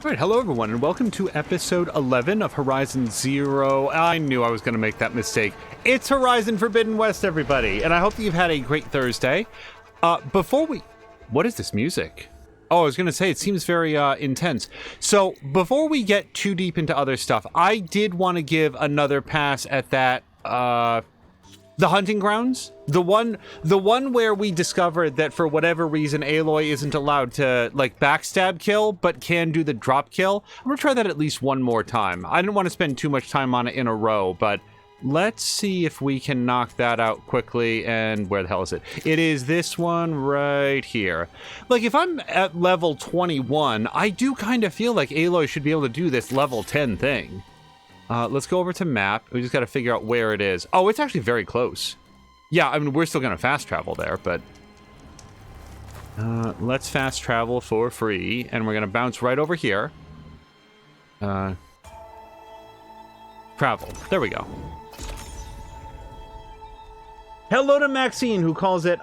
All right, hello everyone, and welcome to episode 11 of Horizon Zero. I knew I was going to make that mistake. It's Horizon Forbidden West, everybody, and I hope that you've had a great Thursday. What is this music? Oh, I was going to say, it seems very intense. So, before we get too deep into other stuff, I did want to give another pass at that, the hunting grounds, the one where we discovered that for whatever reason Aloy isn't allowed to like backstab kill, but can do the drop kill. I'm gonna try that at least one more time. I didn't want to spend too much time on it in a row, but let's see if we can knock that out quickly. And where the hell is it? It is this one right here. Like, if I'm at level 21, I do kind of feel like Aloy should be able to do this level 10 thing. Let's go over to map. We just got to figure out where it is. Oh, it's actually very close. Yeah, I mean, we're still going to fast travel there, but... let's fast travel for free, and we're going to bounce right over here. Travel. There we go. Hello to Maxine, who calls it,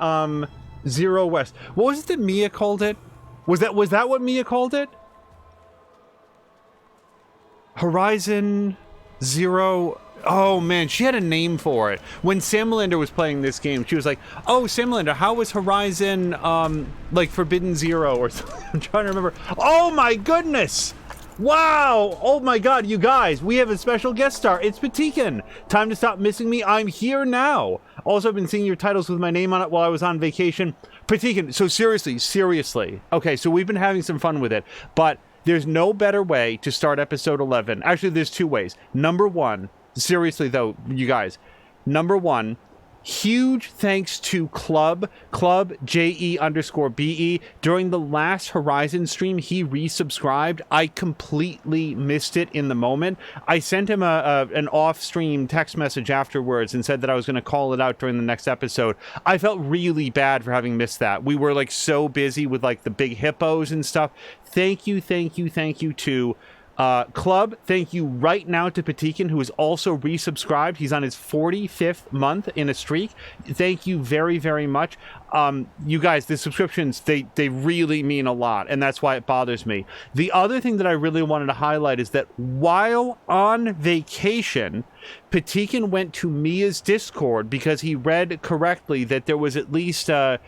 Zero West. What was it that Mia called it? Was that what Mia called it? Horizon... Zero. Oh man, she had a name for it. When Sam Melander was playing this game, she was like, "Oh, Sam Melander, how was Horizon like Forbidden Zero or something?" I'm trying to remember. Oh my goodness! Wow! Oh my god, you guys, we have a special guest star. It's Patikin. Time to stop missing me. I'm here now. Also, I've been seeing your titles with my name on it while I was on vacation. Patikin, so seriously. Okay, so we've been having some fun with it, but there's no better way to start episode 11. Actually, there's two ways. Number one, seriously though, you guys. Number one, huge thanks to Club JE_BE. During the last Horizon stream, he resubscribed. I completely missed it in the moment. I sent him an off-stream text message afterwards and said that I was going to call it out during the next episode. I felt really bad for having missed that. We were like so busy with like the big hippos and stuff. Thank you to Club. Thank you right now to Patikin, who is also resubscribed. He's on his 45th month in a streak. Thank you very, very much. You guys, the subscriptions, they really mean a lot, and that's why it bothers me. The other thing that I really wanted to highlight is that while on vacation, Patikin went to Mia's Discord because he read correctly that there was at least a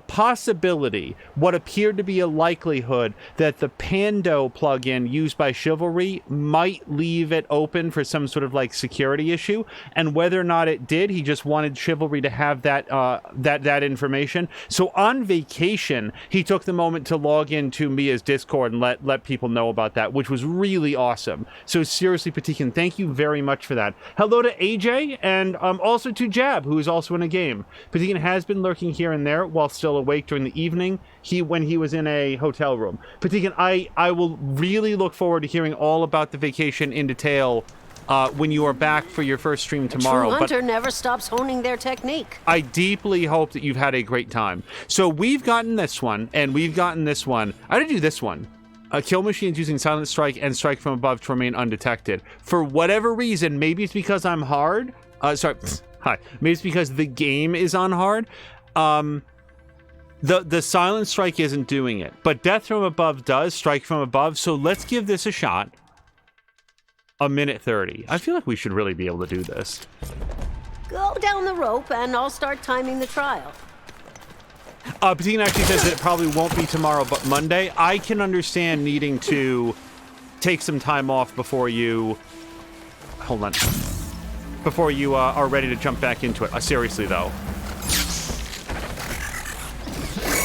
possibility, what appeared to be a likelihood, that the Pando plugin used by Chivalry might leave it open for some sort of like security issue, and whether or not it did, he just wanted Chivalry to have that that information. So on vacation, he took the moment to log into Mia's Discord and let people know about that, which was really awesome. So seriously, Patikin, thank you very much for that. Hello to AJ, and also to Jab, who is also in a game. Patikin has been lurking here and there while still awake during the evening, when he was in a hotel room. Patikin, I will really look forward to hearing all about the vacation in detail when you are back for your first stream tomorrow. A true hunter never stops honing their technique. I deeply hope that you've had a great time. So we've gotten this one, and we've gotten this one. I did do this one. Kill machines using Silent Strike and Strike from above to remain undetected. For whatever reason, maybe it's because I'm hard. Hi. Maybe it's because the game is on hard. The Silent Strike isn't doing it, but Death from Above does, Strike from Above, so let's give this a shot. A minute 30. I feel like we should really be able to do this. Go down the rope and I'll start timing the trial. Patikin actually says that it probably won't be tomorrow, but Monday. I can understand needing to take some time off before you... Hold on. Before you are ready to jump back into it. Seriously, though.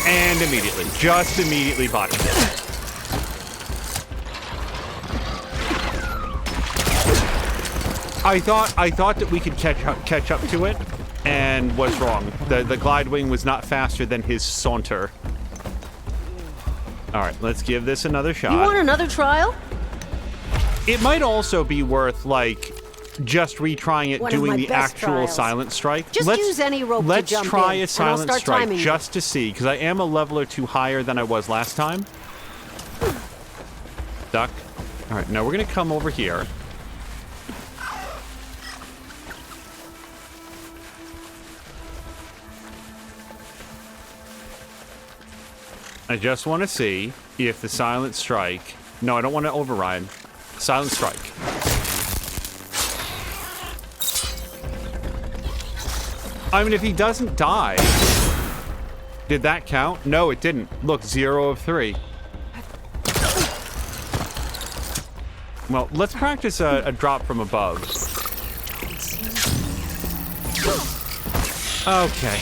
And immediately. Just immediately botched it. I thought that we could catch up to it, and was wrong. The glide wing was not faster than his saunter. All right, let's give this another shot. You want another trial? It might also be worth like just retrying it, doing the actual trials. Silent Strike. Just use any rope to jump Let's try in, a Silent Strike timing just to see, because I am a level or two higher than I was last time. Duck. All right, now we're going to come over here. I just want to see if the Silent Strike No, I don't want to override. Silent strike. I mean, if he doesn't die... Did that count? No, it didn't. Look, 0 of 3. Well, let's practice a drop from above. Okay.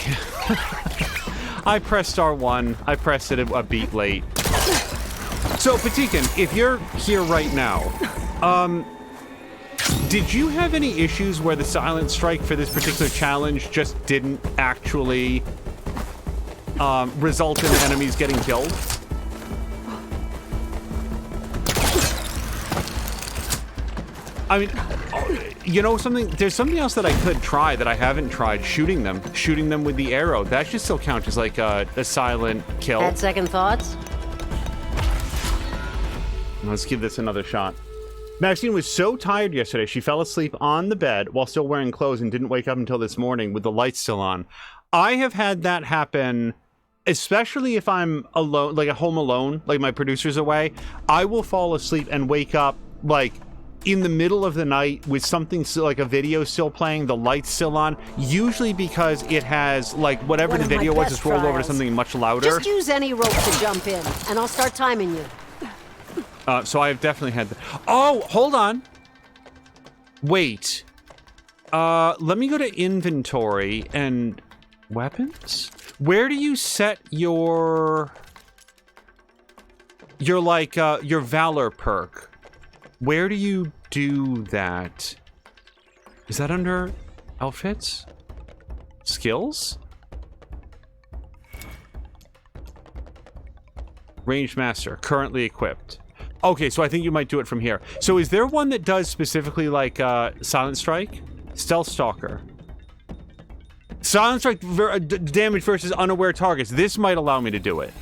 I pressed R1. I pressed it a beat late. So, Patikin, if you're here right now, did you have any issues where the silent strike for this particular challenge just didn't actually result in enemies getting killed? I mean, you know something? There's something else that I could try that I haven't tried. Shooting them with the arrow. That should still count as like a silent kill. Had second thoughts? Let's give this another shot. Maxine was so tired yesterday, she fell asleep on the bed while still wearing clothes and didn't wake up until this morning with the lights still on. I have had that happen, especially if I'm alone, like at home alone, like my producer's away. I will fall asleep and wake up like in the middle of the night with something like a video still playing, the lights still on, usually because it has like whatever the video was, it's rolled over to something much louder. Just use any rope to jump in, and I'll start timing you. So I've definitely had that. Oh, hold on. Wait. Let me go to inventory and weapons. Where do you set your like, your Valor perk? Where do you do that? Is that under outfits? Skills? Ranged Master, currently equipped. Okay, so I think you might do it from here. So is there one that does specifically like Silent Strike? Stealth Stalker. Silent Strike damage versus unaware targets. This might allow me to do it.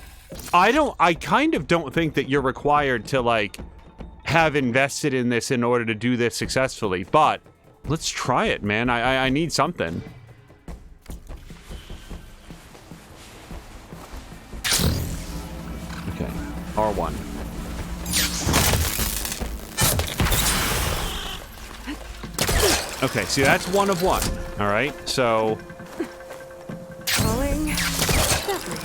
I kind of don't think that you're required to like have invested in this in order to do this successfully, but let's try it, man. I need something. Okay, R1. Okay, see, that's 1 of 1. All right, so... Rolling gently.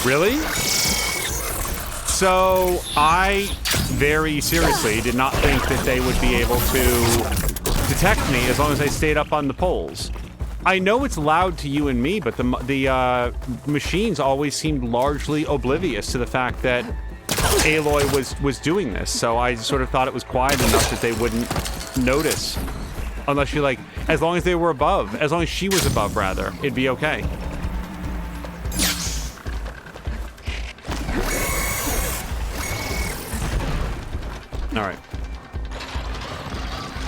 Really? So, I very seriously did not think that they would be able to detect me as long as I stayed up on the poles. I know it's loud to you and me, but the machines always seemed largely oblivious to the fact that Aloy was doing this, so I sort of thought it was quiet enough that they wouldn't notice. Unless you like, as long as they were above, as long as she was above, rather, it'd be okay. All right.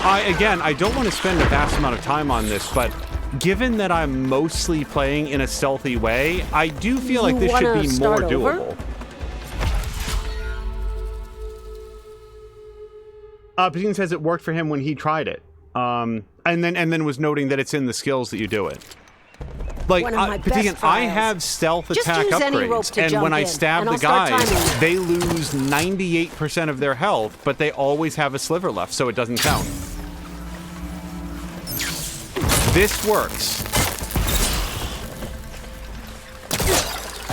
I don't want to spend a vast amount of time on this, but given that I'm mostly playing in a stealthy way, I do feel like this should be more doable. Patine says it worked for him when he tried it, and then was noting that it's in the skills that you do it. Like, Patine, I have stealth attack upgrades, and when I stab the guys, they lose 98% of their health, but they always have a sliver left, so it doesn't count. This works.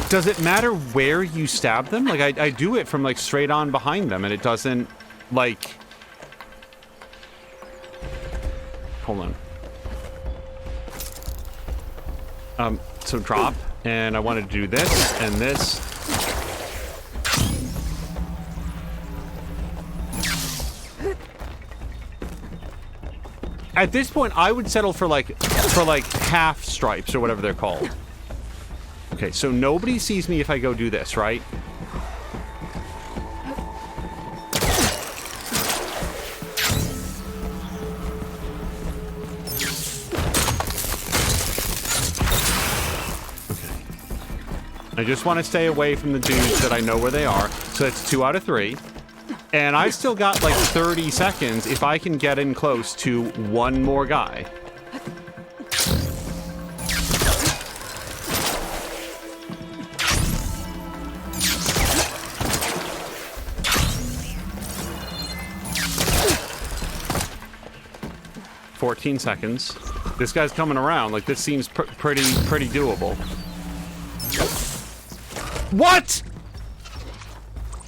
Does it matter where you stab them? Like, I do it from, like, straight on behind them, and it doesn't, like... Hold on. So drop, and I wanted to do this, and this. At this point, I would settle for like half stripes or whatever they're called. Okay, so nobody sees me if I go do this, right? I just want to stay away from the dudes that I know where they are. So that's 2 out of 3. And I've still got like 30 seconds if I can get in close to one more guy. "14 seconds. This guy's coming around. Like, this seems pretty doable. What?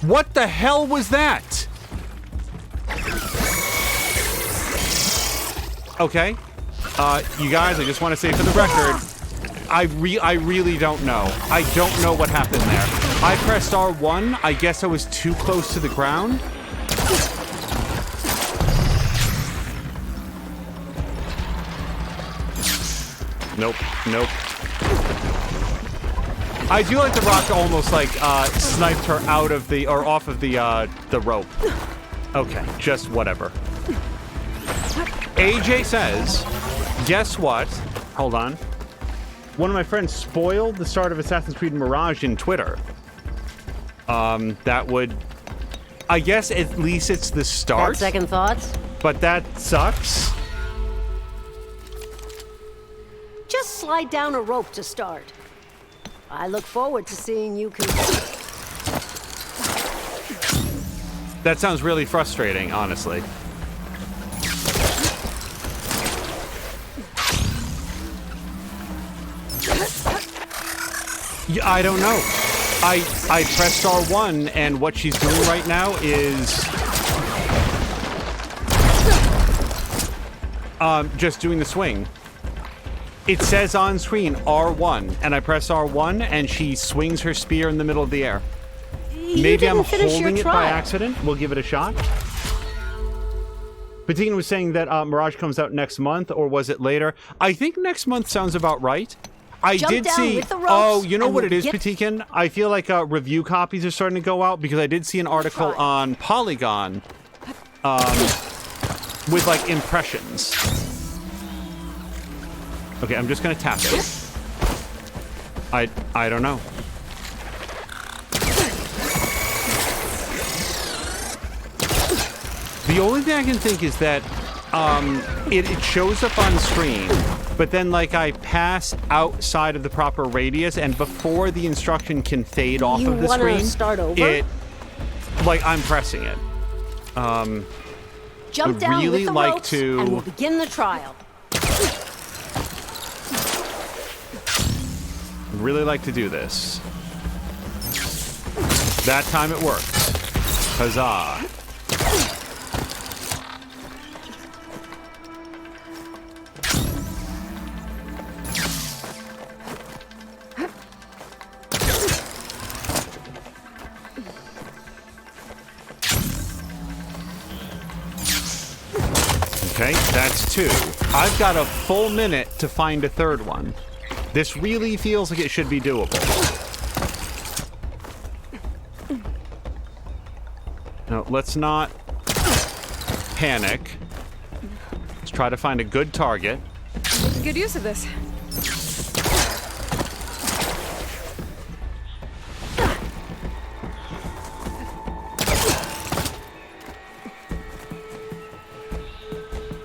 What the hell was that? Okay. You guys, I just want to say for the record, I really don't know. I don't know what happened there. I pressed R1. I guess I was too close to the ground. Nope. I do like the rock almost like sniped her out of the or off of the rope. Okay, just whatever. AJ says, guess what? Hold on. One of my friends spoiled the start of Assassin's Creed Mirage in Twitter. That would, I guess at least it's the start. Got second thoughts? But that sucks. Just slide down a rope to start. I look forward to seeing you compete. That sounds really frustrating, honestly. Yeah, I don't know. I pressed R1, and what she's doing right now is just doing the swing. It says on screen R1, and I press R1, and she swings her spear in the middle of the air. Maybe I'm holding it by accident. We'll give it a shot. Patikin was saying that Mirage comes out next month, or was it later? I think next month sounds about right. I did see. Oh, you know what it is, Patikin? I feel like review copies are starting to go out because I did see an article on Polygon with like impressions. Okay, I'm just gonna tap it. I don't know. The only thing I can think is that it shows up on screen, but then like I pass outside of the proper radius, and before the instruction can fade off of the screen, it like I'm pressing it. Jump down really with the like ropes, to and we'll begin the trial. Really like to do this. That time it worked. Huzzah. Okay, that's two. I've got a full minute to find a third one. This really feels like it should be doable. No, let's not panic. Let's try to find a good target. Making good use of this.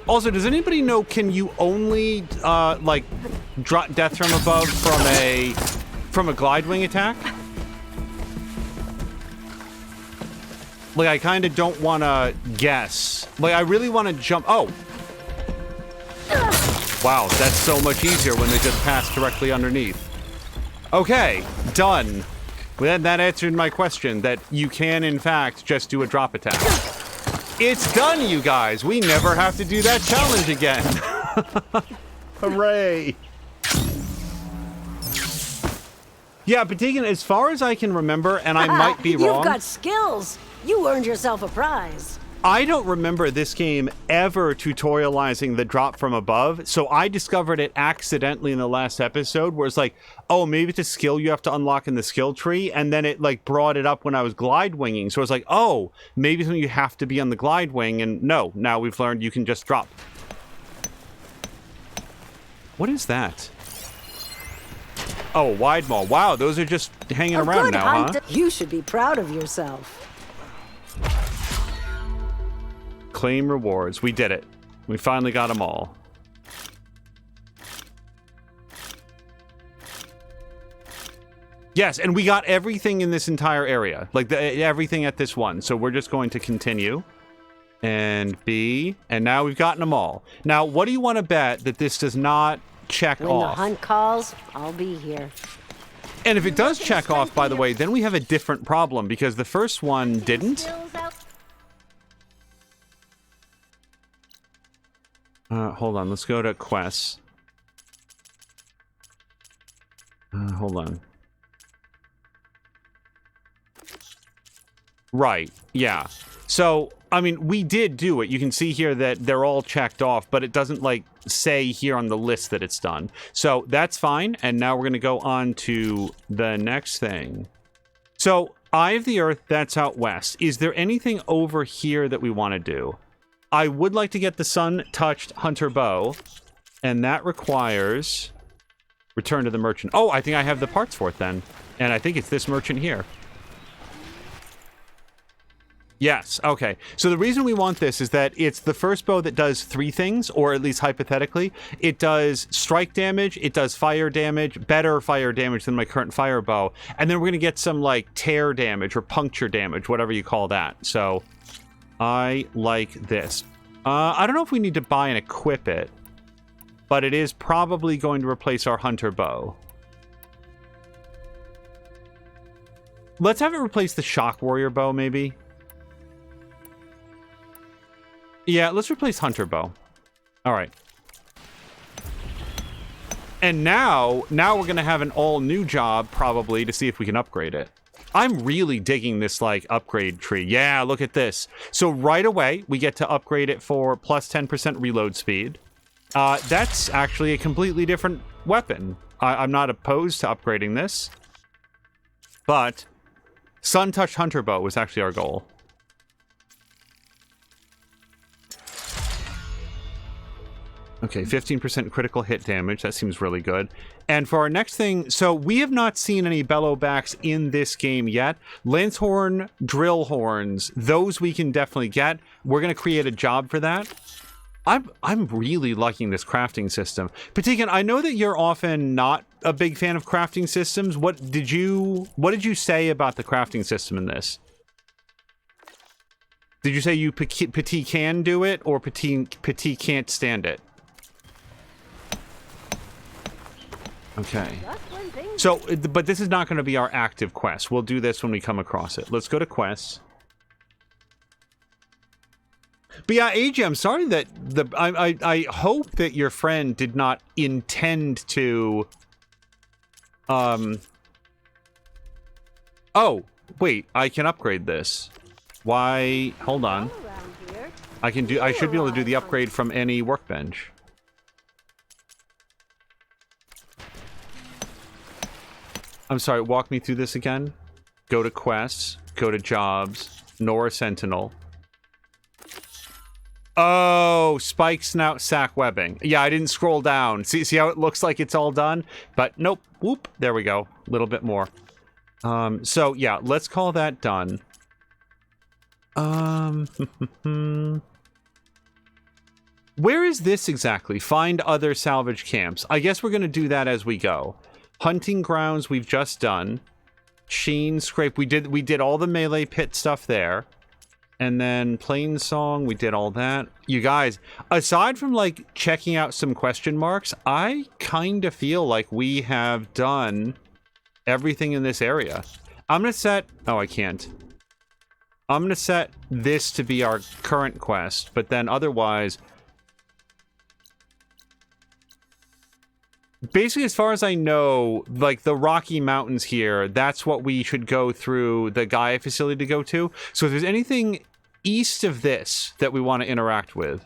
Also, does anybody know, can you only, like, drop death from above from a glide wing attack? Like, I kind of don't want to guess. Like, I really want to jump. Oh. Wow, that's so much easier when they just pass directly underneath. Okay, done. Well, that answered my question, that you can, in fact, just do a drop attack. It's done, you guys. We never have to do that challenge again. Hooray. Yeah, but Deegan, as far as I can remember, and I might be wrong. You've got skills. You earned yourself a prize. I don't remember this game ever tutorializing the drop from above, so I discovered it accidentally in the last episode, where it's like, oh, maybe it's a skill you have to unlock in the skill tree, and then it like brought it up when I was glide winging, so I was like, oh, maybe something you have to be on the glide wing, and no, now we've learned you can just drop. What is that? Oh, wide maul. Wow, those are just hanging around now, huh? You should be proud of yourself. Claim rewards. We did it. We finally got them all. Yes, and we got everything in this entire area. Like, everything at this one. So we're just going to continue. And B. And now we've gotten them all. Now, what do you want to bet that this does not check When off? the hunt calls, I'll be here. And if it does check off, by the way, then we have a different problem. Because the first one didn't. Hold on. Let's go to quests. Hold on. Right, yeah. So, I mean, we did do it. You can see here that they're all checked off, but it doesn't, like, say here on the list that it's done. So, that's fine, and now we're going to go on to the next thing. So, Eye of the Earth, that's out west. Is there anything over here that we want to do? I would like to get the sun-touched hunter bow, and that requires return to the merchant. Oh, I think I have the parts for it then, and I think it's this merchant here. Yes, okay. So the reason we want this is that it's the first bow that does 3 things, or at least hypothetically. It does strike damage, it does fire damage, better fire damage than my current fire bow, and then we're going to get some, like, tear damage or puncture damage, whatever you call that. So, I like this. I don't know if we need to buy and equip it, but it is probably going to replace our hunter bow. Let's have it replace the shock warrior bow, maybe. Yeah, let's replace hunter bow. All right. And now we're going to have an all-new job, probably, to see if we can upgrade it. I'm really digging this, like, upgrade tree. Yeah, look at this. So right away, we get to upgrade it for plus 10% reload speed. That's actually a completely different weapon. I'm not opposed to upgrading this. But sun-touched hunter bow was actually our goal. Okay, 15% critical hit damage. That seems really good. And for our next thing, so we have not seen any bellowbacks in this game yet. Lancehorn, drill horns, those we can definitely get. We're going to create a job for that. I'm really liking this crafting system. Patikan, I know that you're often not a big fan of crafting systems. What did you say about the crafting system in this? Did you say you Petit can do it, or Petit can't stand it? Okay. So, but this is not going to be our active quest. We'll do this when we come across it. Let's go to quests. But yeah, AJ, I'm sorry that I hope that your friend did not intend to. Oh, wait, I can upgrade this. Why? Hold on. I should be able to do the upgrade from any workbench. I'm sorry, walk me through this again. Go to quests, go to jobs, Nora Sentinel. Oh, spike snout sack webbing. Yeah, I didn't scroll down. See how it looks like it's all done? But nope, whoop, there we go. A little bit more. So yeah, let's call that done. Where is this exactly? Find other salvage camps. I guess we're gonna do that as we go. Hunting grounds we've just done. Sheen scrape. We did all the melee pit stuff there. And then Plain Song, we did all that. You guys, aside from like checking out some question marks, I kind of feel like we have done everything in this area. I'm gonna set, oh, I can't. I'm gonna set this to be our current quest, but then otherwise, basically, as far as I know, like the Rocky Mountains here, that's what we should go through the Gaia facility to go to. So if there's anything east of this that we want to interact with,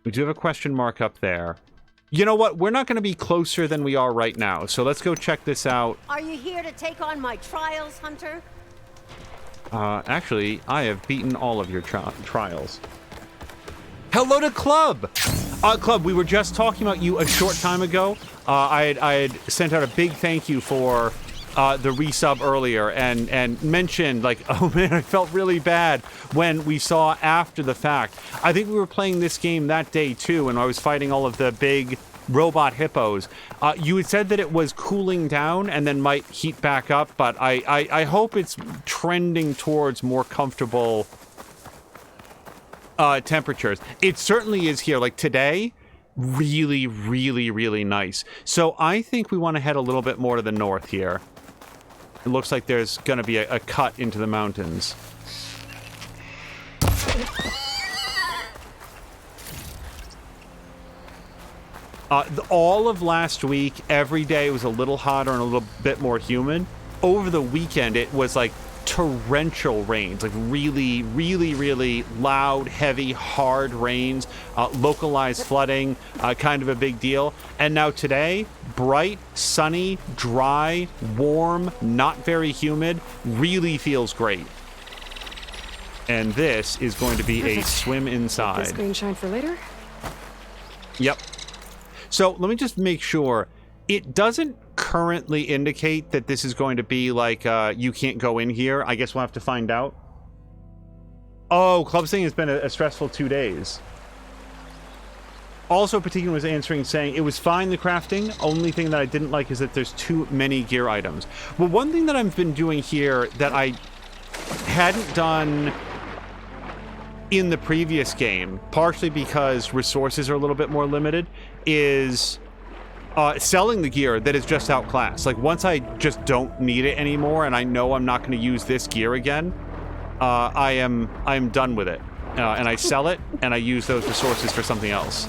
we do have a question mark up there. You know what? We're not going to be closer than we are right now. So let's go check this out. Are you here to take on my trials, Hunter? Actually, I have beaten all of your trials. Hello to Club! Club, we were just talking about you a short time ago. I had sent out a big thank you for the resub earlier and mentioned, like, oh man, I felt really bad when we saw after the fact. I think we were playing this game that day too, and I was fighting all of the big robot hippos. You had said that it was cooling down and then might heat back up, but I hope it's trending towards more comfortable temperatures. It certainly is here. Like today, really, really, really nice. So I think we want to head a little bit more to the north here. It looks like there's going to be a cut into the mountains. All of last week, every day was a little hotter and a little bit more humid. Over the weekend, it was like torrential rains, like really, really, really loud, heavy, hard rains, localized flooding, kind of a big deal. And now today, bright, sunny, dry, warm, not very humid, really feels great. And this is going to be a swim inside. This green shine for later? Yep. So let me just make sure. It doesn't currently indicate that this is going to be like, you can't go in here. I guess we'll have to find out. Oh, Club saying it's been a stressful 2 days. Also, Patikin was answering saying it was fine, the crafting. Only thing that I didn't like is that there's too many gear items. Well, one thing that I've been doing here that I hadn't done in the previous game, partially because resources are a little bit more limited, is selling the gear that is just outclassed. Like once I just don't need it anymore and I know I'm not going to use this gear again, I am done with it. And I sell it and I use those resources for something else.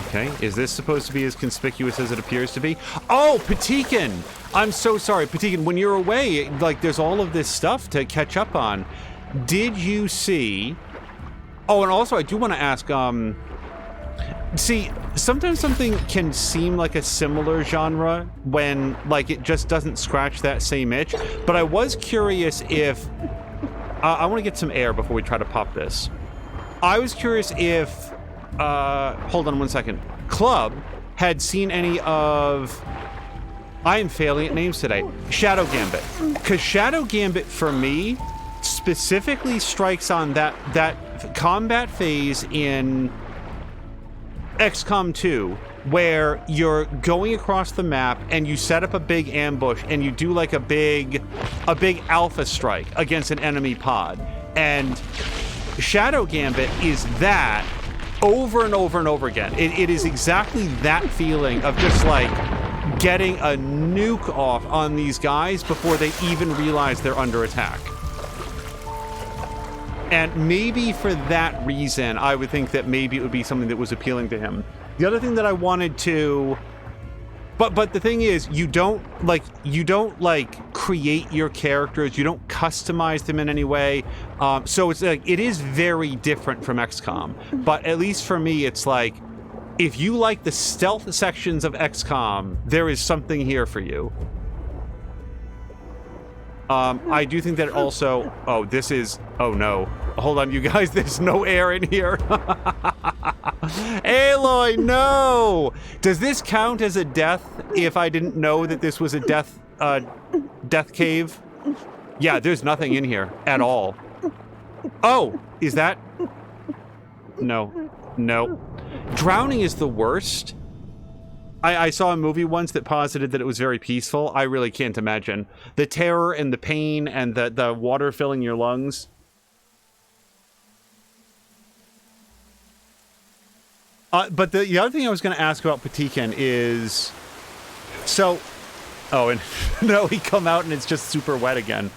Okay, is this supposed to be as conspicuous as it appears to be? Oh, Patikin! I'm so sorry, Patikin. When you're away, like, there's all of this stuff to catch up on. Did you see... Oh, and also, I do want to ask, see, sometimes something can seem like a similar genre when, like, it just doesn't scratch that same itch. But I was curious if... I want to get some air before we try to pop this. I was curious if... hold on one second. Club had seen any of... I am failing at names today. Shadow Gambit. Because Shadow Gambit, for me, specifically strikes on that combat phase in XCOM 2, where you're going across the map and you set up a big ambush and you do like a big alpha strike against an enemy pod. And Shadow Gambit is that over and over and over again. It is exactly that feeling of just like getting a nuke off on these guys before they even realize they're under attack. And maybe for that reason, I would think that maybe it would be something that was appealing to him. The other thing that I wanted to... But the thing is, you don't create your characters, you don't customize them in any way. So it's like, it is very different from XCOM. But at least for me, it's like, if you like the stealth sections of XCOM, there is something here for you. I do think that also... Oh, this is... Oh, no. Hold on, you guys. There's no air in here. Aloy, no! Does this count as a death if I didn't know that this was a death cave? Yeah, there's nothing in here at all. Oh, is that... No. No. Drowning is the worst. I saw a movie once that posited that it was very peaceful. I really can't imagine. The terror and the pain and the water filling your lungs. But the other thing I was going to ask about Patikin is... So... Oh, and no, he come out and it's just super wet again.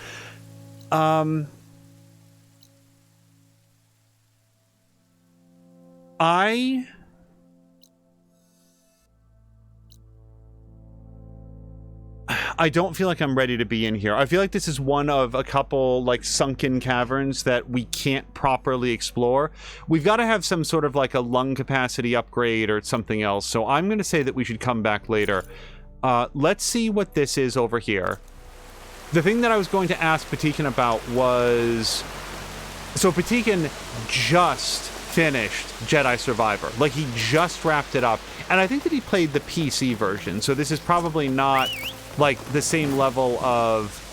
I don't feel like I'm ready to be in here. I feel like this is one of a couple, like, sunken caverns that we can't properly explore. We've got to have some sort of, like, a lung capacity upgrade or something else, so I'm going to say that we should come back later. Let's see what this is over here. The thing that I was going to ask Patikin about was... So Patikin just finished Jedi Survivor. Like, he just wrapped it up. And I think that he played the PC version, so this is probably not, like, the same level of...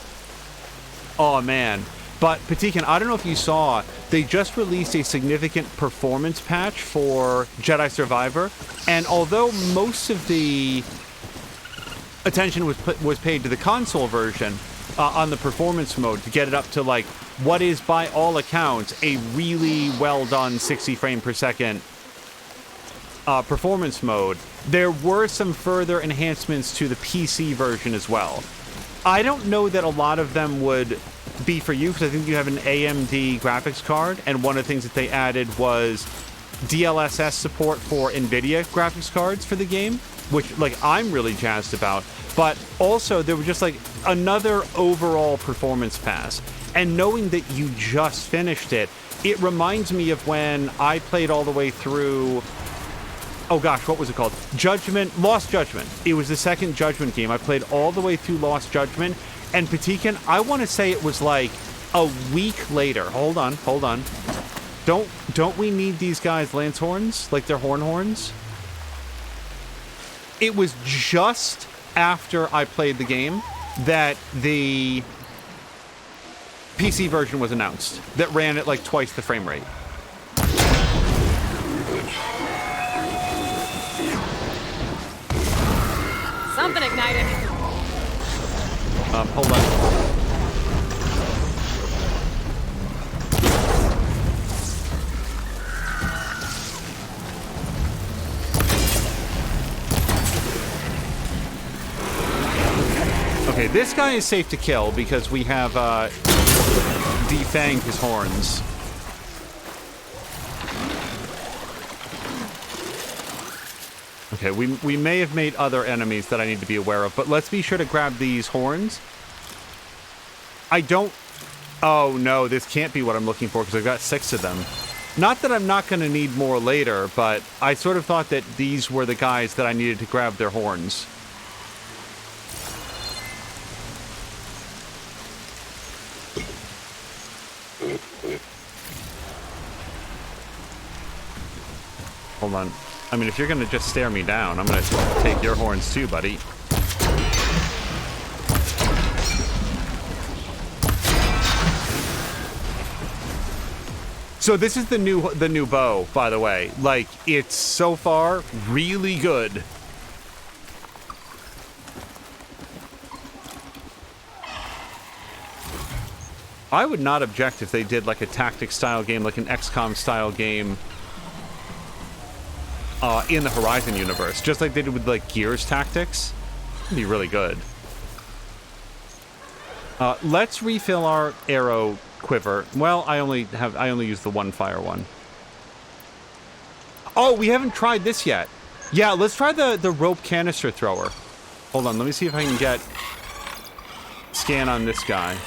Oh, man. But, Patikan, I don't know if you saw, they just released a significant performance patch for Jedi Survivor, and although most of the attention was paid to the console version on the performance mode to get it up to, like, what is, by all accounts, a really well-done 60 frame per second performance mode, there were some further enhancements to the PC version as well. I don't know that a lot of them would be for you, because I think you have an AMD graphics card, and one of the things that they added was DLSS support for NVIDIA graphics cards for the game, which, like, I'm really jazzed about. But also, there was just, like, another overall performance pass. And knowing that you just finished it, it reminds me of when I played all the way through... Oh gosh, what was it called? Lost Judgment. It was the second Judgment game. I played all the way through Lost Judgment. And Patikan, I want to say it was like a week later. Hold on. Don't we need these guys' lance horns? Like their horns? It was just after I played the game that the PC version was announced that ran at like twice the frame rate. Something ignited. Hold on. Okay, this guy is safe to kill because we have defanged his horns. Okay, we may have made other enemies that I need to be aware of, but let's be sure to grab these horns. I don't... Oh, no, this can't be what I'm looking for because I've got 6 of them. Not that I'm not going to need more later, but I sort of thought that these were the guys that I needed to grab their horns. Hold on. I mean, if you're going to just stare me down, I'm going to take your horns too, buddy. So this is the new bow, by the way. Like, it's so far really good. I would not object if they did like a tactics style game, like an XCOM style game in the Horizon universe, just like they did with like Gears Tactics. It'd be really good. Let's refill our arrow quiver. Well, I only use the one fire one. Oh, we haven't tried this yet. Yeah, let's try the rope canister thrower. Hold on, let me see if I can get scan on this guy.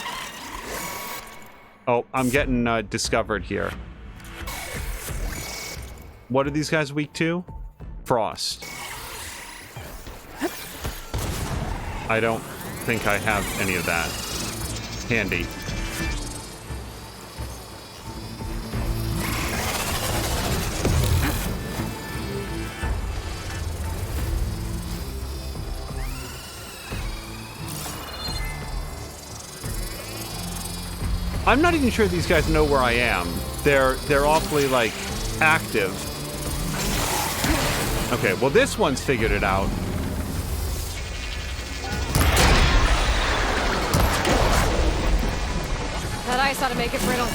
Oh, I'm getting discovered here. What are these guys weak to? Frost. I don't think I have any of that handy. I'm not even sure these guys know where I am. They're awfully, like, active. Okay, well, this one's figured it out. That ice ought to make it brittle.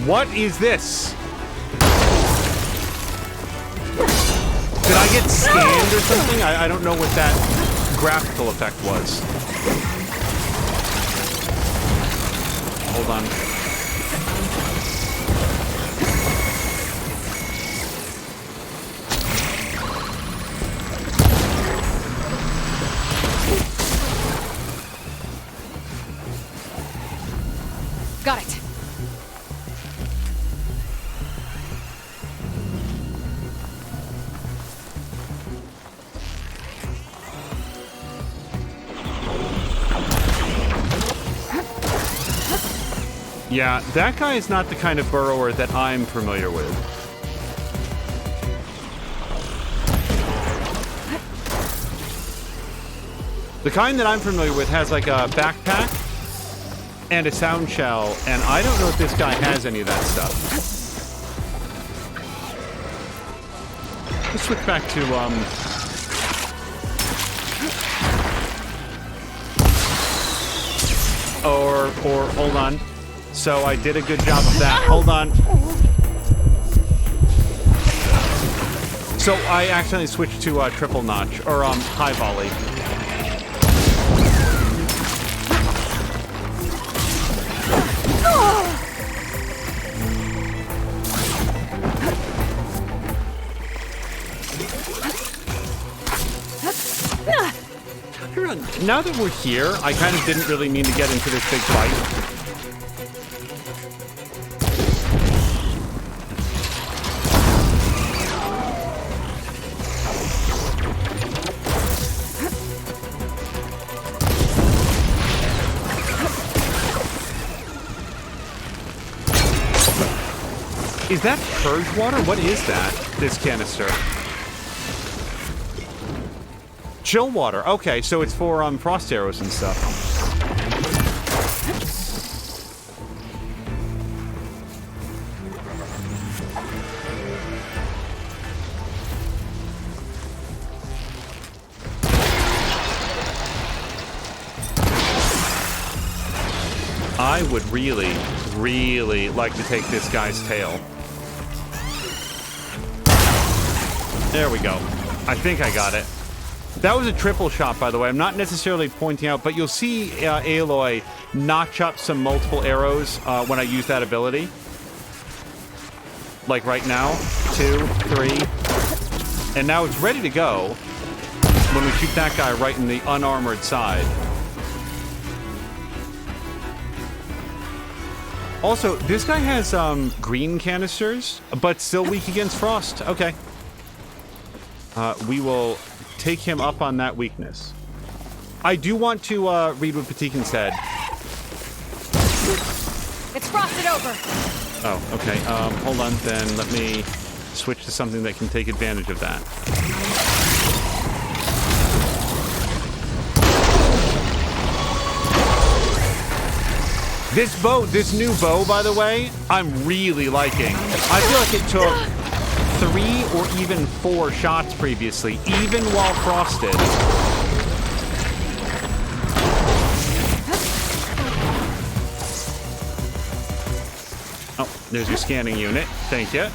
What is this? Did I get scanned or something? I don't know what that graphical effect was. Hold on. Got it. Yeah, that guy is not the kind of burrower that I'm familiar with. The kind that I'm familiar with has like a backpack and a sound shell, and I don't know if this guy has any of that stuff. Let's switch back to, or hold on. So I did a good job of that. Hold on. So I accidentally switched to triple notch, or high volley. Now that we're here, I kind of didn't really mean to get into this big fight. Is that purge water? What is that? This canister. Chill water. Okay, so it's for frost arrows and stuff. I would really, really like to take this guy's tail. There we go. I think I got it. That was a triple shot, by the way. I'm not necessarily pointing out, but you'll see Aloy notch up some multiple arrows when I use that ability. Like right now. 2, 3. And now it's ready to go when we shoot that guy right in the unarmored side. Also, this guy has green canisters, but still weak against frost. Okay. We will take him up on that weakness. I do want to read what Patikin said. It's frosted over. Oh, okay. Hold on, then let me switch to something that can take advantage of that. This bow, this new bow, by the way, I'm really liking. I feel like it took 3 or even 4 shots previously, even while frosted. Oh, there's your scanning unit. Thank you.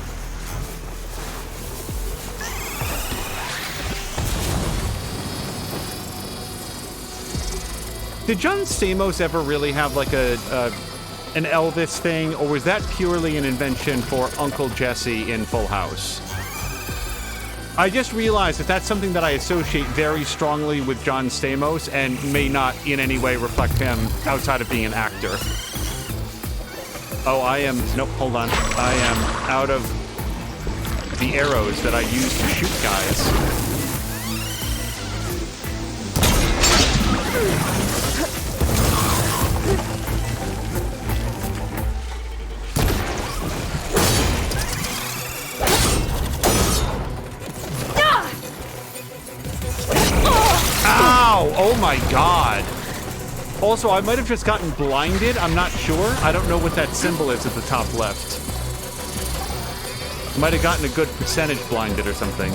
Did John Stamos ever really have like an Elvis thing, or was that purely an invention for Uncle Jesse in Full House? I just realized that that's something that I associate very strongly with John Stamos and may not in any way reflect him outside of being an actor. Oh, I am... Nope, hold on. I am out of the arrows that I use to shoot guys. Ow! Oh my god. Also, I might have just gotten blinded. I'm not sure. I don't know what that symbol is at the top left. Might have gotten a good percentage blinded or something.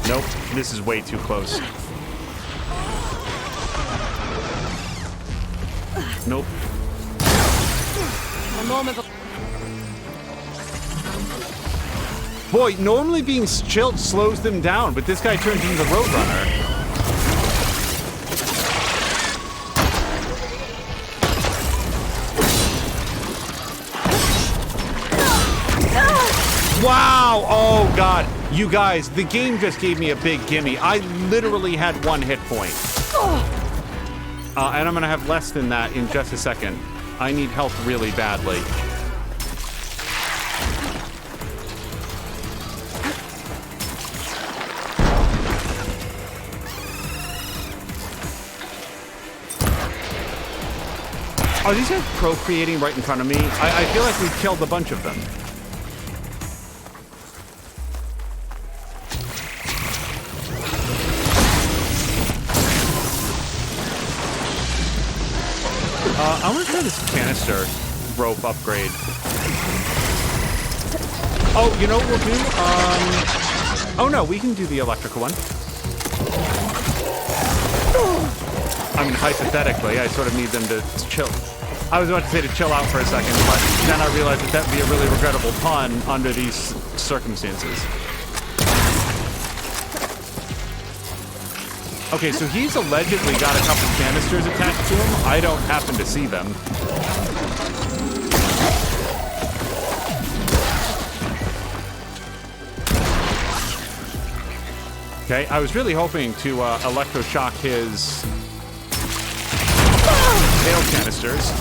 Nope, this is way too close. Nope. A moment. Boy, normally being chilled slows them down, but this guy turns into the Roadrunner. Wow! Ow! Oh, God. You guys, the game just gave me a big gimme. I literally had 1 hit point. And I'm going to have less than that in just a second. I need health really badly. Are these guys procreating right in front of me? I feel like we've killed a bunch of them. I want to try this canister rope upgrade. Oh, you know what we'll do? Oh no, we can do the electrical one. I mean, hypothetically, I sort of need them to chill. I was about to say to chill out for a second, but then I realized that would be a really regrettable pun under these circumstances. Okay, so he's allegedly got a couple canisters attached to him. I don't happen to see them. Okay, I was really hoping to electroshock his tail canisters.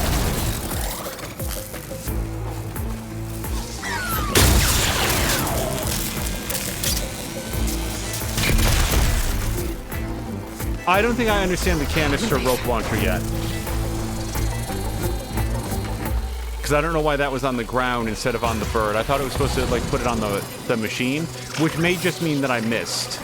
I don't think I understand the canister rope launcher yet. Because I don't know why that was on the ground instead of on the bird. I thought it was supposed to, like, put it on the machine, which may just mean that I missed.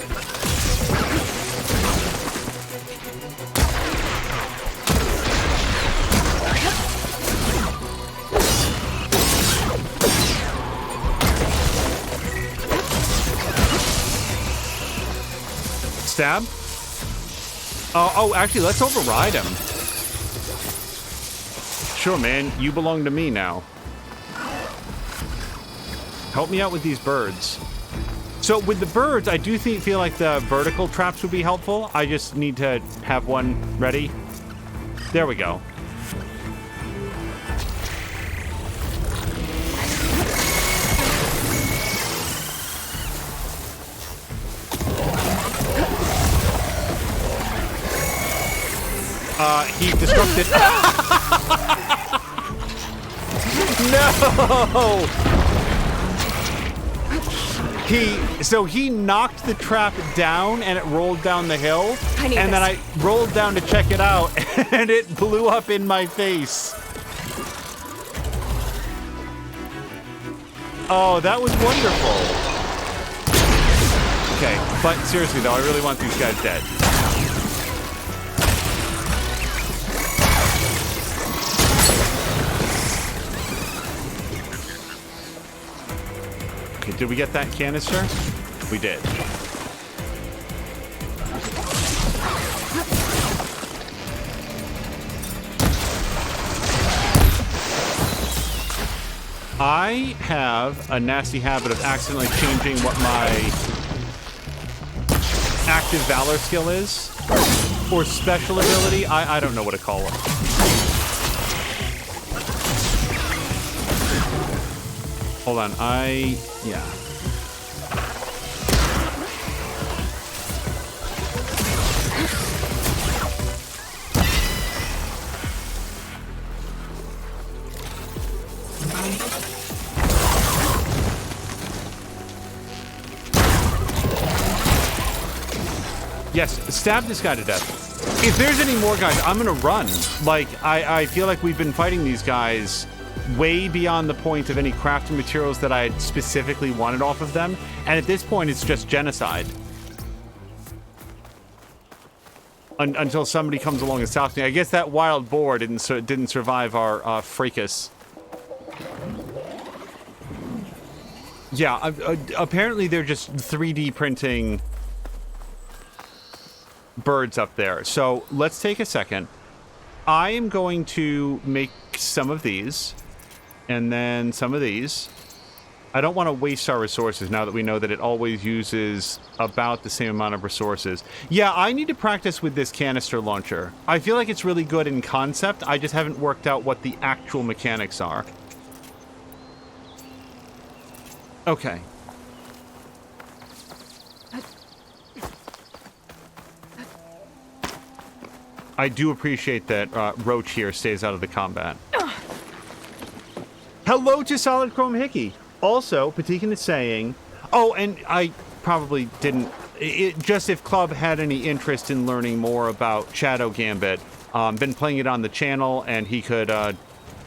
Stab? Oh, actually, let's override him. Sure, man. You belong to me now. Help me out with these birds. So with the birds, I do feel like the vertical traps would be helpful. I just need to have one ready. There we go. He disrupted. No! He knocked the trap down and it rolled down the hill. And then I rolled down to check it out and it blew up in my face. Oh, that was wonderful. Okay, but seriously though, I really want these guys dead. Okay, did we get that canister? We did. I have a nasty habit of accidentally changing what my active valor skill is. Or special ability. I don't know what to call it. Hold on, yeah. Yes, stab this guy to death. If there's any more guys, I'm gonna run. Like, I feel like we've been fighting these guys way beyond the point of any crafting materials that I had specifically wanted off of them. And at this point, it's just genocide. Until somebody comes along and stops me. I guess that wild boar didn't survive our fracas. Yeah, apparently they're just 3D printing birds up there. So let's take a second. I am going to make some of these. And then some of these. I don't want to waste our resources now that we know that it always uses about the same amount of resources. Yeah, I need to practice with this canister launcher. I feel like it's really good in concept. I just haven't worked out what the actual mechanics are. Okay. I do appreciate that Roach here stays out of the combat. Hello to Solid Chrome Hickey. Also, Patikan is saying... Oh, and I probably didn't... just if Club had any interest in learning more about Shadow Gambit, been playing it on the channel, and he could,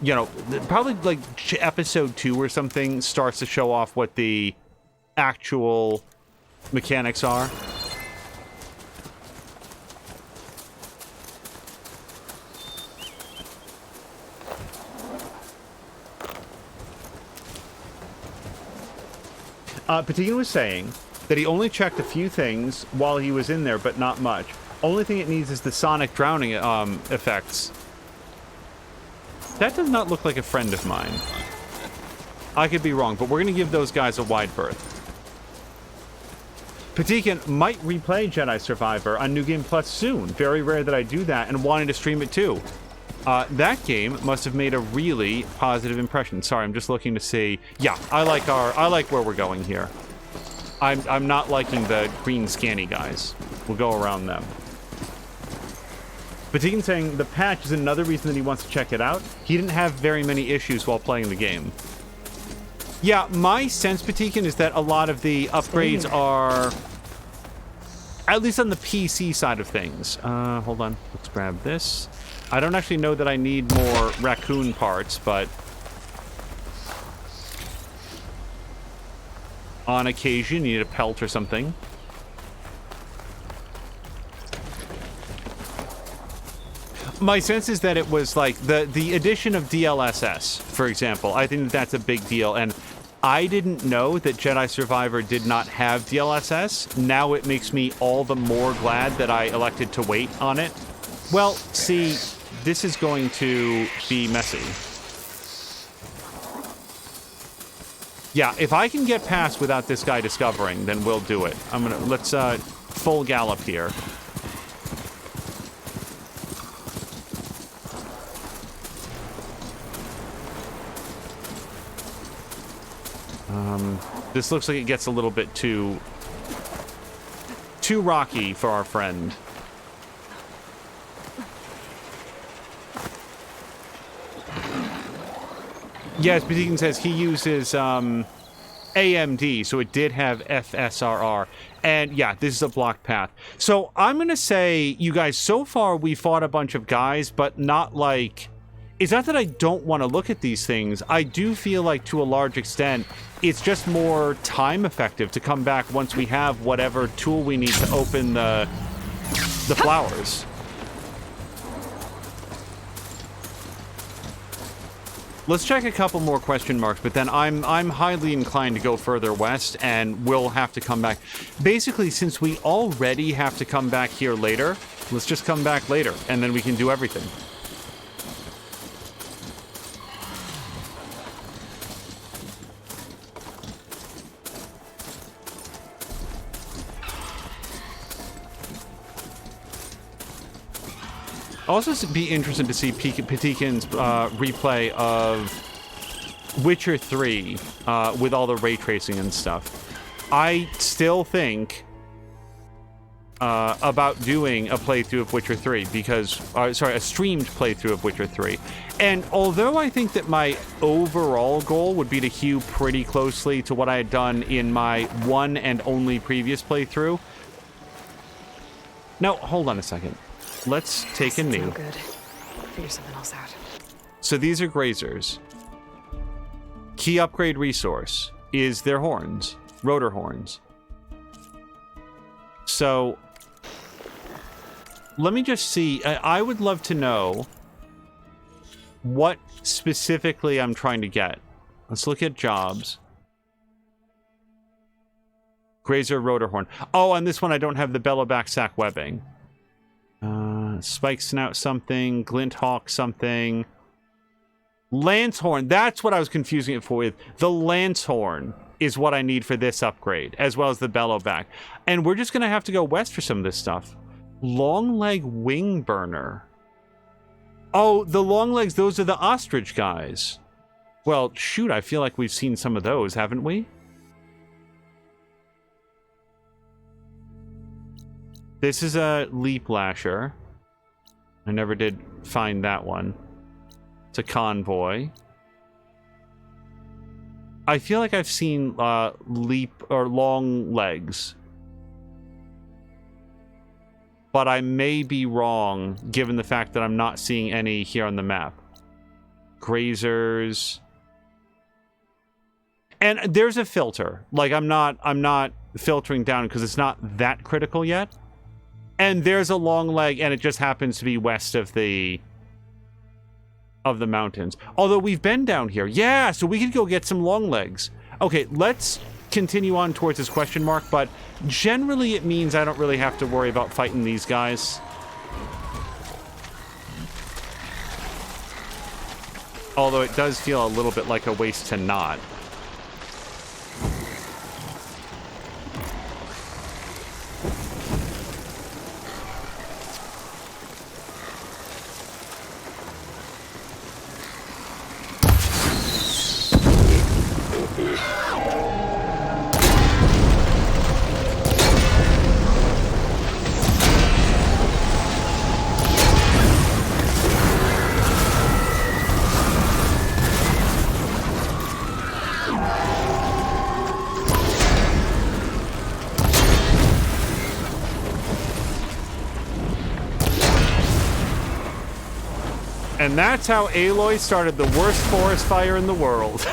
you know, probably like episode 2 or something starts to show off what the actual mechanics are. Patikan was saying that he only checked a few things while he was in there, but not much. Only thing it needs is the sonic drowning effects. That does not look like a friend of mine. I could be wrong, but we're going to give those guys a wide berth. Patikan might replay Jedi Survivor on New Game Plus soon. Very rare that I do that, and wanting to stream it too. That game must have made a really positive impression. Sorry, I'm just looking to see. Yeah, I like where we're going here. I'm not liking the green scanny guys. We'll go around them. Patikan saying the patch is another reason that he wants to check it out. He didn't have very many issues while playing the game. Yeah, my sense, Patikan, is that a lot of the upgrades are, at least on the PC side of things. Hold on. Let's grab this. I don't actually know that I need more raccoon parts, but on occasion, you need a pelt or something. My sense is that it was like the addition of DLSS, for example. I think that's a big deal, and I didn't know that Jedi Survivor did not have DLSS. Now it makes me all the more glad that I elected to wait on it. Well, see, this is going to be messy. Yeah, if I can get past without this guy discovering, then we'll do it. Let's full gallop here. This looks like it gets a little bit too rocky for our friend. Yes, Patikan says he uses AMD, so it did have FSRR. And yeah, this is a blocked path. So I'm going to say, you guys, so far we fought a bunch of guys, but not like... It's not that I don't want to look at these things. I do feel like, to a large extent, it's just more time effective to come back once we have whatever tool we need to open the flowers. Let's check a couple more question marks, but then I'm highly inclined to go further west, and we'll have to come back. Basically, since we already have to come back here later, let's just come back later, and then we can do everything. I'll also be interested to see Patikan's replay of Witcher 3 with all the ray tracing and stuff. I still think about doing a playthrough of Witcher 3 because... sorry, a streamed playthrough of Witcher 3. And although I think that my overall goal would be to hew pretty closely to what I had done in my one and only previous playthrough... No, hold on a second. Let's take a new. Good. Figure something else out. So these are grazers. Key upgrade resource is their horns, rotor horns. So let me just see. I would love to know what specifically I'm trying to get. Let's look at jobs. Grazer rotor horn. Oh, on this one I don't have the bellowback sack webbing. Spike snout something, glint hawk something. Lance horn, that's what I was confusing it for with. The lance horn is what I need for this upgrade, as well as the bellowback. And we're just gonna have to go west for some of this stuff. Long leg wing burner. Oh, the long legs, those are the ostrich guys. Well, shoot, I feel like we've seen some of those, haven't we? This is a leap lasher. I never did find that one. It's a convoy. I feel like I've seen leap or long legs. But I may be wrong given the fact that I'm not seeing any here on the map. Grazers. And there's a filter. Like I'm not filtering down because it's not that critical yet. And there's a long leg and it just happens to be west of the mountains. Although we've been down here. Yeah, so we could go get some long legs. Okay, let's continue on towards this question mark, but generally it means I don't really have to worry about fighting these guys. Although it does feel a little bit like a waste to not. And that's how Aloy started the worst forest fire in the world.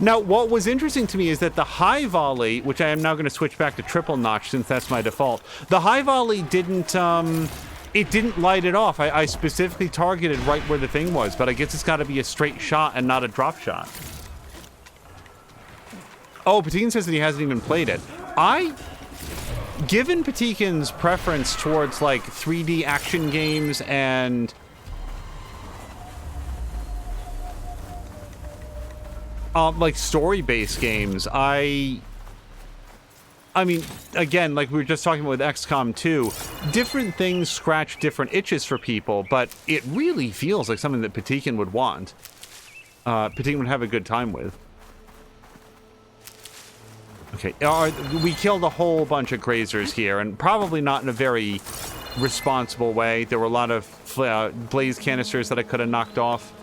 Now, what was interesting to me is that the high volley, which I am now going to switch back to triple notch since that's my default, the high volley didn't, it didn't light it off. I specifically targeted right where the thing was, but I guess it's got to be a straight shot and not a drop shot. Oh, Patikin says that he hasn't even played it. Given Patikin's preference towards, like, 3D action games and... like, story-based games, I mean, again, like we were just talking about with XCOM 2, different things scratch different itches for people, but it really feels like something that Patikin would want. Patikin would have a good time with. Okay, we killed a whole bunch of grazers here, and probably not in a very responsible way. There were a lot of blaze canisters that I could have knocked off.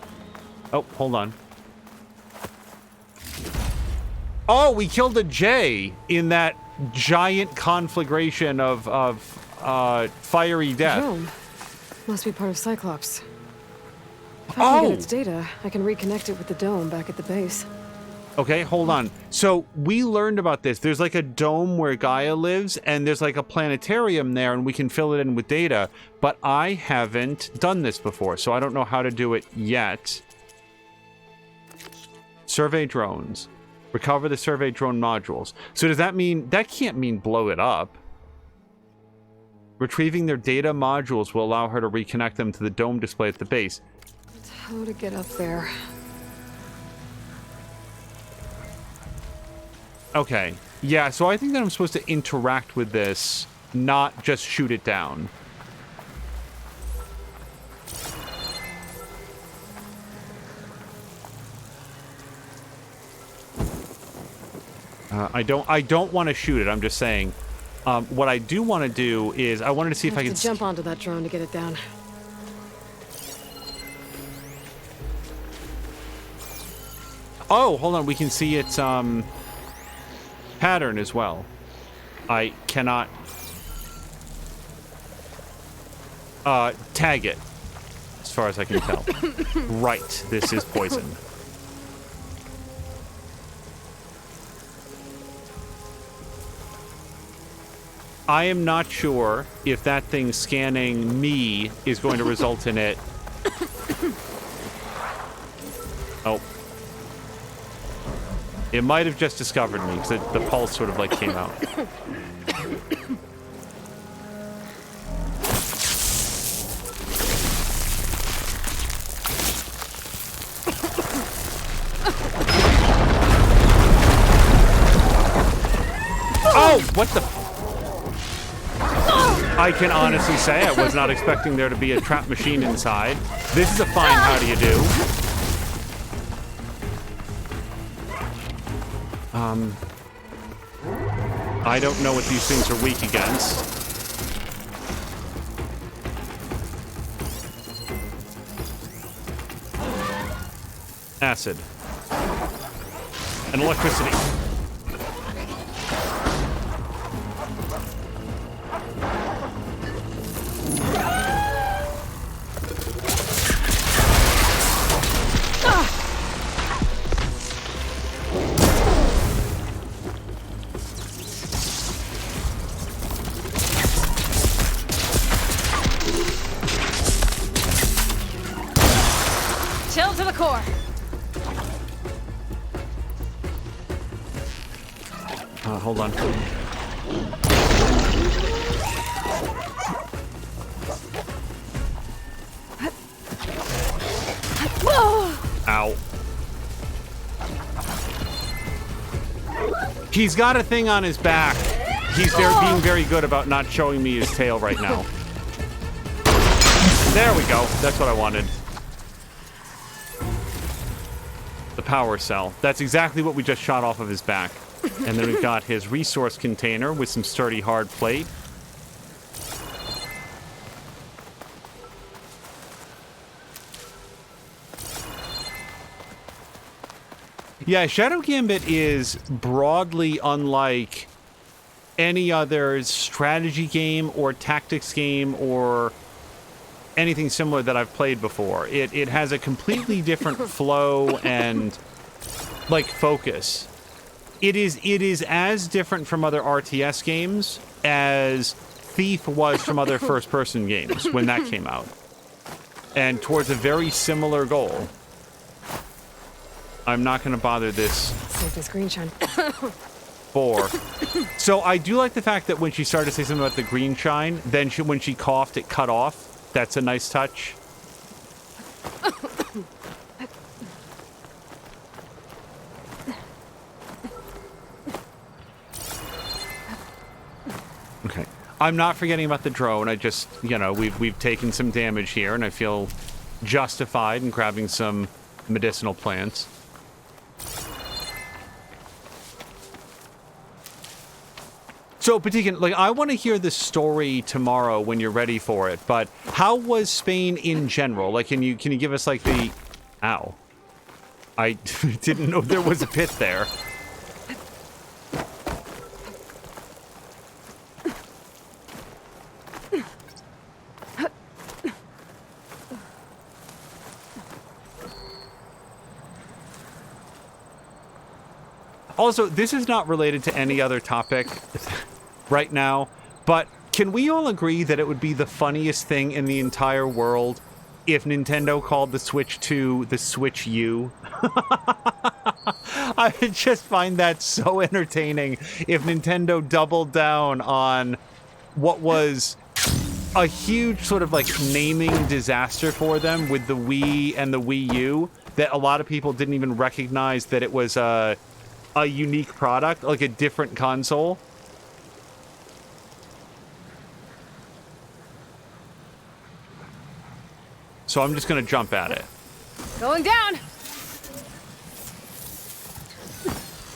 Oh, hold on. Oh, we killed a J in that giant conflagration of fiery death. Dome. Must be part of Cyclops. If I can get its data, I can reconnect it with the dome back at the base. Okay, hold on. So we learned about this. There's like a dome where Gaia lives, and there's like a planetarium there, and we can fill it in with data. But I haven't done this before, so I don't know how to do it yet. Survey drones. Recover the survey drone modules. So does that mean... That can't mean blow it up. Retrieving their data modules will allow her to reconnect them to the dome display at the base. How to get up there? Okay. Yeah, so I think that I'm supposed to interact with this, not just shoot it down. I don't want to shoot it, I'm just saying. What I do want to do is, I wanted to see if I could... jump onto that drone to get it down. Oh, hold on, we can see its, pattern as well. I cannot... tag it, as far as I can tell. Right, this is poison. I am not sure if that thing scanning me is going to result in it. Oh. It might have just discovered me, because the pulse sort of, like, came out. Oh, what the... I can honestly say I was not expecting there to be a trap machine inside. This is a fine how do you do. I don't know what these things are weak against. Acid. And electricity. Chill to the core. Hold on. Ow. He's got a thing on his back. He's being very good about not showing me his tail right now. There we go. That's what I wanted. The power cell. That's exactly what we just shot off of his back. And then we've got his resource container with some sturdy hard plate. Yeah, Shadow Gambit is broadly unlike any other strategy game or tactics game or anything similar that I've played before. It has a completely different flow and, like, focus. It is as different from other RTS games as Thief was from other first-person games when that came out. And towards a very similar goal. I'm not going to bother this. Save this green shine. Four. So I do like the fact that when she started to say something about the green shine, then when she coughed, it cut off. That's a nice touch. Okay. I'm not forgetting about the drone. I just, you know, we've taken some damage here, and I feel justified in grabbing some medicinal plants. So, Patikan, like, I want to hear the story tomorrow when you're ready for it, but how was Spain in general? Like, can you give us, like, the... Ow. I didn't know there was a pit there. Also, this is not related to any other topic right now, but can we all agree that it would be the funniest thing in the entire world if Nintendo called the Switch 2 the Switch U? I would just find that so entertaining if Nintendo doubled down on what was a huge sort of like naming disaster for them with the Wii and the Wii U, that a lot of people didn't even recognize that it was a unique product, like a different console. So I'm just going to jump at it. Going down.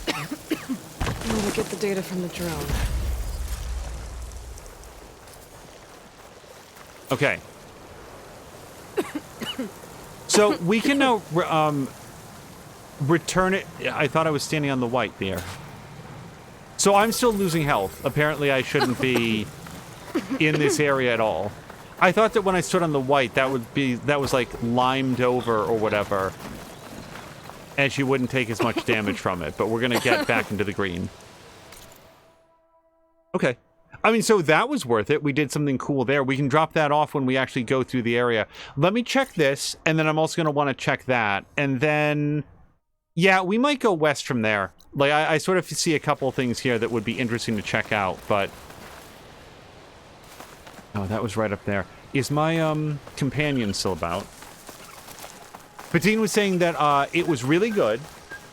I need to get the data from the drone. Okay. So we can now return it. I thought I was standing on the white there. So I'm still losing health. Apparently I shouldn't be in this area at all. I thought that when I stood on the white, that was like limed over or whatever, and she wouldn't take as much damage from it. But we're gonna get back into the green. Okay. I mean, so that was worth it. We did something cool there. We can drop that off when we actually go through the area. Let me check this, and then I'm also gonna want to check that, and then, yeah, we might go west from there. Like, I sort of see a couple things here that would be interesting to check out, but... Oh, that was right up there. Is my, companion still about? Patine was saying that, it was really good,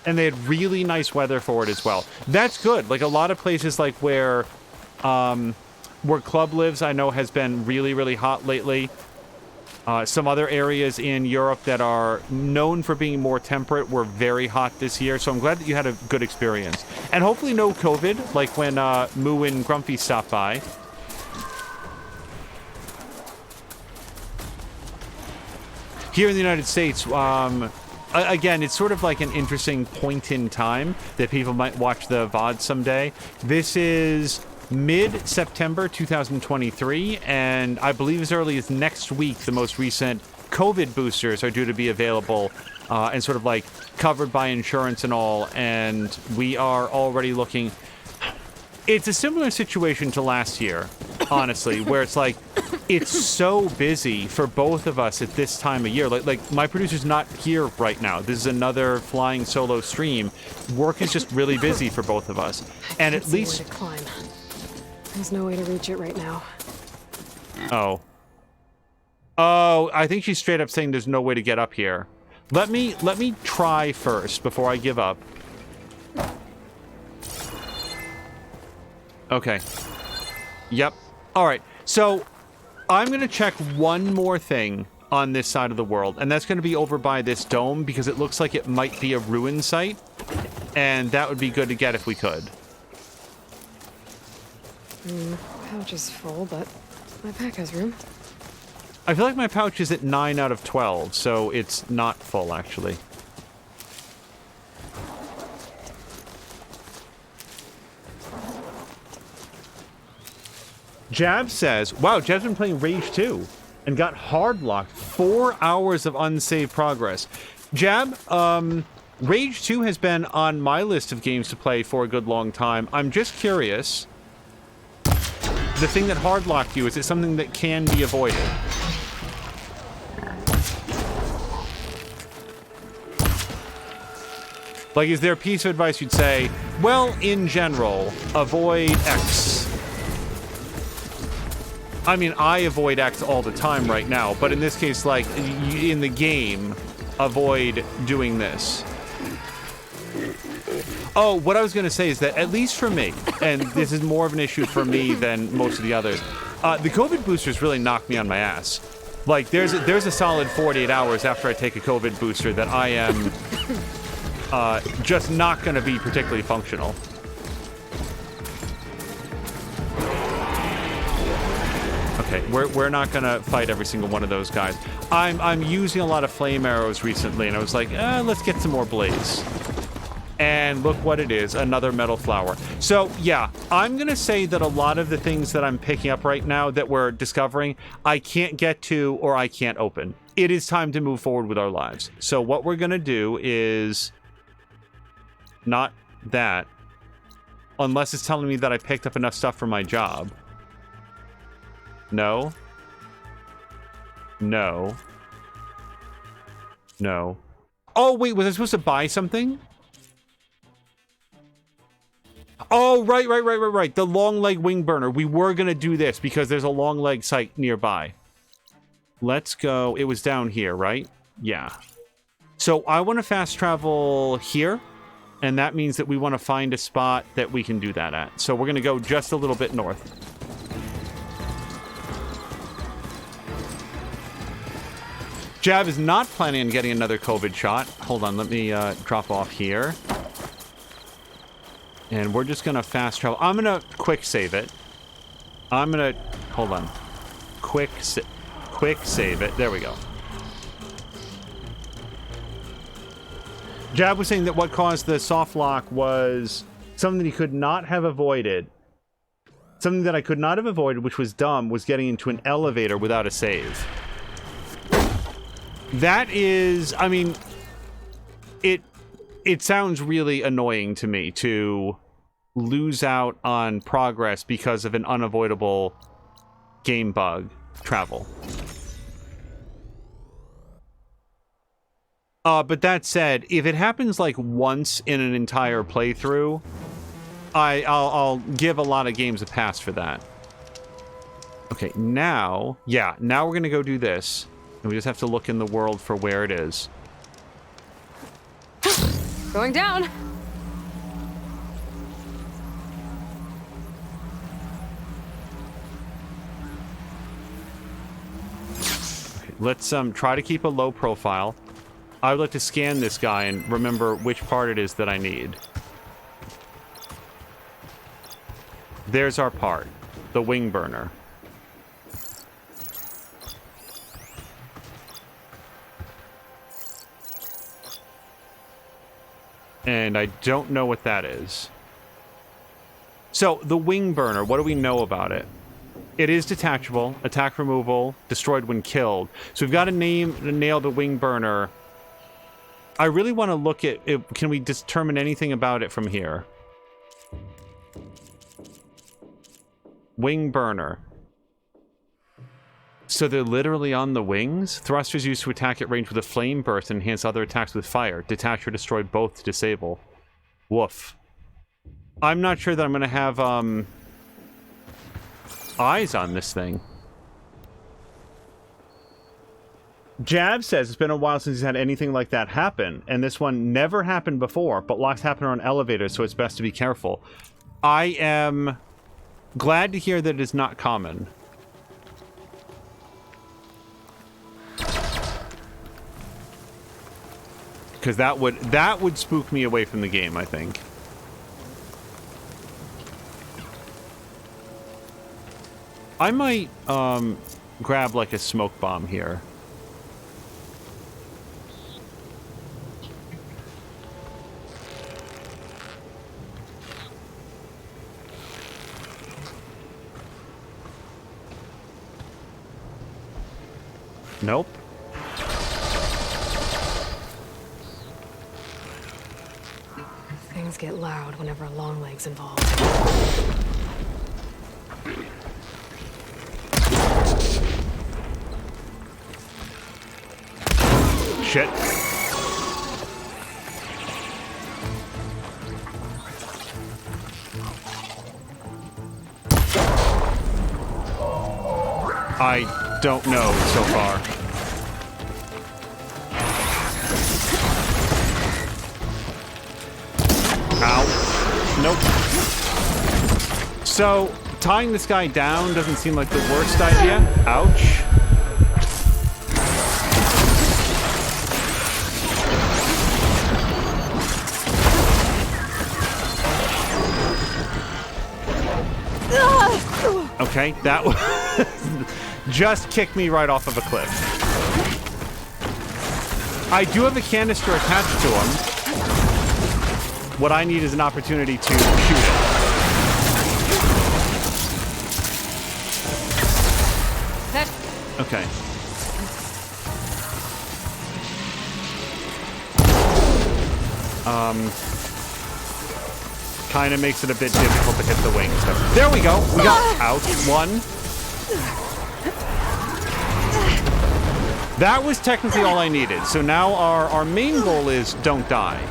and they had really nice weather for it as well. That's good. Like, a lot of places, like, where Club lives, I know has been really, really hot lately. Some other areas in Europe that are known for being more temperate were very hot this year, so I'm glad that you had a good experience. And hopefully no COVID, like when Moo and Grumpy stopped by. Here in the United States, again, it's sort of like an interesting point in time that people might watch the VOD someday. This is mid-September 2023, and I believe as early as next week, the most recent COVID boosters are due to be available and sort of like covered by insurance and all, and we are already looking... It's a similar situation to last year, honestly, where it's like, it's so busy for both of us at this time of year. Like my producer's not here right now. This is another flying solo stream. Work is just really busy for both of us. And at least... Where to climb. There's no way to reach it right now. Oh. Oh, I think she's straight up saying there's no way to get up here. Let me try first before I give up. Okay. Yep. All right. So I'm going to check one more thing on this side of the world, and that's going to be over by this dome because it looks like it might be a ruin site, and that would be good to get if we could. Pouch is full, but my pack has room. I feel like my pouch is at 9 out of 12, so it's not full, actually. Jab says, wow, Jab's been playing Rage 2 and got hard locked. 4 hours of unsaved progress. Jab, Rage 2 has been on my list of games to play for a good long time. I'm just curious. The thing that hard locked you, is it something that can be avoided? Like, is there a piece of advice you'd say, well, in general, avoid X? I mean, I avoid X all the time right now, but in this case, like, in the game, avoid doing this. Oh, what I was going to say is that, at least for me, and this is more of an issue for me than most of the others, the COVID boosters really knocked me on my ass. Like, there's a solid 48 hours after I take a COVID booster that I am just not going to be particularly functional. Okay, we're not gonna fight every single one of those guys. I'm using a lot of flame arrows recently, and I was like, let's get some more blaze. And look what it is, another metal flower. So yeah, I'm gonna say that a lot of the things that I'm picking up right now that we're discovering, I can't get to or I can't open. It is time to move forward with our lives. So what we're gonna do is not that, unless it's telling me that I picked up enough stuff for my job. No. No. No. Oh, wait, was I supposed to buy something? Oh, right. The long leg wing burner. We were going to do this because there's a long leg site nearby. Let's go. It was down here, right? Yeah. So I want to fast travel here, and that means that we want to find a spot that we can do that at. So we're going to go just a little bit north. Jab is not planning on getting another COVID shot. Hold on, let me drop off here. And we're just going to fast travel. I'm going to quick save it. I'm going to... Hold on. Quick save it. There we go. Jab was saying that what caused the soft lock was something that he could not have avoided. Something that I could not have avoided, which was dumb, was getting into an elevator without a save. That is, I mean, it sounds really annoying to me to lose out on progress because of an unavoidable game bug travel. But that said, if it happens like once in an entire playthrough, I'll give a lot of games a pass for that. Okay, now we're gonna go do this. And we just have to look in the world for where it is. Going down. Okay, let's try to keep a low profile. I would like to scan this guy and remember which part it is that I need. There's our part, the wing burner. And I don't know what that is. So, the wing burner, what do we know about it? It is detachable, attack removal, destroyed when killed. So we've got to nail the wing burner. I really want to look at it. Can we determine anything about it from here? Wing burner. So they're literally on the wings? Thrusters used to attack at range with a flame burst and enhance other attacks with fire. Detach or destroy both to disable. Woof. I'm not sure that I'm going to have, eyes on this thing. Jab says it's been a while since he's had anything like that happen, and this one never happened before, but locks happen on elevators, so it's best to be careful. I am glad to hear that it is not common. Because that would spook me away from the game, I think. I might grab like a smoke bomb here. Nope. Things get loud whenever Longleg's involved. Shit. I don't know so far. Ow. Nope. So, tying this guy down doesn't seem like the worst idea. Ouch. Okay, that was just kicked me right off of a cliff. I do have a canister attached to him. What I need is an opportunity to shoot it. Okay. Kind of makes it a bit difficult to hit the wings. So, there we go. We got out one. That was technically all I needed. So now our main goal is don't die.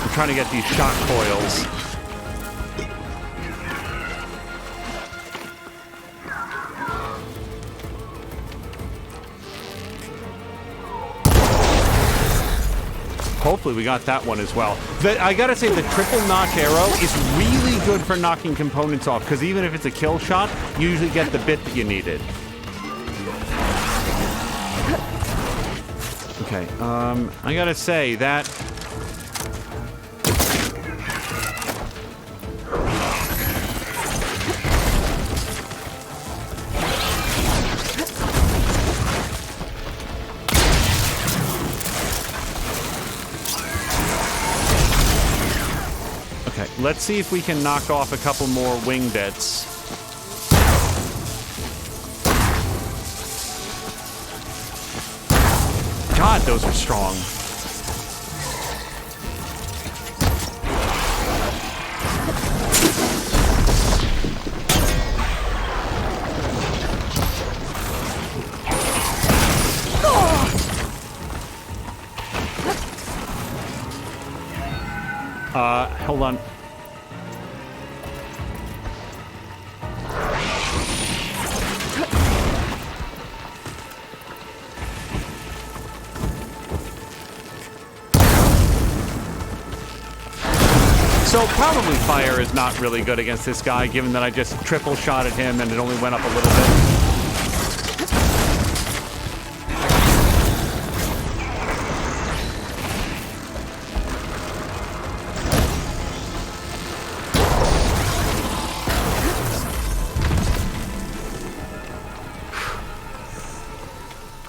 I'm trying to get these shock coils. Hopefully we got that one as well. I gotta say, the triple notch arrow is really good for knocking components off, because even if it's a kill shot, you usually get the bit that you needed. Okay, I gotta say that... Let's see if we can knock off a couple more wing bits. God, those are strong. Hold on. So probably fire is not really good against this guy, given that I just triple shot at him and it only went up a little bit.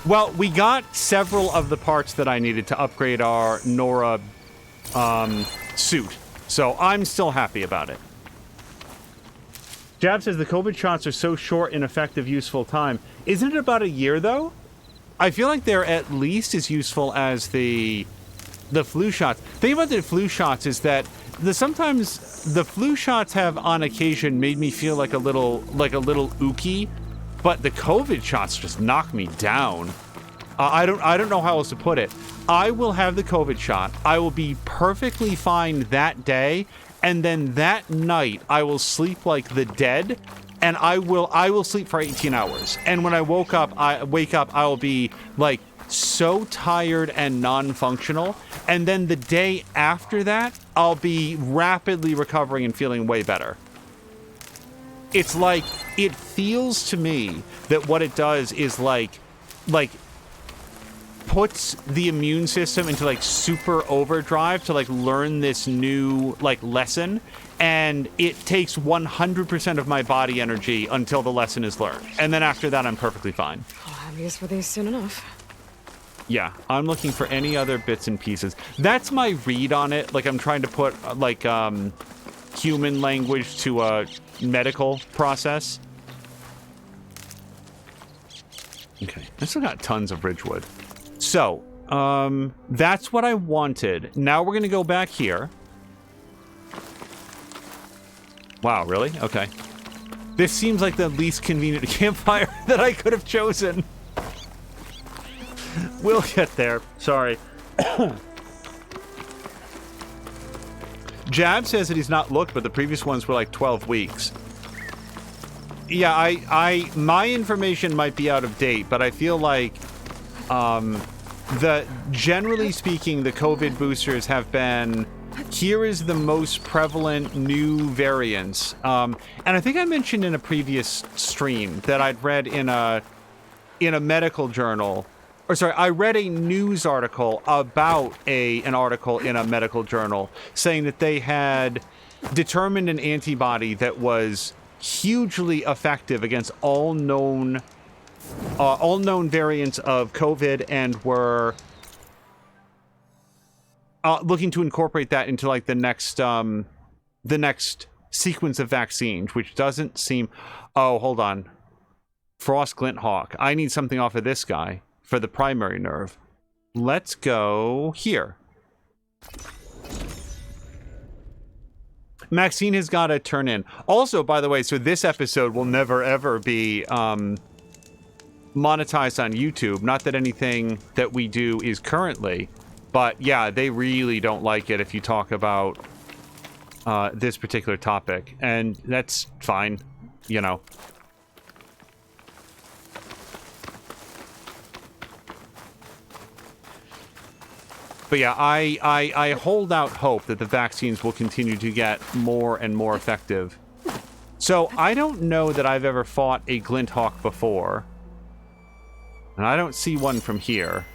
Well, we got several of the parts that I needed to upgrade our Nora suit, so I'm still happy about it. Jab says the COVID shots are so short in effective useful time. Isn't it about a year, though? I feel like they're at least as useful as the flu shots. The thing about the flu shots is that sometimes the flu shots have on occasion made me feel like a little ooky, but the COVID shots just knock me down. I don't know how else to put it. I will have the COVID shot. I will be perfectly fine that day, and then that night I will sleep like the dead, and I will sleep for 18 hours. And when I wake up, I will be like so tired and non-functional, and then the day after that I'll be rapidly recovering and feeling way better. It's like, it feels to me that what it does is like puts the immune system into like super overdrive to like learn this new like lesson, and it takes 100% of my body energy until the lesson is learned, and then after that I'm perfectly fine. I'll have use for these soon enough. Yeah, I'm looking for any other bits and pieces. That's my read on it. Like, I'm trying to put like human language to a medical process. Okay, I still got tons of Ridgewood. So, that's what I wanted. Now we're gonna go back here. Wow, really? Okay. This seems like the least convenient campfire that I could have chosen. We'll get there. Sorry. Jab says that he's not looked, but the previous ones were like 12 weeks. Yeah, my information might be out of date, but I feel like generally speaking, the COVID boosters have been, here is the most prevalent new variants. And I think I mentioned in a previous stream that I'd read in a medical journal, or sorry, I read a news article about an article in a medical journal saying that they had determined an antibody that was hugely effective against all known variants of COVID, and were looking to incorporate that into like the next sequence of vaccines, which doesn't seem. Oh, hold on. Frost Glint Hawk. I need something off of this guy for the primary nerve. Let's go here. Maxine has got to turn in. Also, by the way, so this episode will never ever be monetized on YouTube. Not that anything that we do is currently, but yeah, they really don't like it if you talk about this particular topic, and that's fine, you know. But yeah, I hold out hope that the vaccines will continue to get more and more effective. So I don't know that I've ever fought a Glint Hawk before. And I don't see one from here.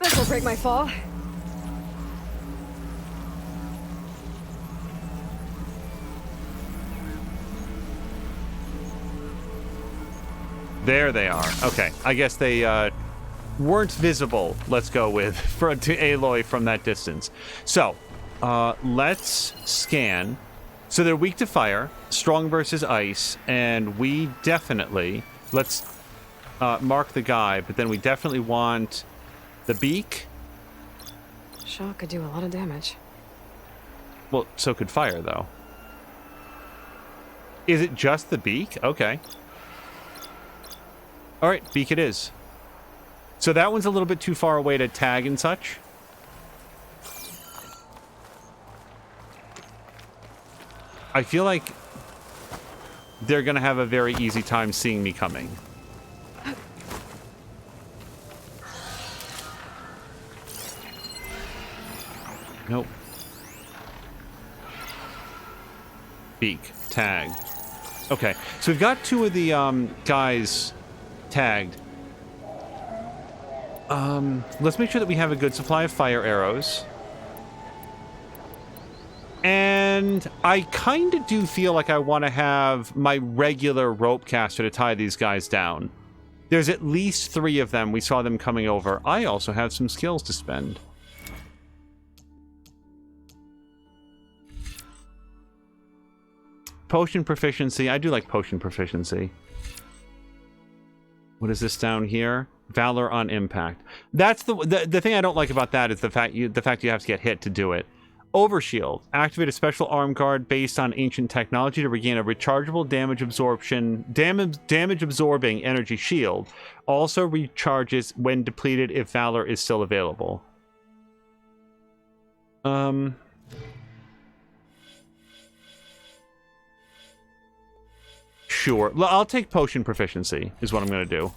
This'll break my fall. There they are. Okay, I guess they weren't visible, let's go with, to Aloy from that distance. So, let's scan. So they're weak to fire, strong versus ice, and we definitely, let's mark the guy, but then we definitely want the beak. Shock could do a lot of damage. Well, so could fire, though. Is it just the beak? Okay. All right, beak it is. So that one's a little bit too far away to tag and such. I feel like they're going to have a very easy time seeing me coming. Nope. Beak. Tag. Okay, so we've got two of the guys tagged. Let's make sure that we have a good supply of fire arrows. And And I kind of do feel like I want to have my regular rope caster to tie these guys down. There's at least 3 of them. We saw them coming over. I also have some skills to spend. Potion proficiency. I do like potion proficiency. What is this down here? Valor on impact. That's the thing I don't like about that is the fact you have to get hit to do it. Overshield. Activate a special arm guard based on ancient technology to regain a rechargeable damage absorbing energy shield. Also recharges when depleted if Valor is still available. Sure. I'll take potion proficiency is what I'm going to do.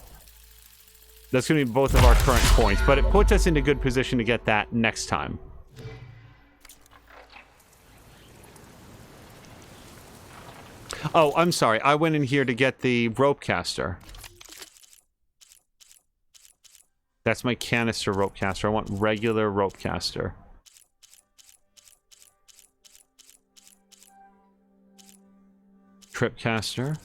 That's going to be both of our current points, but it puts us into good position to get that next time. Oh, I'm sorry. I went in here to get the rope caster. That's my canister rope caster. I want regular rope caster. Trip caster.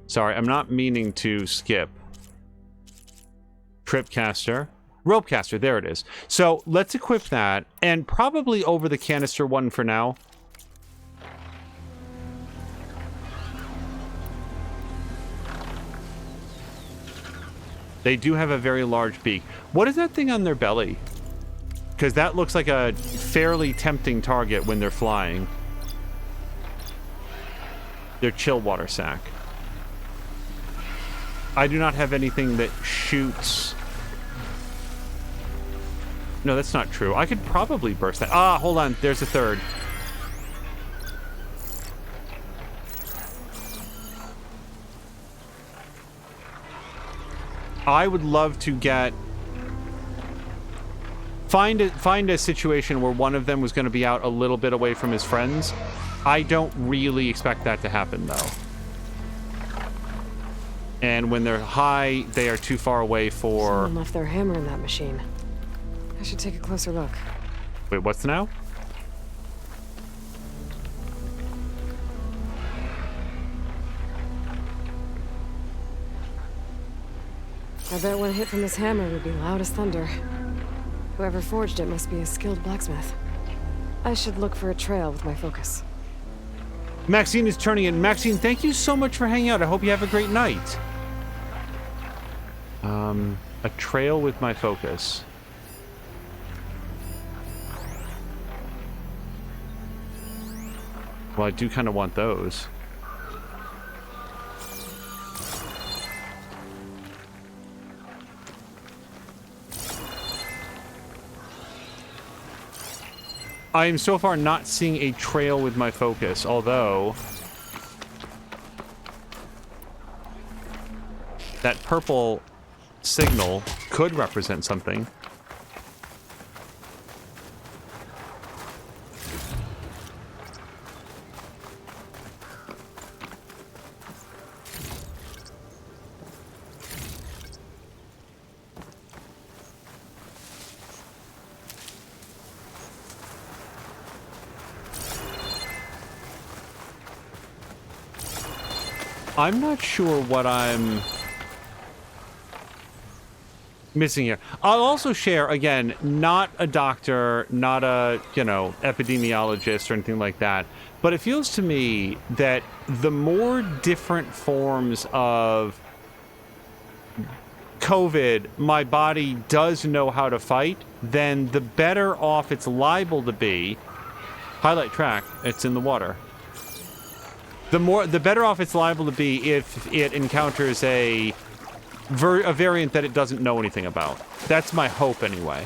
Sorry, I'm not meaning to skip. Trip caster. Rope caster, there it is. So let's equip that, and probably over the canister one for now. They do have a very large beak. What is that thing on their belly? Because that looks like a fairly tempting target when they're flying. Their chill water sac. I do not have anything that shoots... No, that's not true. I could probably burst that. Ah, hold on. There's a third. I would love to get... Find a situation where one of them was going to be out a little bit away from his friends. I don't really expect that to happen, though. And when they're high, they are too far away for... Someone left their hammer in that machine. I should take a closer look. Wait, what's now? I bet one hit from this hammer would be loud as thunder. Whoever forged it must be a skilled blacksmith. I should look for a trail with my focus. Maxine is turning in. Maxine, thank you so much for hanging out. I hope you have a great night. A trail with my focus. Well, I do kind of want those. I am so far not seeing a trail with my focus, although... that purple signal could represent something. I'm not sure what I'm missing here. I'll also share, again, not a doctor, not a, epidemiologist or anything like that, but it feels to me that the more different forms of COVID my body does know how to fight, then the better off it's liable to be. Highlight track, it's in the water. The better off it's liable to be if it encounters a variant that it doesn't know anything about. That's my hope, anyway.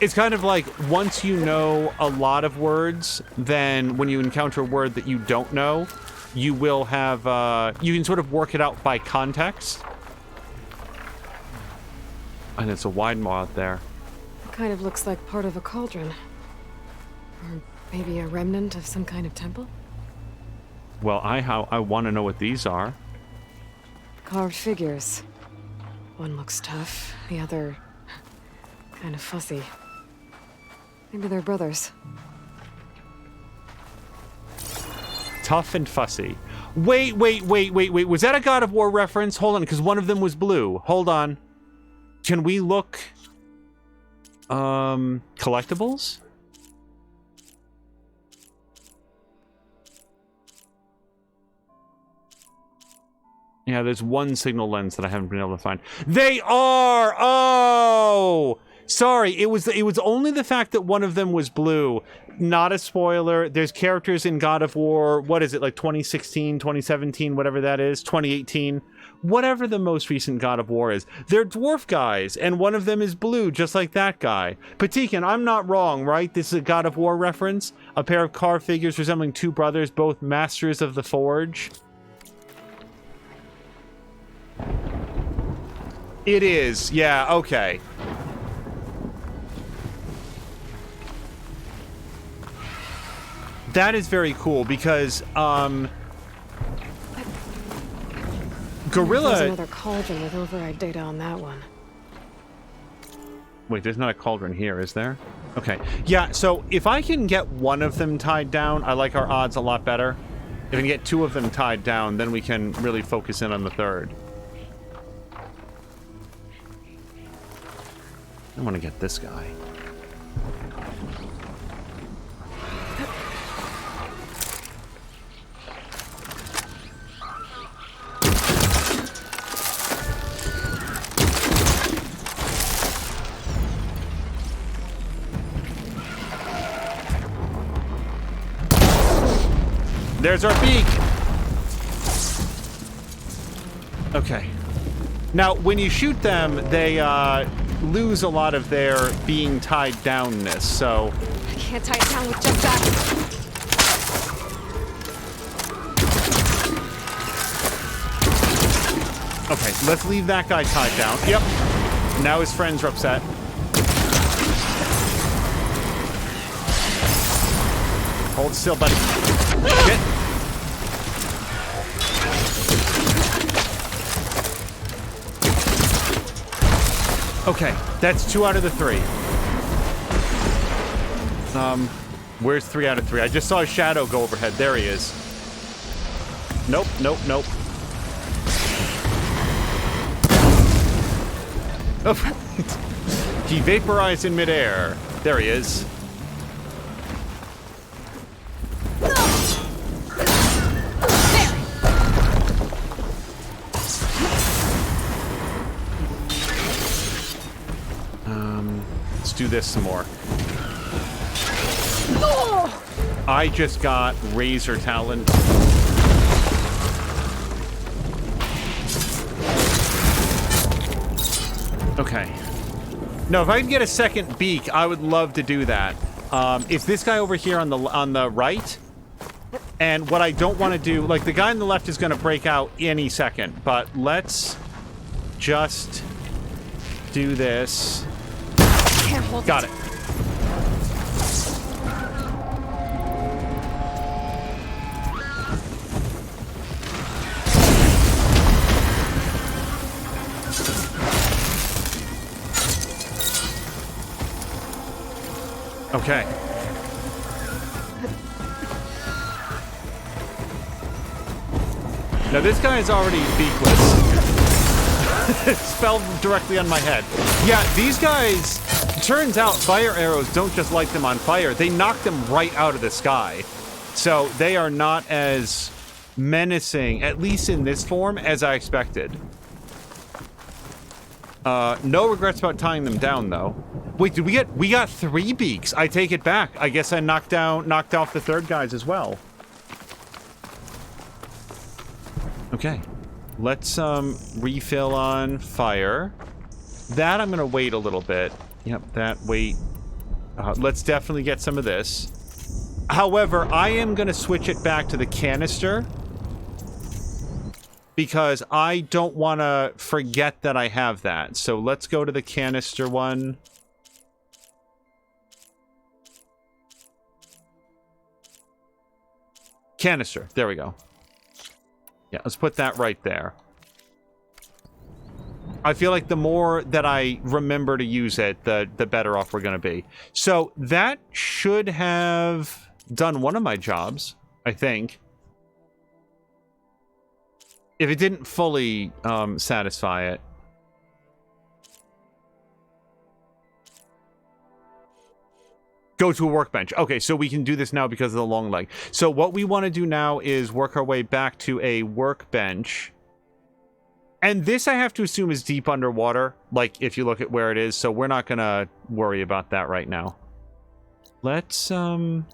It's kind of like, once you know a lot of words, then when you encounter a word that you don't know, you will have, you can sort of work it out by context. And it's a wide maw out there. It kind of looks like part of a cauldron. Or maybe a remnant of some kind of temple? Well, I want to know what these are. Carved figures. One looks tough, the other kind of fussy. Maybe they're brothers. Tough and fussy. Wait. Was that a God of War reference? Hold on, because one of them was blue. Hold on. Can we look... collectibles? Yeah, there's one signal lens that I haven't been able to find. They are! Oh! Sorry, it was only the fact that one of them was blue. Not a spoiler. There's characters in God of War, what is it, like 2016, 2017, whatever that is, 2018, whatever the most recent God of War is. They're dwarf guys, and one of them is blue, just like that guy. Patikan, I'm not wrong, right? This is a God of War reference? A pair of carved figures resembling two brothers, both masters of the forge. It is, yeah, okay. That is very cool because, There's Gorilla... another cauldron with override data on that one. Wait, there's not a cauldron here, is there? Okay. Yeah, so if I can get one of them tied down, I like our odds a lot better. If I can get two of them tied down, then we can really focus in on the third. I want to get this guy. There's our beak! Okay. Now, when you shoot them, they, lose a lot of their being tied downness, so... I can't tie it down with just that. Okay, let's leave that guy tied down. Yep. Now his friends are upset. Hold still, buddy. Shit. Okay, that's 2 out of the 3. Where's 3 out of 3? I just saw a shadow go overhead. There he is. Nope. Oh, he vaporized in midair. There he is. Let's do this some more. I just got razor talent. Okay. No, if I could get a second beak, I would love to do that. It's this guy over here on the right. And what I don't want to do, like the guy on the left is going to break out any second, but let's just do this. Can't hold Got it. Okay. Now this guy is already beakless. It fell directly on my head. Yeah, these guys, turns out fire arrows don't just light them on fire, they knock them right out of the sky. So they are not as menacing, at least in this form, as I expected. No regrets about tying them down, though. Wait, did we got 3 beaks. I take it back. I guess I knocked off the third guys as well. Okay. Let's, refill on fire. That I'm gonna wait a little bit. Yep, that wait. Let's definitely get some of this. However, I am gonna switch it back to the canister. Because I don't want to forget that I have that. So let's go to the canister one. Canister. There we go. Yeah, let's put that right there. I feel like the more that I remember to use it, the better off we're going to be. So that should have done one of my jobs, I think. If it didn't fully satisfy it. Go to a workbench. Okay, so we can do this now because of the long leg. So what we want to do now is work our way back to a workbench. And this, I have to assume, is deep underwater, like, if you look at where it is, so we're not gonna worry about that right now. Let's, well,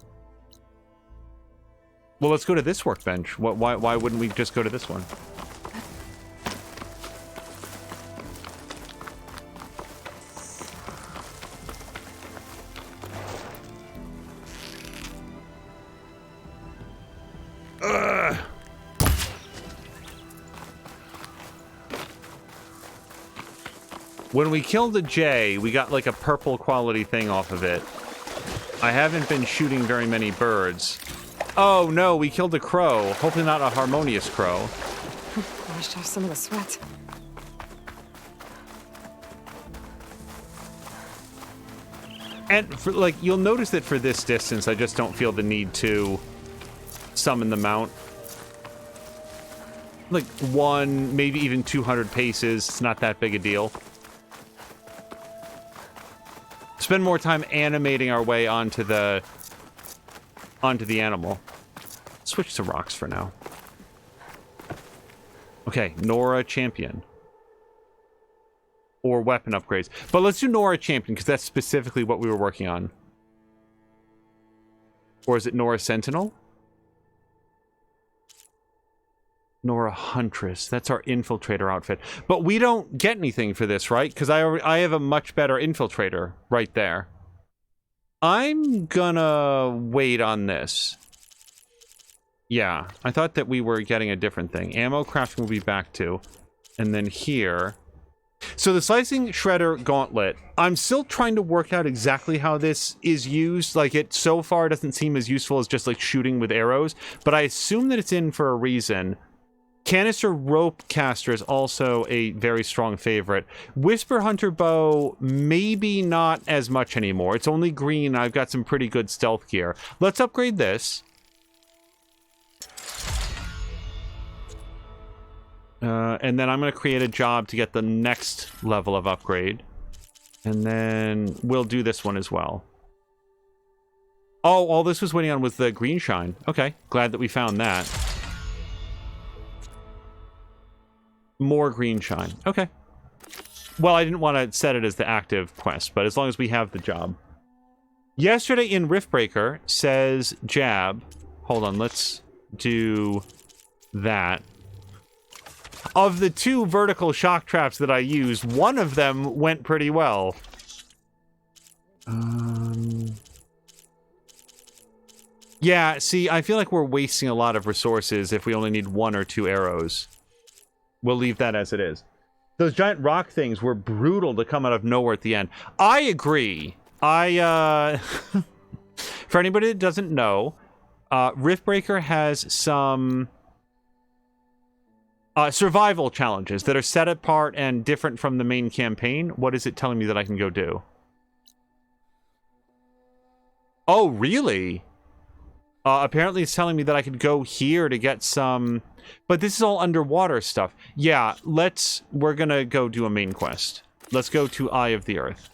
let's go to this workbench. Why wouldn't we just go to this one? When we killed a jay, we got like a purple quality thing off of it. I haven't been shooting very many birds. Oh no, we killed a crow. Hopefully not a harmonious crow. Washed off some of the sweat. And for, like, you'll notice that for this distance, I just don't feel the need to summon the mount. Like 1, maybe even 200 paces. It's not that big a deal. Spend more time animating our way onto the animal. Switch to rocks for now. Okay, Nora Champion. Or weapon upgrades. But let's do Nora Champion, because that's specifically what we were working on. Or is it Nora Sentinel? Nora Huntress. That's our infiltrator outfit. But we don't get anything for this, right? Because I have a much better infiltrator right there. I'm gonna wait on this. Yeah, I thought that we were getting a different thing. Ammo crafting will be back to. And then here. So the slicing shredder gauntlet. I'm still trying to work out exactly how this is used. Like, it so far doesn't seem as useful as just like shooting with arrows. But I assume that it's in for a reason. Canister rope caster is also a very strong favorite. Whisper hunter bow, maybe not as much anymore. It's only green. I've got some pretty good stealth gear. Let's upgrade this. And then I'm going to create a job to get the next level of upgrade. And then we'll do this one as well. Oh, all this was waiting on was the green shine. Okay, glad that we found that. More green shine. Okay. Well, I didn't want to set it as the active quest, but as long as we have the job. Yesterday in Riftbreaker says Jab. Hold on, let's do that. Of the 2 vertical shock traps that I used, one of them went pretty well. Yeah, see, I feel like we're wasting a lot of resources if we only need 1 or 2 arrows. We'll leave that as it is. Those giant rock things were brutal to come out of nowhere at the end. I agree. For anybody that doesn't know, Riftbreaker has some survival challenges that are set apart and different from the main campaign. What is it telling me that I can go do? Oh, really? Apparently it's telling me that I could go here to get some... But this is all underwater stuff. Yeah, we're gonna go do a main quest. Let's go to Eye of the Earth.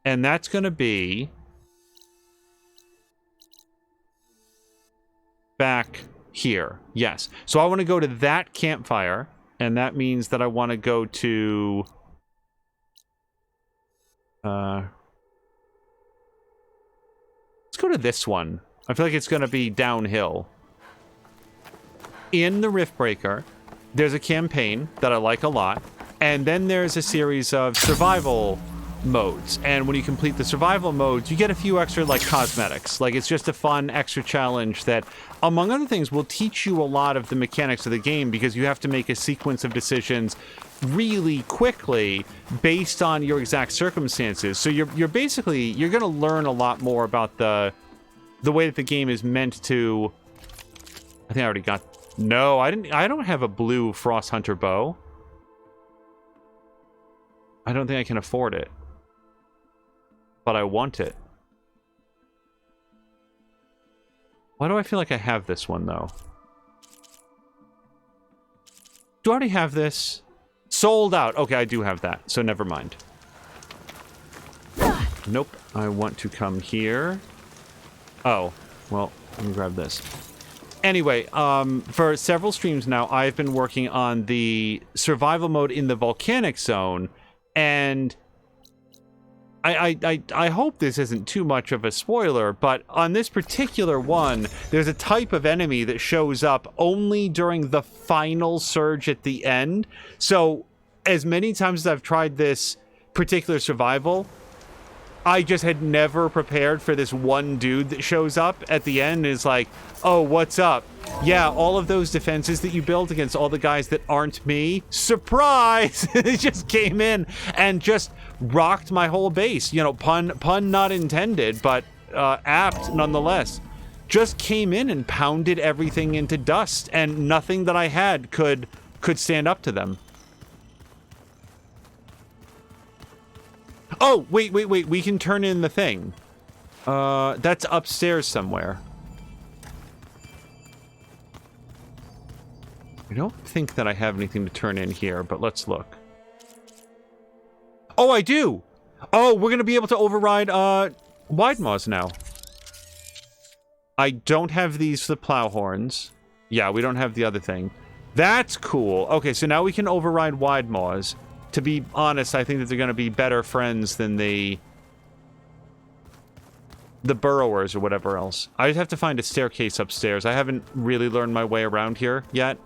And that's gonna be... back here. Yes. So I want to go to that campfire, and that means that I want to go to... let's go to this one. I feel like it's going to be downhill. In the Riftbreaker, there's a campaign that I like a lot, and then there's a series of survival modes. And when you complete the survival modes, you get a few extra, like, cosmetics. Like, it's just a fun extra challenge that, among other things, will teach you a lot of the mechanics of the game, because you have to make a sequence of decisions really quickly based on your exact circumstances. So you're basically, you're going to learn a lot more about the way that the game is meant to... I think I already got No, I don't have a blue Frost Hunter bow. I don't think I can afford it. But I want it. Why do I feel like I have this one, though? Do I already have this? Sold out. Okay, I do have that, so never mind. Nope. I want to come here. Oh, well, let me grab this. Anyway, for several streams now, I've been working on the survival mode in the volcanic zone, and I hope this isn't too much of a spoiler, but on this particular one, there's a type of enemy that shows up only during the final surge at the end. So, as many times as I've tried this particular survival, I just had never prepared for this one dude that shows up at the end and is like, oh, what's up? Yeah, all of those defenses that you built against all the guys that aren't me, surprise! It just came in and just rocked my whole base. You know, pun not intended, but apt nonetheless. Just came in and pounded everything into dust, and nothing that I had could stand up to them. Oh, wait, we can turn in the thing. That's upstairs somewhere. I don't think that I have anything to turn in here, but let's look. Oh, I do! Oh, we're gonna be able to override, wide maws now. I don't have these for the plow horns. Yeah, we don't have the other thing. That's cool. Okay, so now we can override wide maws. To be honest, I think that they're going to be better friends than the burrowers or whatever else. I just have to find a staircase upstairs. I haven't really learned my way around here yet.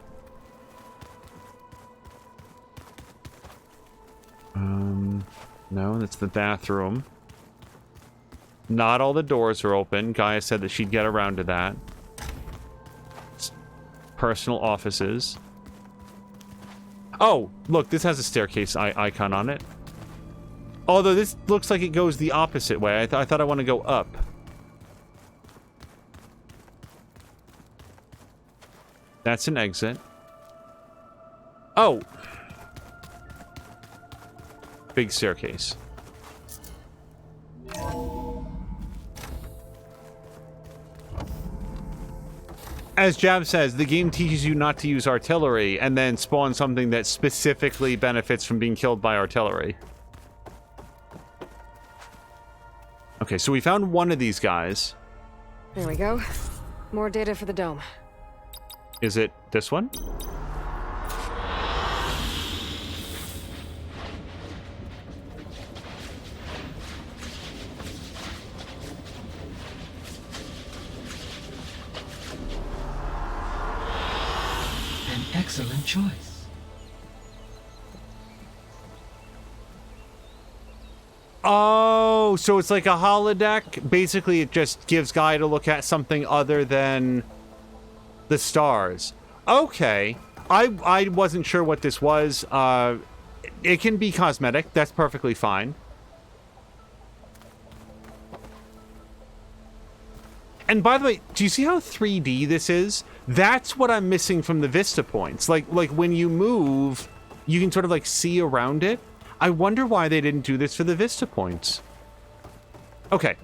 No, that's the bathroom. Not all the doors are open. Gaia said that she'd get around to that. Personal offices. Oh, look, this has a staircase icon on it. Although this looks like it goes the opposite way. I thought I want to go up. That's an exit. Oh! Big staircase. As Jab says, the game teaches you not to use artillery and then spawn something that specifically benefits from being killed by artillery. Okay, so we found one of these guys. There we go. More data for the dome. Is it this one? Excellent choice. Oh, so it's like a holodeck. Basically, it just gives Gaia to look at something other than the stars. Okay. I wasn't sure what this was. It can be cosmetic. That's perfectly fine. And by the way, do you see how 3D this is? That's what I'm missing from the vista points. Like when you move, you can sort of like see around it. I wonder why they didn't do this for the vista points. Okay,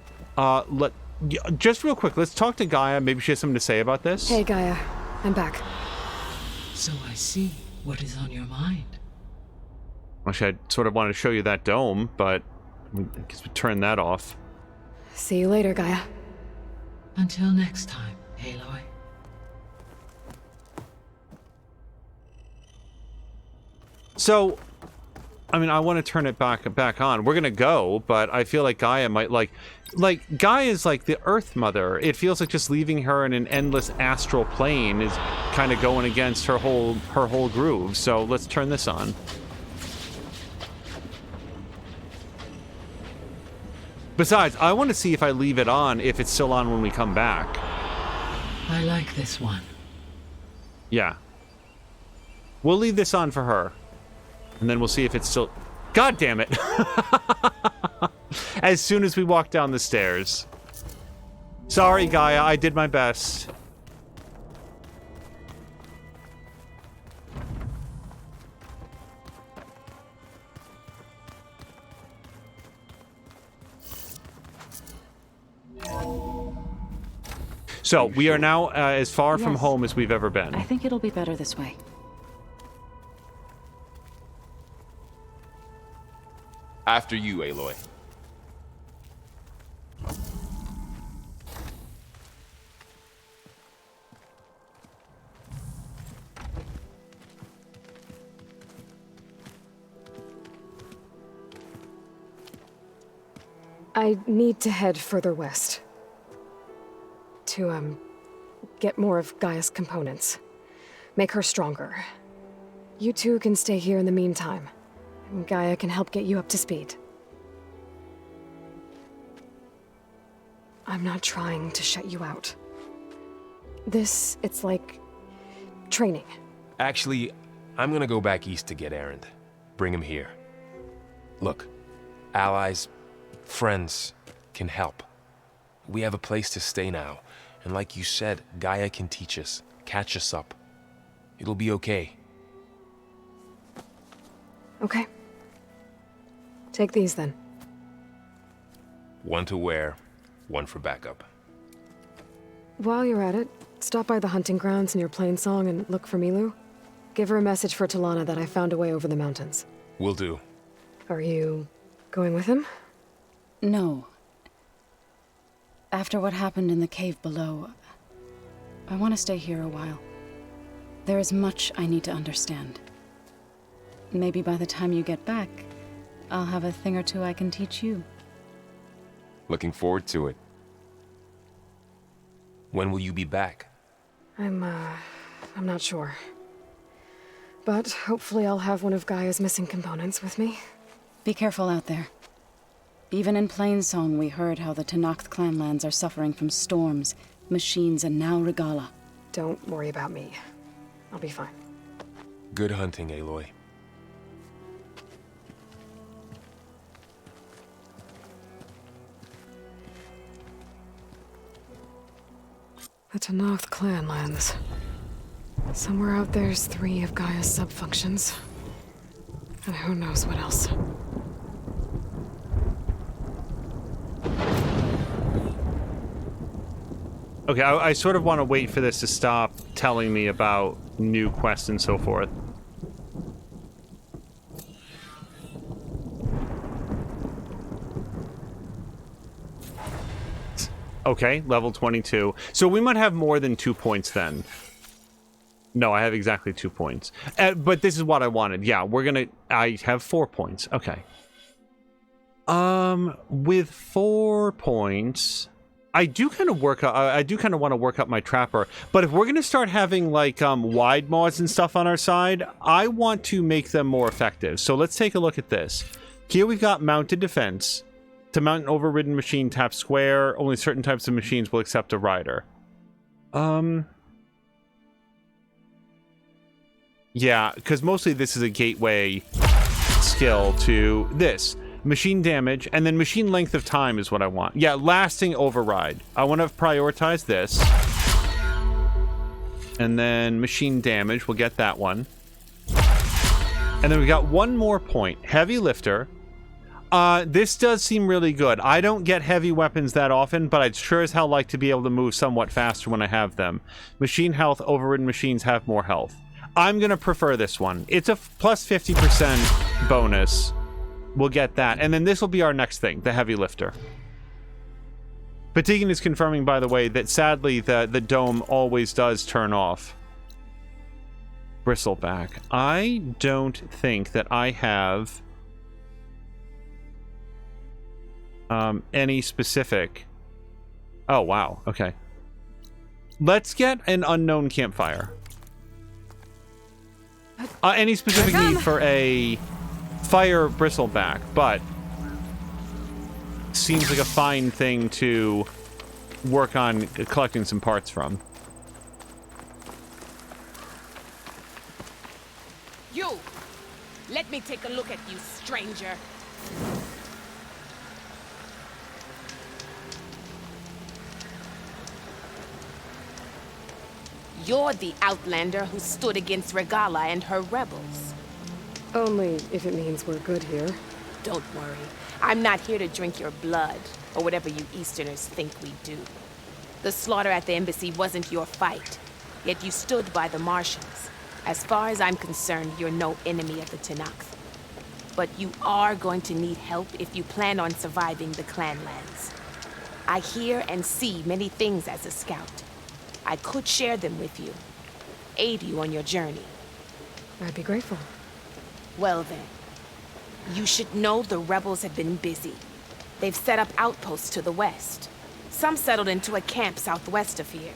just real quick, let's talk to Gaia. Maybe she has something to say about this. Hey, Gaia. I'm back. So I see what is on your mind. Actually, I sort of wanted to show you that dome, but I guess we turn that off. See you later, Gaia. Until next time, Aloy. So, I mean, I want to turn it back on. We're gonna go, but I feel like Gaia might like Gaia is like the Earth Mother. It feels like just leaving her in an endless astral plane is kind of going against her whole groove. So let's turn this on. Besides, I want to see if I leave it on, if it's still on when we come back. I like this one. Yeah. We'll leave this on for her. And then we'll see if it's still... God damn it! As soon as we walk down the stairs. Sorry, Gaia, I did my best. So You we are sure? now as far from Yes. home as we've ever been. I think it'll be better this way. After you, Aloy. I need to head further west. To, get more of Gaia's components. Make her stronger. You two can stay here in the meantime. And Gaia can help get you up to speed. I'm not trying to shut you out. It's like training. Actually, I'm gonna go back east to get Erend. Bring him here. Look, allies, friends can help. We have a place to stay now, and like you said, Gaia can teach us, catch us up. It'll be okay. Okay. Take these then. One to wear, one for backup. While you're at it, stop by the hunting grounds near Plainsong and look for Milu. Give her a message for Talana that I found a way over the mountains. Will do. Are you going with him? No. After what happened in the cave below, I want to stay here a while. There is much I need to understand. Maybe by the time you get back, I'll have a thing or two I can teach you. Looking forward to it. When will you be back? I'm not sure. But hopefully I'll have one of Gaia's missing components with me. Be careful out there. Even in Plainsong, we heard how the Tenakth clanlands are suffering from storms, machines, and now Regala. Don't worry about me. I'll be fine. Good hunting, Aloy. The Tenakth clanlands. Somewhere out there's 3 of Gaia's subfunctions. And who knows what else. Okay, I sort of want to wait for this to stop telling me about new quests and so forth. Okay, level 22. So we might have more than 2 points then. No, I have exactly 2 points. But this is what I wanted. Yeah, I have 4 points. Okay. With 4 points, I do kind of want to work up my trapper. But if we're gonna start having like wide mods and stuff on our side, I want to make them more effective. So let's take a look at this. Here we've got mounted defense. To mount an overridden machine, tap square. Only certain types of machines will accept a rider. Yeah, because mostly this is a gateway skill to this. Machine damage, and then machine length of time is what I want. Yeah, lasting override. I want to prioritize this. And then machine damage, we'll get that one. And then we got one more point. Heavy lifter. This does seem really good. I don't get heavy weapons that often, but I'd sure as hell like to be able to move somewhat faster when I have them. Machine health, overridden machines have more health. I'm going to prefer this one. It's a plus 50% bonus. We'll get that. And then this will be our next thing, the heavy lifter. Patigan is confirming, by the way, that sadly the dome always does turn off. Bristleback. I don't think that I have any specific... Oh, wow. Okay. Let's get an unknown campfire. Any specific need for a fire bristleback, but seems like a fine thing to work on collecting some parts from. You! Let me take a look at you, stranger. You're the outlander who stood against Regala and her rebels. Only if it means we're good here. Don't worry. I'm not here to drink your blood, or whatever you Easterners think we do. The slaughter at the embassy wasn't your fight, yet you stood by the Martians. As far as I'm concerned, you're no enemy of the Tenakth. But you are going to need help if you plan on surviving the Clanlands. I hear and see many things as a scout. I could share them with you, aid you on your journey. I'd be grateful. Well then, you should know the rebels have been busy. They've set up outposts to the west. Some settled into a camp southwest of here.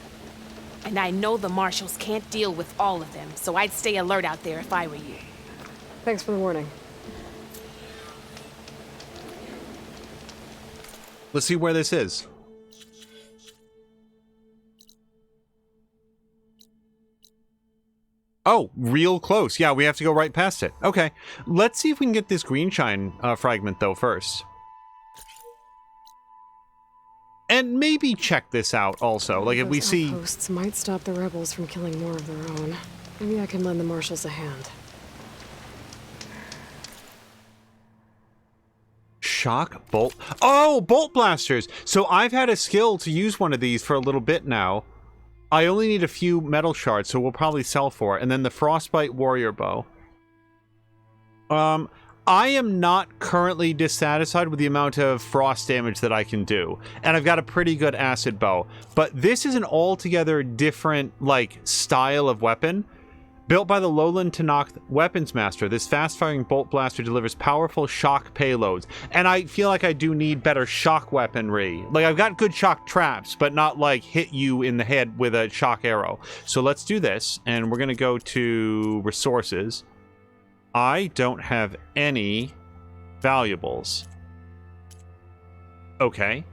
And I know the marshals can't deal with all of them, so I'd stay alert out there if I were you. Thanks for the warning. Let's see where this is. Oh, real close. Yeah, we have to go right past it. Okay. Let's see if we can get this green shine fragment, though, first. And maybe check this out, also. Like, if we see... outposts might stop the rebels from killing more of their own. Maybe I can lend the marshals a hand. Shock bolt. Oh, bolt blasters! So I've had a skill to use one of these for a little bit now. I only need a few metal shards, so we'll probably sell for it. And then the frostbite warrior bow. I am not currently dissatisfied with the amount of frost damage that I can do. And I've got a pretty good acid bow. But this is an altogether different, like, style of weapon. Built by the Lowland Tenakth Weapons Master, this fast-firing bolt blaster delivers powerful shock payloads. And I feel like I do need better shock weaponry. Like, I've got good shock traps, but not, like, hit you in the head with a shock arrow. So let's do this, and we're gonna go to resources. I don't have any valuables. Okay.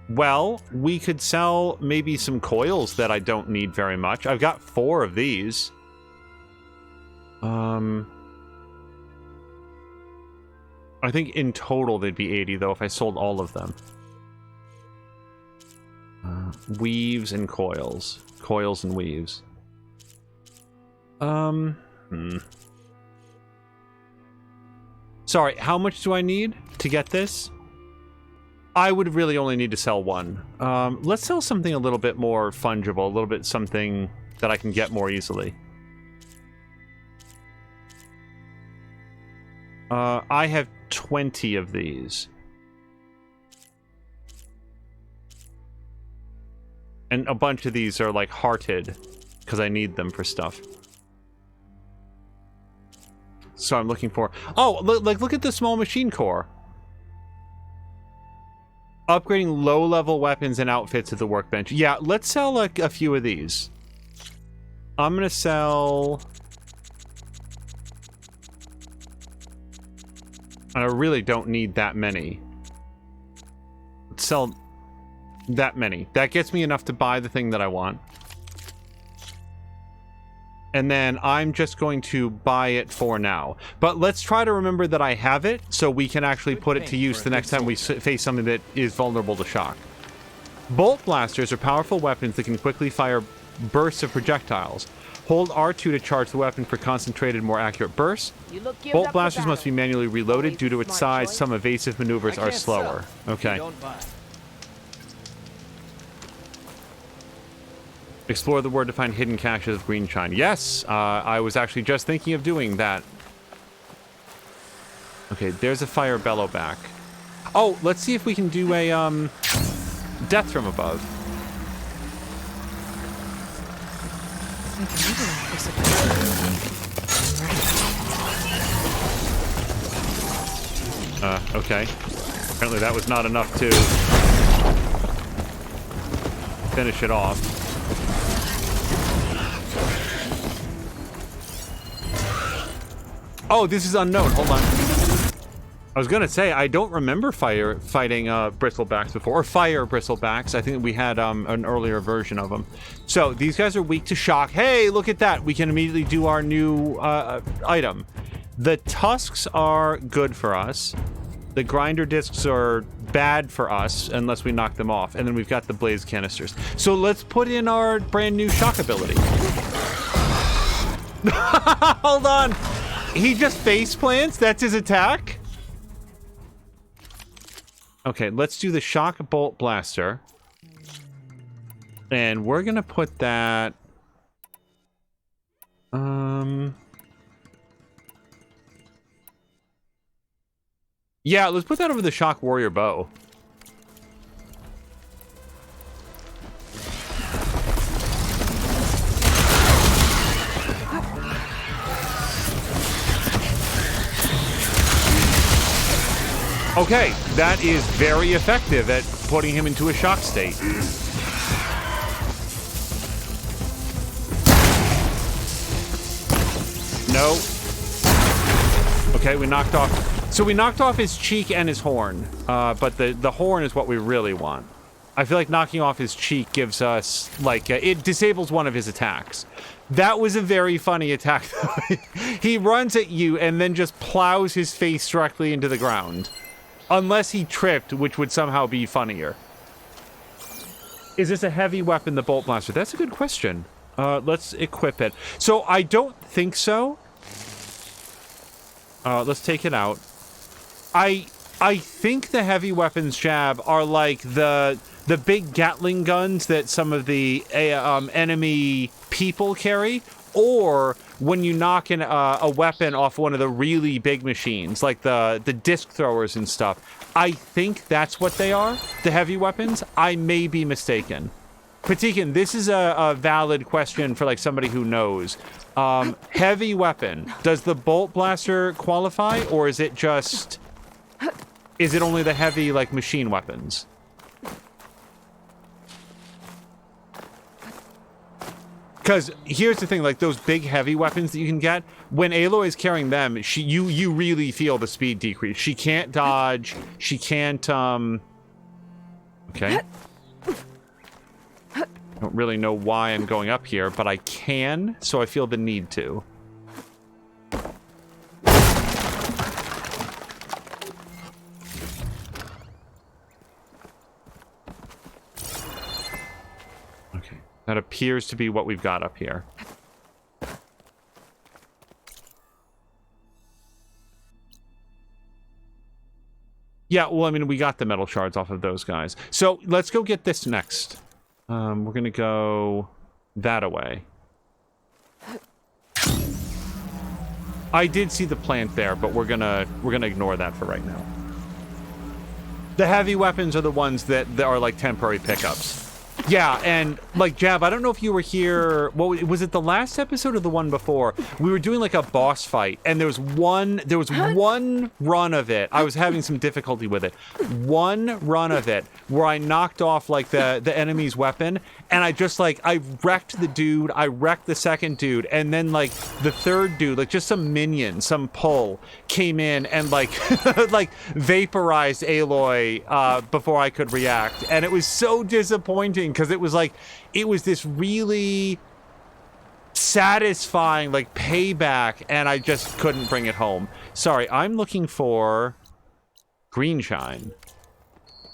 Well, we could sell maybe some coils that I don't need very much. I've got 4 of these. I think in total they'd be 80, though, if I sold all of them. Weaves and coils. Coils and weaves. Sorry, how much do I need to get this? I would really only need to sell 1. Let's sell something a little bit more fungible, a little bit something that I can get more easily. I have 20 of these. And a bunch of these are, like, hearted, because I need them for stuff. So I'm looking for... Oh, look at the small machine core. Upgrading low-level weapons and outfits at the workbench. Yeah, let's sell, like, a few of these. I'm gonna sell... I really don't need that many. Let's sell that many. That gets me enough to buy the thing that I want. And then I'm just going to buy it for now. But let's try to remember that I have it, so we can actually put it to use the next time we face something that is vulnerable to shock. Bolt blasters are powerful weapons that can quickly fire bursts of projectiles. Hold R2 to charge the weapon for concentrated, more accurate bursts. Bolt blasters must be manually reloaded. Due to its size, some evasive maneuvers are slower. Okay. Explore the word to find hidden caches of green shine. Yes, I was actually just thinking of doing that. Okay, there's a fire bellow back. Oh, let's see if we can do a death from above. Okay. Apparently that was not enough to finish it off. Oh, this is unknown. Hold on. I was gonna say, I don't remember fighting bristlebacks before, or fire bristlebacks. I think we had an earlier version of them. So these guys are weak to shock. Hey, look at that. We can immediately do our new item. The tusks are good for us. The grinder discs are bad for us unless we knock them off. And then we've got the blaze canisters. So let's put in our brand new shock ability. Hold on. He just face plants? That's his attack? Okay, let's do the shock bolt blaster. And we're gonna put that... Yeah, let's put that over the Shock Warrior bow. Okay, that is very effective at putting him into a shock state. No. Okay, we knocked off... So we knocked off his cheek and his horn, but the horn is what we really want. I feel like knocking off his cheek gives us, like, it disables one of his attacks. That was a very funny attack, though. He runs at you and then just plows his face directly into the ground. Unless he tripped, which would somehow be funnier. Is this a heavy weapon, the Bolt Blaster? That's a good question. Let's equip it. So, I don't think so. Let's take it out. I think the heavy weapons jab are like the big Gatling guns that some of the enemy people carry, or when you knock in a weapon off one of the really big machines, like the disc throwers and stuff. I think that's what they are, the heavy weapons. I may be mistaken. Patikin, this is a valid question for like somebody who knows. Heavy weapon, does the Bolt Blaster qualify, or is it just... Is it only the heavy, like, machine weapons? Because here's the thing, like, those big heavy weapons that you can get, when Aloy is carrying them, you really feel the speed decrease. She can't dodge, she can't, Okay. I don't really know why I'm going up here, but I can, so I feel the need to. That appears to be what we've got up here. Yeah, well, I mean, we got the metal shards off of those guys. So, let's go get this next. We're gonna go that away. I did see the plant there, but we're gonna ignore that for right now. The heavy weapons are the ones that are like temporary pickups. Yeah, and like Jab, I don't know if you were here. What was it? The last episode or the one before? We were doing like a boss fight, and there was one run of it. I was having some difficulty with it. One run of it where I knocked off like the enemy's weapon, and I wrecked the dude. I wrecked the second dude, and then like the third dude, like just some minion, some pull came in and like like vaporized Aloy before I could react, and it was so disappointing. Because it was this really satisfying, like, payback, and I just couldn't bring it home. Sorry, I'm looking for green shine.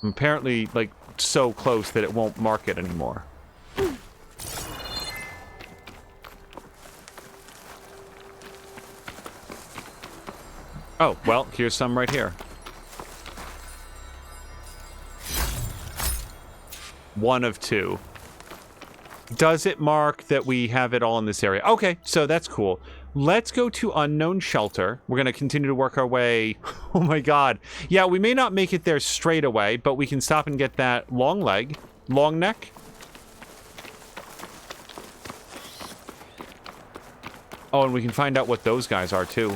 I'm apparently, like, so close that it won't mark it anymore. Oh, well, here's some right here. One of two. Does it mark that we have it all in this area? Okay, so that's cool. Let's go to Unknown Shelter. We're going to continue to work our way. Oh my god. Yeah, we may not make it there straight away, but we can stop and get that long neck. Oh, and we can find out what those guys are too.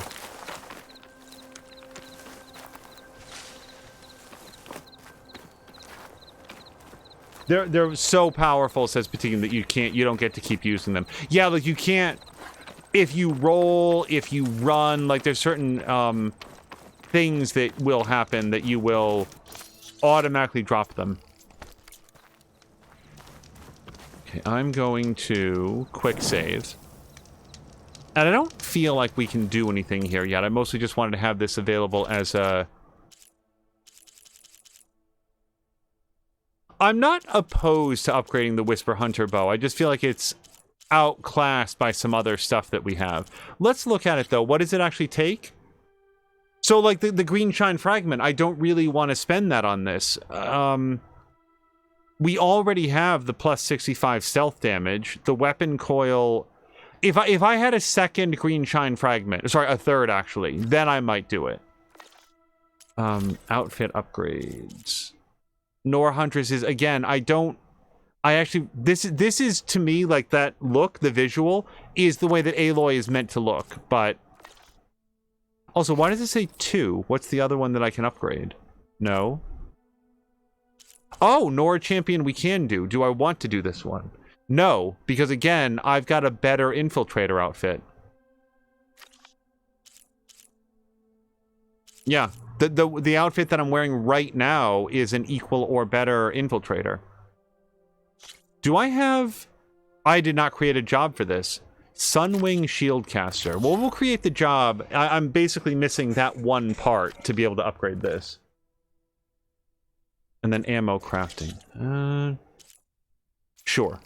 They're so powerful, says Patikin, that you don't get to keep using them. Yeah, like you can't, if you roll, if you run, like there's certain things that will happen that you will automatically drop them. Okay, I'm going to quick save. And I don't feel like we can do anything here yet. I mostly just wanted to have this available as a... I'm not opposed to upgrading the Whisper Hunter bow. I just feel like it's outclassed by some other stuff that we have. Let's look at it, though. What does it actually take? So, like, the Green Shine Fragment, I don't really want to spend that on this. we already have the plus 65 stealth damage. The weapon coil... If I had a second green shine fragment, sorry, a third actually, then I might do it. Outfit upgrades. Nor Huntress is, again, this is to me like that look, the visual, is the way that Aloy is meant to look, but also, why does it say 2? What's the other one that I can upgrade? No. Oh, Nora Champion we can do. Do I want to do this one? No, because again, I've got a better infiltrator outfit. Yeah, the outfit that I'm wearing right now is an equal or better infiltrator. Do I have... I did not create a job for this. Sunwing Shieldcaster. Well, we'll create the job. I'm basically missing that one part to be able to upgrade this. And then ammo crafting. Sure.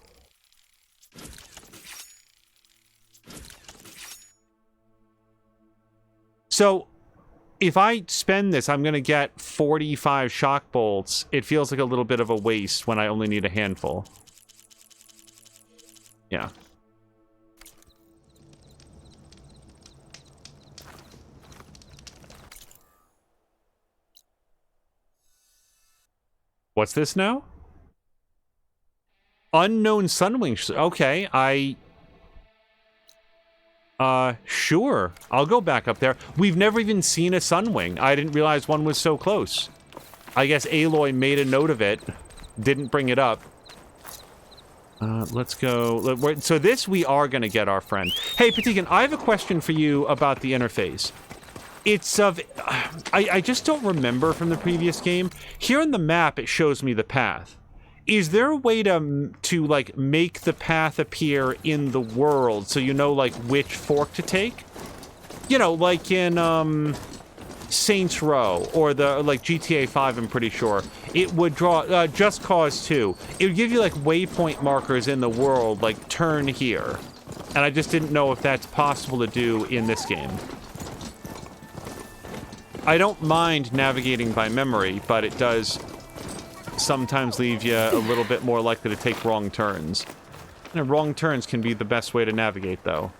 So, if I spend this, I'm going to get 45 shock bolts. It feels like a little bit of a waste when I only need a handful. Yeah. What's this now? Unknown Sunwing. Okay, sure. I'll go back up there. We've never even seen a Sunwing. I didn't realize one was so close. I guess Aloy made a note of it. Didn't bring it up. Let's go. So this we are going to get our friend. Hey, Patikan, I have a question for you about the interface. It's of... I just don't remember from the previous game. Here on the map, it shows me the path. Is there a way to like, make the path appear in the world so you know, like, which fork to take? You know, like in, Saints Row, or like, GTA 5, I'm pretty sure. It would draw, Just Cause 2. It would give you, like, waypoint markers in the world, like, turn here. And I just didn't know if that's possible to do in this game. I don't mind navigating by memory, but it does sometimes leave you a little bit more likely to take wrong turns. And wrong turns can be the best way to navigate, though.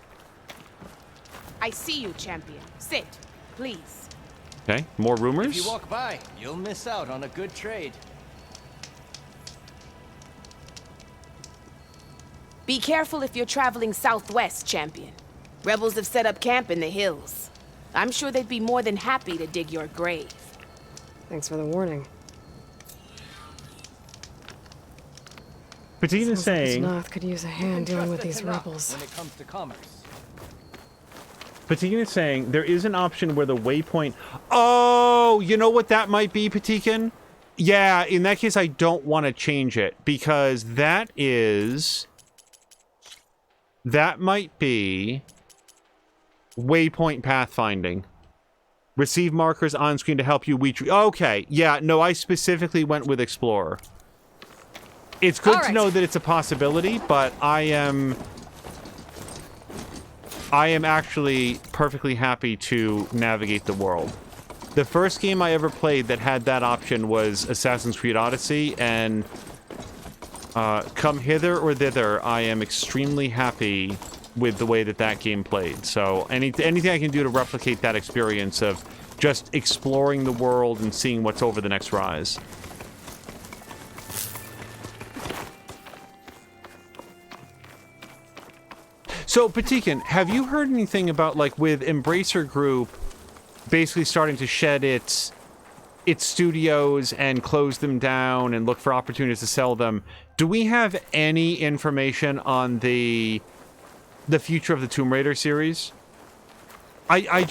I see you, champion. Sit, please. Okay, more rumors? If you walk by, you'll miss out on a good trade. Be careful if you're traveling southwest, champion. Rebels have set up camp in the hills. I'm sure they'd be more than happy to dig your grave. Thanks for the warning. Patina's saying... Noth could use a hand dealing with these rebels. When it comes to commerce. Patikan is saying there is an option where the waypoint... Oh, you know what that might be, Patikan? Yeah, in that case, I don't want to change it, because that is... That might be... Waypoint pathfinding. Receive markers on screen to help you reach... Okay, yeah, no, I specifically went with Explorer. It's good to know that it's a possibility, but I am actually perfectly happy to navigate the world. The first game I ever played that had that option was Assassin's Creed Odyssey, and come hither or thither, I am extremely happy with the way that that game played. So anything I can do to replicate that experience of just exploring the world and seeing what's over the next rise. So, Patikan, have you heard anything about, like, with Embracer Group basically starting to shed its studios and close them down and look for opportunities to sell them? Do we have any information on the future of the Tomb Raider series? I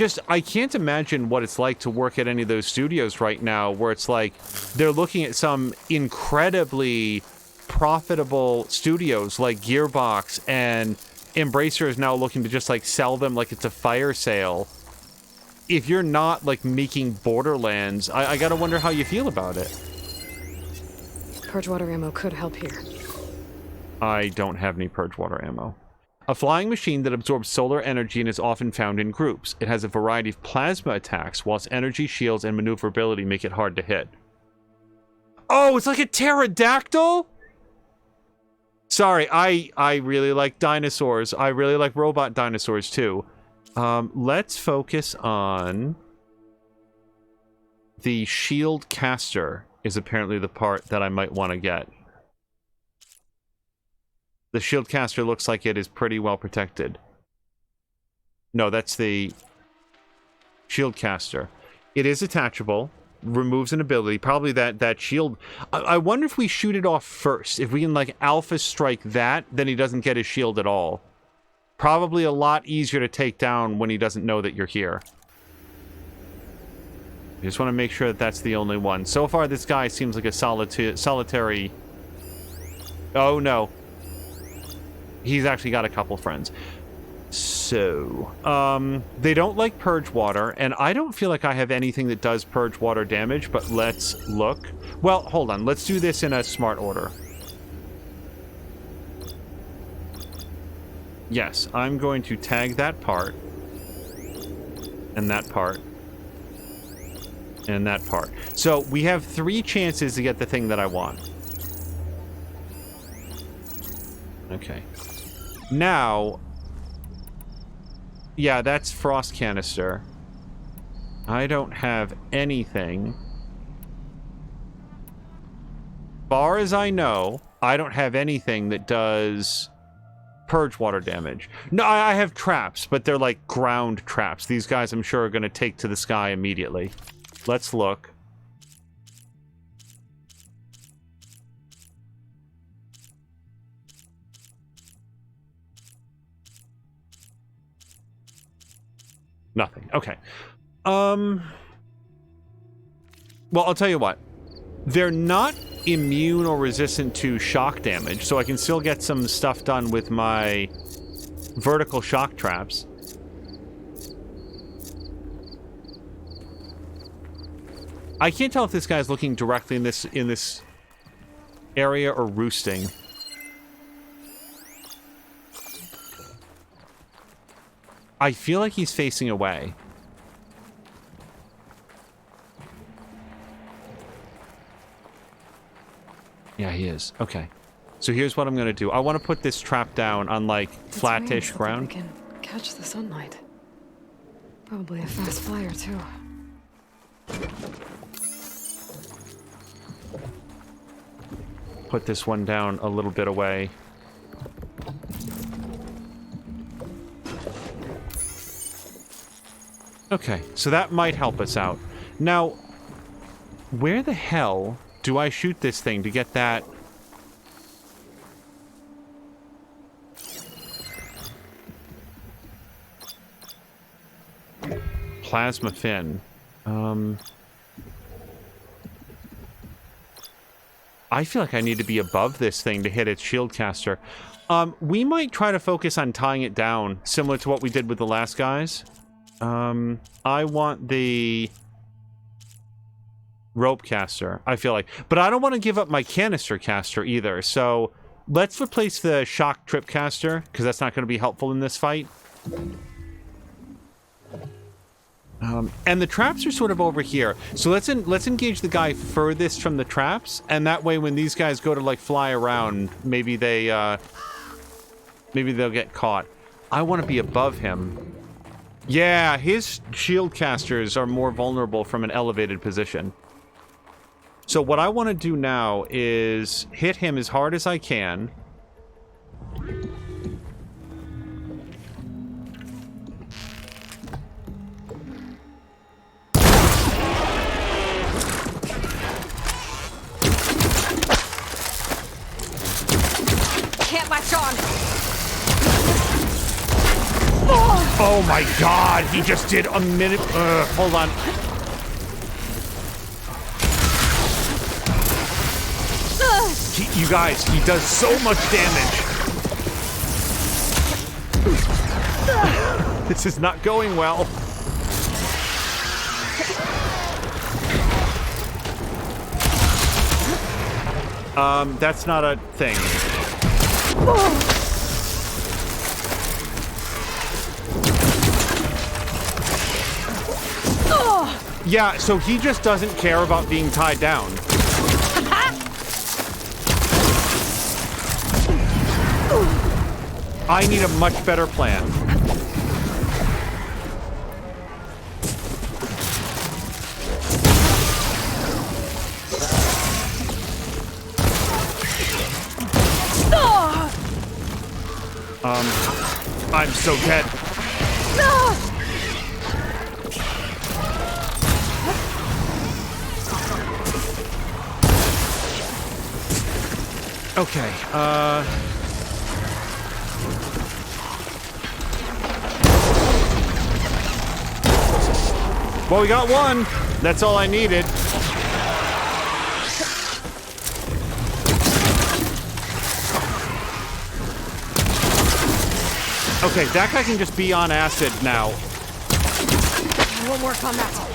can't imagine what it's like to work at any of those studios right now, where it's like they're looking at some incredibly profitable studios like Gearbox, and Embracer is now looking to just, like, sell them like it's a fire sale. If you're not, like, making Borderlands, I gotta wonder how you feel about it. Purge water ammo could help here. I don't have any purge water ammo. A flying machine that absorbs solar energy and is often found in groups. It has a variety of plasma attacks, whilst energy, shields, and maneuverability make it hard to hit. Oh, it's like a pterodactyl? Sorry, I really like dinosaurs. I really like robot dinosaurs, too. Let's focus on... The shield caster is apparently the part that I might want to get. The shield caster looks like it is pretty well protected. No, that's the shield caster. It is attachable. Removes an ability. Probably that shield. I wonder if we shoot it off first. If we can, like, alpha strike that, then he doesn't get his shield at all. Probably a lot easier to take down when he doesn't know that you're here. I just want to make sure that that's the only one. So far, this guy seems like a solitary... Oh, no. He's actually got a couple friends. So, they don't like purge water, and I don't feel like I have anything that does purge water damage, but let's look. Well, hold on. Let's do this in a smart order. Yes, I'm going to tag that part, and that part, and that part. So, we have 3 chances to get the thing that I want. Okay. Now... Yeah, that's frost canister. I don't have anything. Far as I know, I don't have anything that does purge water damage. No, I have traps, but they're like ground traps. These guys, I'm sure, are going to take to the sky immediately. Let's look. Nothing. Okay. Well, I'll tell you what. They're not immune or resistant to shock damage, so I can still get some stuff done with my vertical shock traps. I can't tell if this guy's looking directly in this area or roosting. I feel like he's facing away. Yeah, he is. Okay. So here's what I'm going to do. I want to put this trap down on, like, flat-ish ground. We can catch the sunlight. Probably a fast flyer, too. Put this one down a little bit away. Okay, so that might help us out. Now, where the hell do I shoot this thing to get that? Plasma fin. I feel like I need to be above this thing to hit its shield caster. We might try to focus on tying it down, similar to what we did with the last guys. I want the rope caster, I feel like. But I don't want to give up my canister caster either, so let's replace the shock trip caster, because that's not going to be helpful in this fight. And the traps are sort of over here. So let's engage the guy furthest from the traps, and that way when these guys go to, like, fly around, maybe they'll get caught. I want to be above him. Yeah, his shield casters are more vulnerable from an elevated position. So what I want to do now is hit him as hard as I can. Can't latch on. Oh my god, he just did a minute. Hold on. You guys, he does so much damage. This is not going well. That's not a thing. Yeah, so he just doesn't care about being tied down. I need a much better plan. I'm so dead. Okay, well, we got one. That's all I needed. Okay, that guy can just be on acid now. We'll work on that.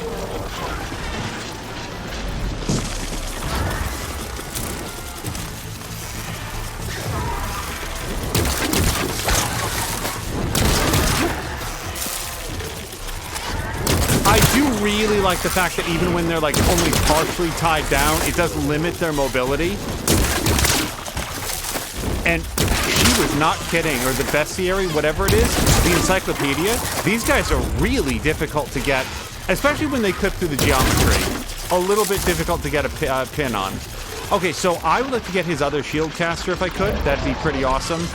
I do really like the fact that even when they're like only partially tied down, it does limit their mobility. And she was not kidding, or the bestiary, whatever it is, the encyclopedia, these guys are really difficult to get, especially when they clip through the geometry. A little bit difficult to get a pin on. Okay, so I would like to get his other shield caster if I could. That'd be pretty awesome.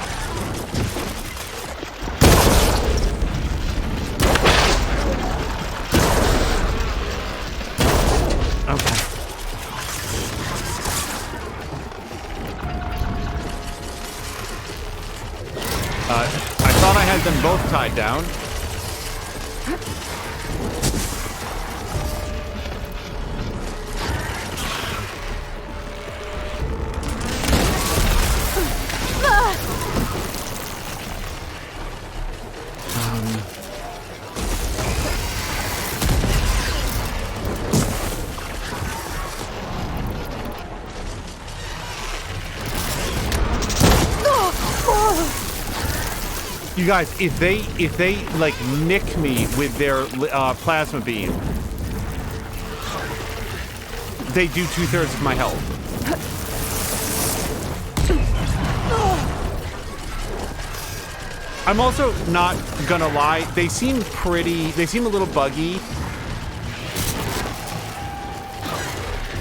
I thought I had them both tied down. You guys, if they like nick me with their plasma beam, they do 2/3 of my health. I'm also not gonna lie, they seem a little buggy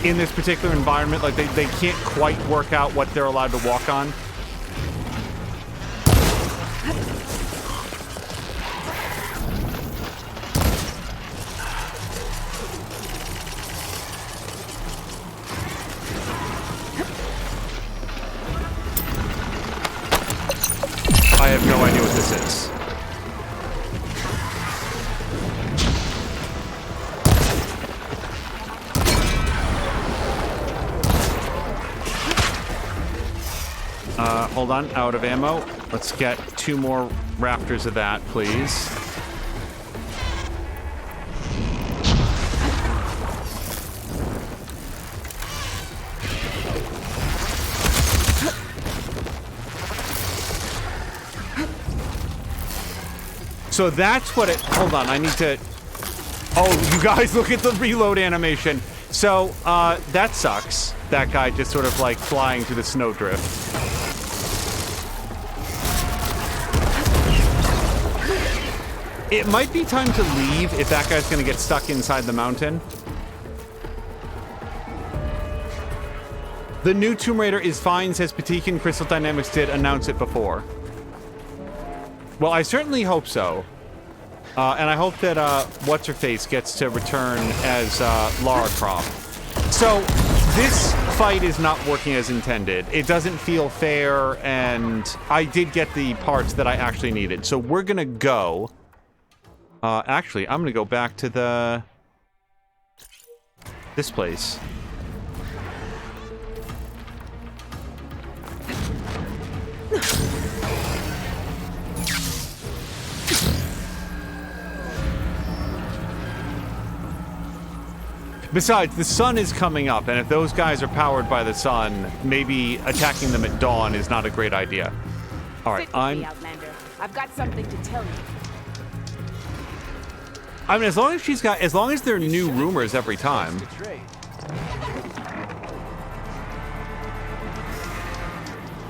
in this particular environment. Like they can't quite work out what they're allowed to walk on. I have no idea what this is. Hold on, out of ammo. Let's get 2 more raptors of that, please. So that's what it... Hold on, I need to... Oh, you guys, look at the reload animation. So, that sucks. That guy just sort of, like, flying through the snowdrift. It might be time to leave if that guy's gonna get stuck inside the mountain. The new Tomb Raider is fine, says Patikin. Crystal Dynamics did announce it before. Well, I certainly hope so. And I hope that, What's-Her-Face gets to return as, Lara Croft. So, this fight is not working as intended. It doesn't feel fair, and I did get the parts that I actually needed. So we're gonna go... actually, I'm gonna go back to this place. Besides, the sun is coming up, and if those guys are powered by the sun, maybe attacking them at dawn is not a great idea. All right, Outlander. I've got something to tell you. I mean, as long as there are new rumors every time.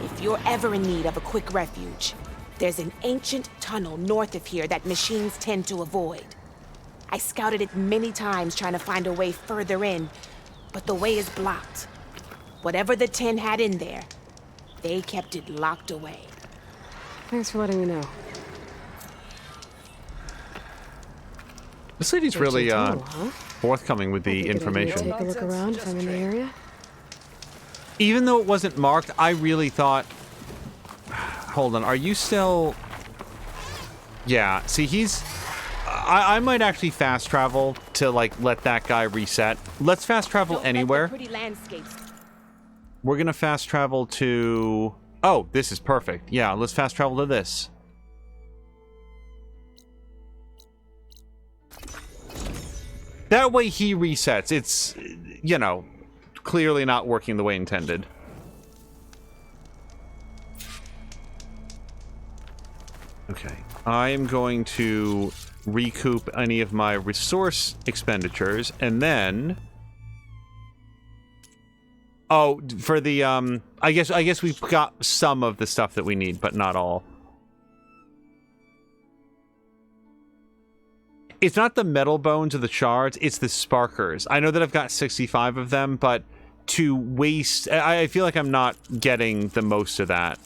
If you're ever in need of a quick refuge, There's an ancient tunnel north of here that machines tend to avoid. I scouted it many times trying to find a way further in, but the way is blocked. Whatever the 10 had in there, they kept it locked away. Thanks for letting me know. This lady's really Tunnel, huh? forthcoming with the information. Take a look around if I'm in the area. Even though it wasn't marked, I really thought... Hold on, are you still... Yeah, see, he's... I might actually fast travel to, like, let that guy reset. Let's fast travel Don't let the anywhere. pretty landscapes. We're gonna fast travel to... Oh, this is perfect. Yeah, let's fast travel to this. That way he resets. It's, you know, clearly not working the way intended. Okay. I am going to recoup any of my resource expenditures, and then... Oh, for the, I guess we've got some of the stuff that we need, but not all. It's not the metal bones or the shards, it's the sparkers. I know that I've got 65 of them, but to waste... I feel like I'm not getting the most of that,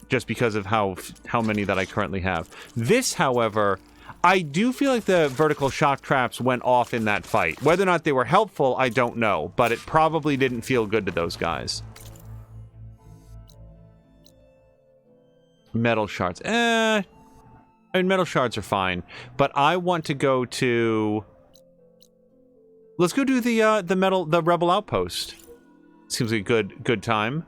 just because of how many that I currently have. This, however, I do feel like the vertical shock traps went off in that fight. Whether or not they were helpful, I don't know, but it probably didn't feel good to those guys. Metal shards. I mean, metal shards are fine, but I want to go to... Let's go do the rebel outpost. Seems like a good time.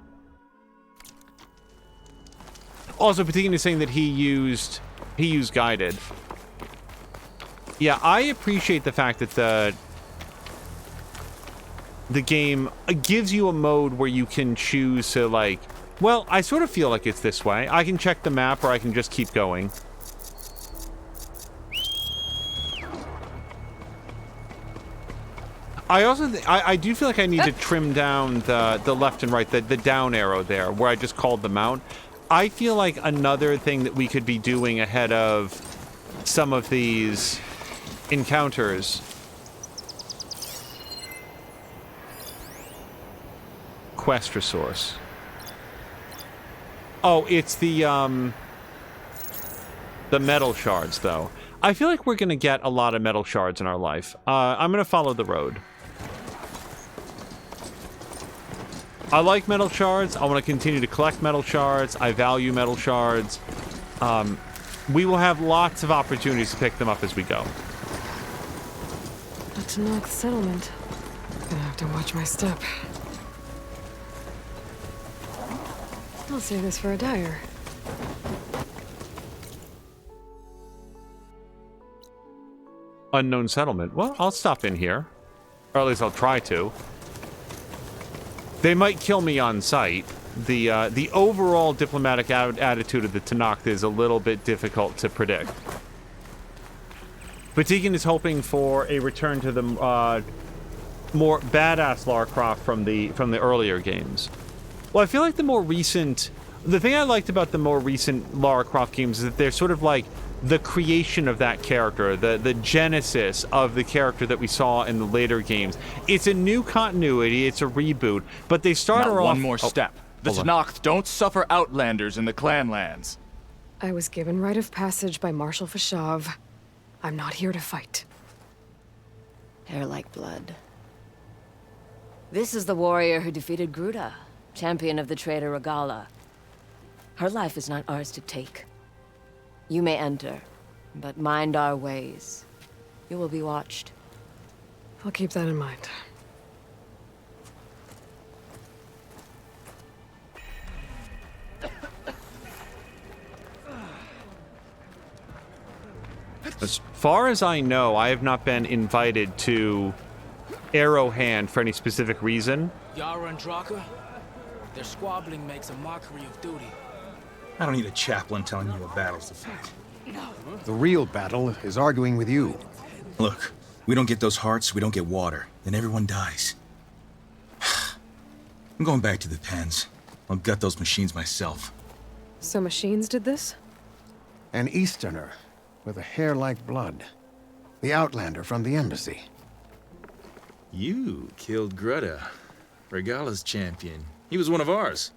Also, particularly saying that he used guided. Yeah, I appreciate the fact that the game gives you a mode where you can choose to, like... Well, I sort of feel like it's this way. I can check the map, or I can just keep going. I also I do feel like I need to trim down the left and right, the down arrow there, where I just called them out. I feel like another thing that we could be doing ahead of some of these encounters. Quest resource. Oh, it's the metal shards, though. I feel like we're going to get a lot of metal shards in our life. I'm going to follow the road. I like metal shards. I want to continue to collect metal shards. I value metal shards. We will have lots of opportunities to pick them up as we go. A Tanakh settlement. Gonna have to watch my step. I'll save this for a dyer. Unknown settlement. Well, I'll stop in here. Or at least I'll try to. They might kill me on sight. The overall diplomatic attitude of the Tanakh is a little bit difficult to predict. But Deacon is hoping for a return to the more badass Lara Croft from the earlier games. Well, I feel like the thing I liked about the more recent Lara Croft games is that they're sort of like the creation of that character, the genesis of the character that we saw in the later games. It's a new continuity, it's a reboot, but they start her off... One more step. The Tanakh don't suffer outlanders in the clan lands. I was given rite of passage by Marshal Fashav. I'm not here to fight. Hair like blood. This is the warrior who defeated Gruda, champion of the traitor Regala. Her life is not ours to take. You may enter, but mind our ways. You will be watched. I'll keep that in mind. As far as I know, I have not been invited to Arrowhand for any specific reason. Yara and Draka, their squabbling makes a mockery of duty. I don't need a chaplain telling you a battle's to fight. The real battle is arguing with you. Look, we don't get those hearts, we don't get water, then everyone dies. I'm going back to the pens. I'll gut those machines myself. So machines did this? An Easterner with a hair like blood. The Outlander from the embassy. You killed Greta, Regala's champion. He was one of ours.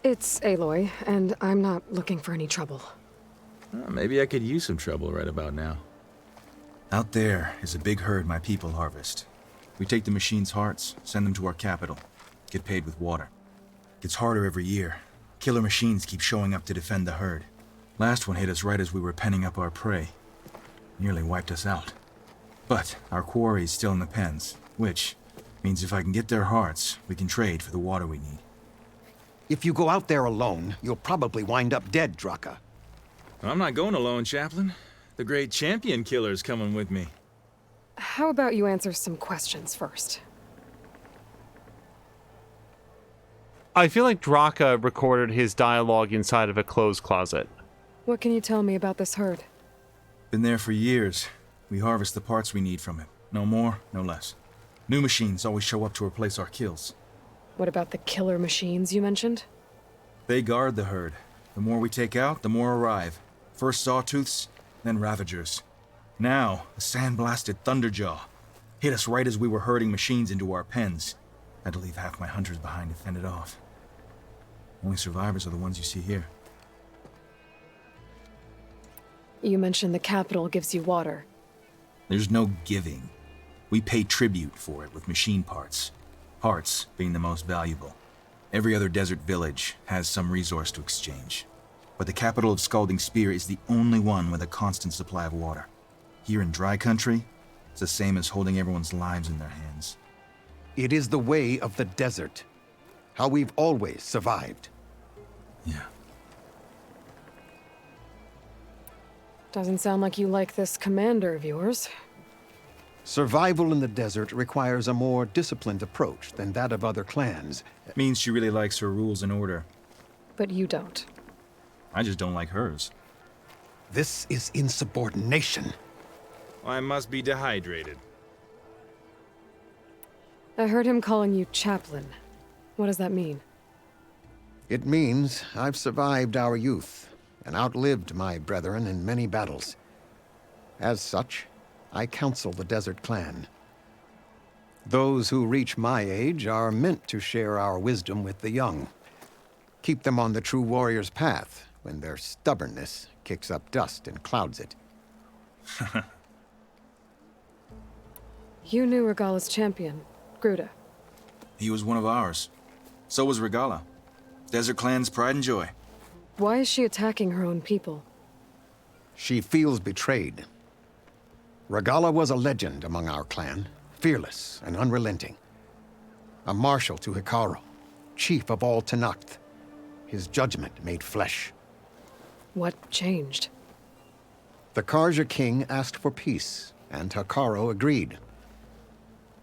It's Aloy, and I'm not looking for any trouble. Well, maybe I could use some trouble right about now. Out there is a big herd my people harvest. We take the machine's hearts, send them to our capital, get paid with water. Gets harder every year. Killer machines keep showing up to defend the herd. Last one hit us right as we were penning up our prey. Nearly wiped us out. But our quarry is still in the pens, which means if I can get their hearts, we can trade for the water we need. If you go out there alone, you'll probably wind up dead, Draka. I'm not going alone, Chaplain. The great champion killer's coming with me. How about you answer some questions first? I feel like Draka recorded his dialogue inside of a clothes closet. What can you tell me about this herd? Been there for years. We harvest the parts we need from it. No more, no less. New machines always show up to replace our kills. What about the killer machines you mentioned? They guard the herd. The more we take out, the more arrive. First sawtooths, then ravagers. Now, a sandblasted thunderjaw. Hit us right as we were herding machines into our pens. Had to leave half my hunters behind to fend it off. Only survivors are the ones you see here. You mentioned the capital gives you water. There's no giving. We pay tribute for it with machine parts. Parts being the most valuable. Every other desert village has some resource to exchange. But the capital of Scalding Spear is the only one with a constant supply of water. Here in dry country, it's the same as holding everyone's lives in their hands. It is the way of the desert. How we've always survived. Yeah. Doesn't sound like you like this commander of yours. Survival in the desert requires a more disciplined approach than that of other clans. Means she really likes her rules and order. But you don't. I just don't like hers. This is insubordination. I must be dehydrated. I heard him calling you chaplain. What does that mean? It means I've survived our youth and outlived my brethren in many battles. As such, I counsel the Desert Clan. Those who reach my age are meant to share our wisdom with the young. Keep them on the true warrior's path when their stubbornness kicks up dust and clouds it. You knew Regala's champion, Gruta. He was one of ours. So was Regala. Desert Clan's pride and joy. Why is she attacking her own people? She feels betrayed. Regala was a legend among our clan, fearless and unrelenting. A marshal to Hikaru, chief of all Tenakth. His judgment made flesh. What changed? The Karja king asked for peace, and Hikaru agreed.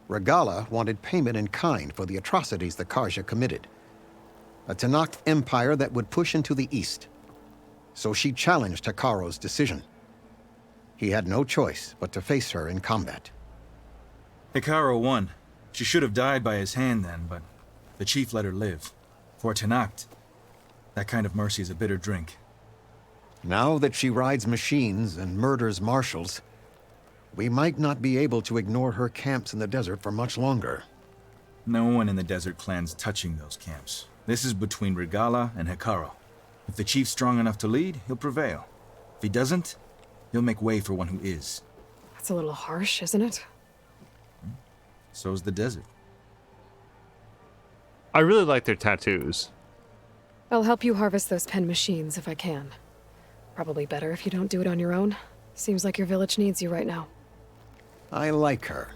Regala wanted payment in kind for the atrocities the Karja committed. A Tenakth empire that would push into the east. So she challenged Hikaru's decision. He had no choice but to face her in combat. Hikaru won. She should have died by his hand then, but the chief let her live. For Tenakth, that kind of mercy is a bitter drink. Now that she rides machines and murders marshals, we might not be able to ignore her camps in the desert for much longer. No one in the Desert Clan's touching those camps. This is between Regala and Hikaru. If the chief's strong enough to lead, he'll prevail. If he doesn't, he'll make way for one who is. That's a little harsh, isn't it? So's the desert. I really like their tattoos. I'll help you harvest those pen machines if I can. Probably better if you don't do it on your own. Seems like your village needs you right now. I like her.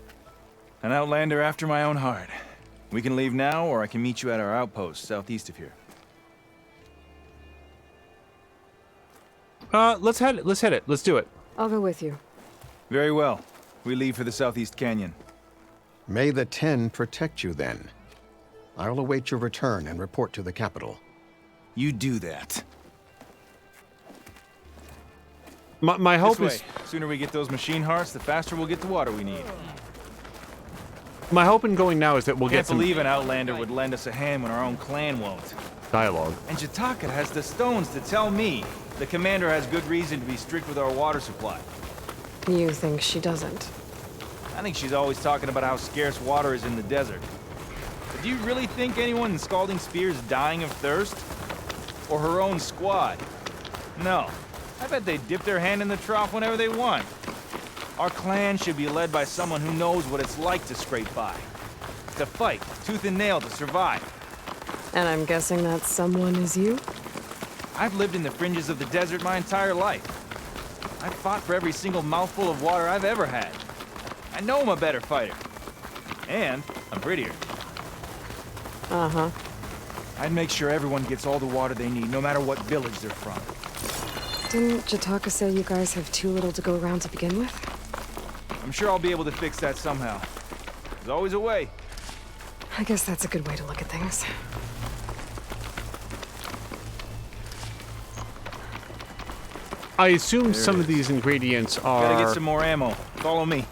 An outlander after my own heart. We can leave now, or I can meet you at our outpost southeast of here. Let's head it. Let's do it. I'll go with you. Very well. We leave for the southeast canyon. May the Ten protect you then. I'll await your return and report to the capital. You do that. My hope This is... way. Sooner we get those machine hearts, the faster we'll get the water we need. My hope in going now is that we'll get some... Can't believe an outlander would lend us a hand when our own clan won't. Dialogue. And Jataka has the stones to tell me The commander has good reason to be strict with our water supply. You think she doesn't? I think she's always talking about how scarce water is in the desert. But do you really think anyone in Scalding Spear is dying of thirst? Or her own squad? No. I bet they dip their hand in the trough whenever they want. Our clan should be led by someone who knows what it's like to scrape by. To fight, tooth and nail to survive. And I'm guessing that someone is you? I've lived in the fringes of the desert my entire life. I've fought for every single mouthful of water I've ever had. I know I'm a better fighter. And I'm prettier. Uh-huh. I'd make sure everyone gets all the water they need, no matter what village they're from. Didn't Jataka say you guys have too little to go around to begin with? I'm sure I'll be able to fix that somehow. There's always a way. I guess that's a good way to look at things. I assume some of these ingredients are... Gotta get some more ammo. Follow me.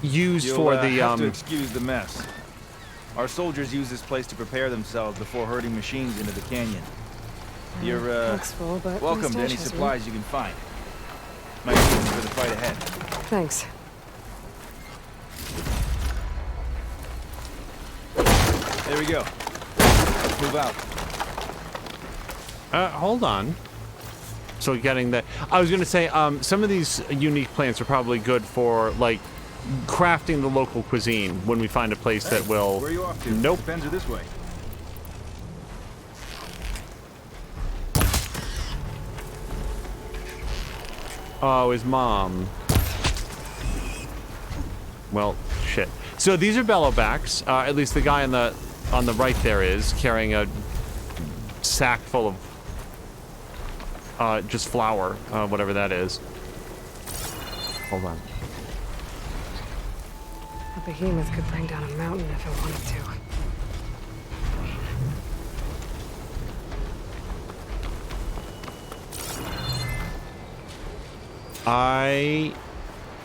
Used You'll, for the, have to excuse the mess. Our soldiers use this place to prepare themselves before herding machines into the canyon. You're, Looks full, but welcome to any supplies you can find. Might need them for the fight ahead. Thanks. There we go. Let's move out. Hold on. So getting that... I was gonna say, some of these unique plants are probably good for, like, crafting the local cuisine when we find a place that will... Where are you off to? Nope. Depends are this way. Oh, his mom. Well, shit. So these are bellowbacks. At least the guy on the right there is carrying a sack full of just flour, whatever that is. Hold on. A behemoth could bring down a mountain if it wanted to.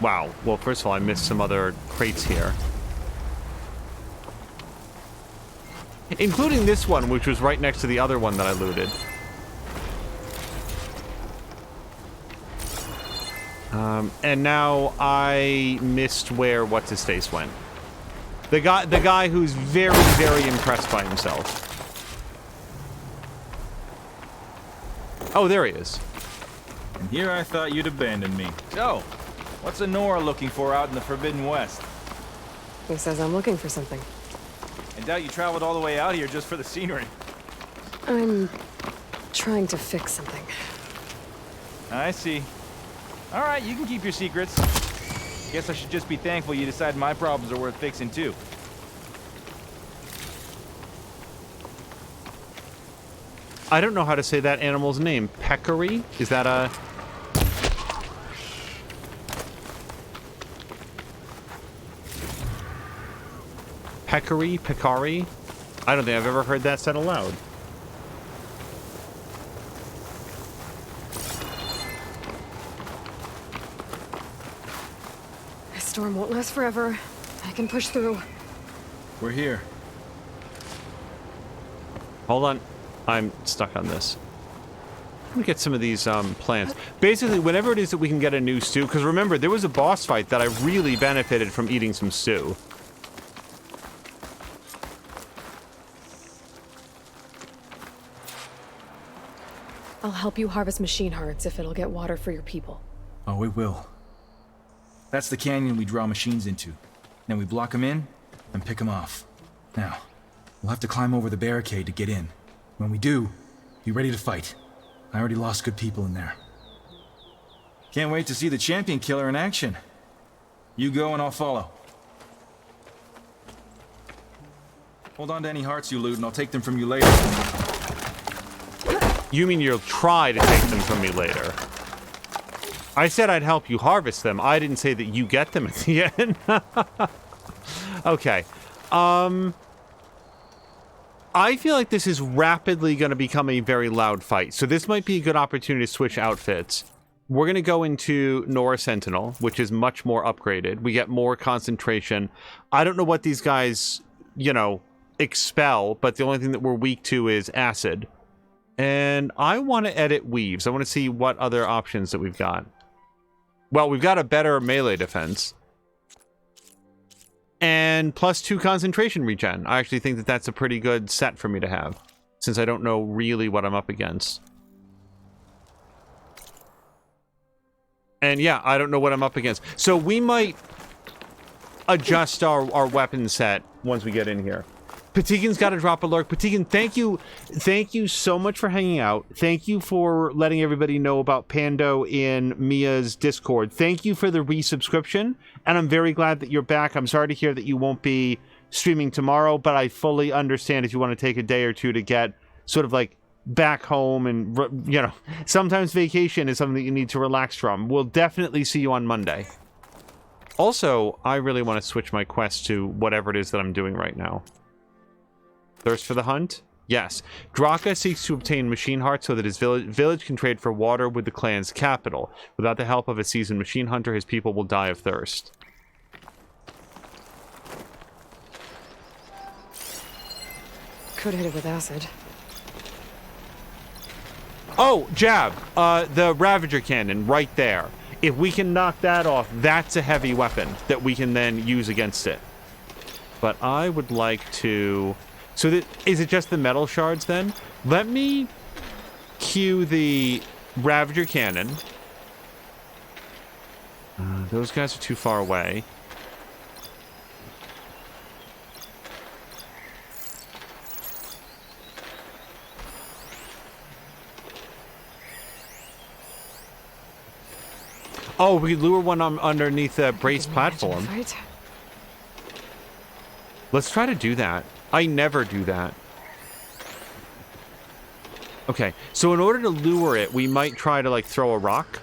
Wow. Well, first of all, I missed some other crates here. Including this one, which was right next to the other one that I looted. And now I missed where what's-his-face went. The guy who's very, very impressed by himself. Oh, there he is. And here I thought you'd abandon me. So, what's Honora looking for out in the Forbidden West? He says I'm looking for something. I doubt you traveled all the way out here just for the scenery. I'm trying to fix something. I see. All right, you can keep your secrets. Guess I should just be thankful you decided my problems are worth fixing too. I don't know how to say that animal's name. Peccary? Is that a... Peccary? Peccary? I don't think I've ever heard that said aloud. This storm won't last forever. I can push through. We're here. Hold on. I'm stuck on this. Let me get some of these plants. Basically, whenever it is that we can get a new stew, because remember, there was a boss fight that I really benefited from eating some stew. I'll help you harvest machine hearts if it'll get water for your people. Oh, it will. That's the canyon we draw machines into. Then we block them in and pick them off. Now, we'll have to climb over the barricade to get in. When we do, be ready to fight. I already lost good people in there. Can't wait to see the champion killer in action. You go and I'll follow. Hold on to any hearts you loot and I'll take them from you later. You mean you'll try to take them from me later? I said I'd help you harvest them. I didn't say that you get them at the end. Okay. I feel like this is rapidly going to become a very loud fight. So this might be a good opportunity to switch outfits. We're going to go into Nora Sentinel, which is much more upgraded. We get more concentration. I don't know what these guys, you know, expel, but the only thing that we're weak to is acid. And I want to edit weaves. I want to see what other options that we've got. Well, we've got a better melee defense. And +2 concentration regen. I actually think that that's a pretty good set for me to have, since I don't know really what I'm up against. And yeah, I don't know what I'm up against. So we might adjust our weapon set once we get in here. Patikin's got to drop a lurk. Patikin, thank you so much for hanging out. Thank you for letting everybody know about Pando in Mia's Discord. Thank you for the resubscription, and I'm very glad that you're back. I'm sorry to hear that you won't be streaming tomorrow, but I fully understand if you want to take a day or two to get sort of like back home, and you know, sometimes vacation is something that you need to relax from. We'll definitely see you on Monday. Also, I really want to switch my quest to whatever it is that I'm doing right now. Thirst for the hunt? Yes. Draka seeks to obtain machine hearts so that his village can trade for water with the clan's capital. Without the help of a seasoned machine hunter, his people will die of thirst. Could hit it with acid. Oh, jab! The Ravager cannon, right there. If we can knock that off, that's a heavy weapon that we can then use against it. But I would like to... So is it just the metal shards then? Let me cue the Ravager cannon. Those guys are too far away. Oh, we could lure one underneath the brace platform. Let's try to do that. I never do that. Okay, so in order to lure it, we might try to, like, throw a rock.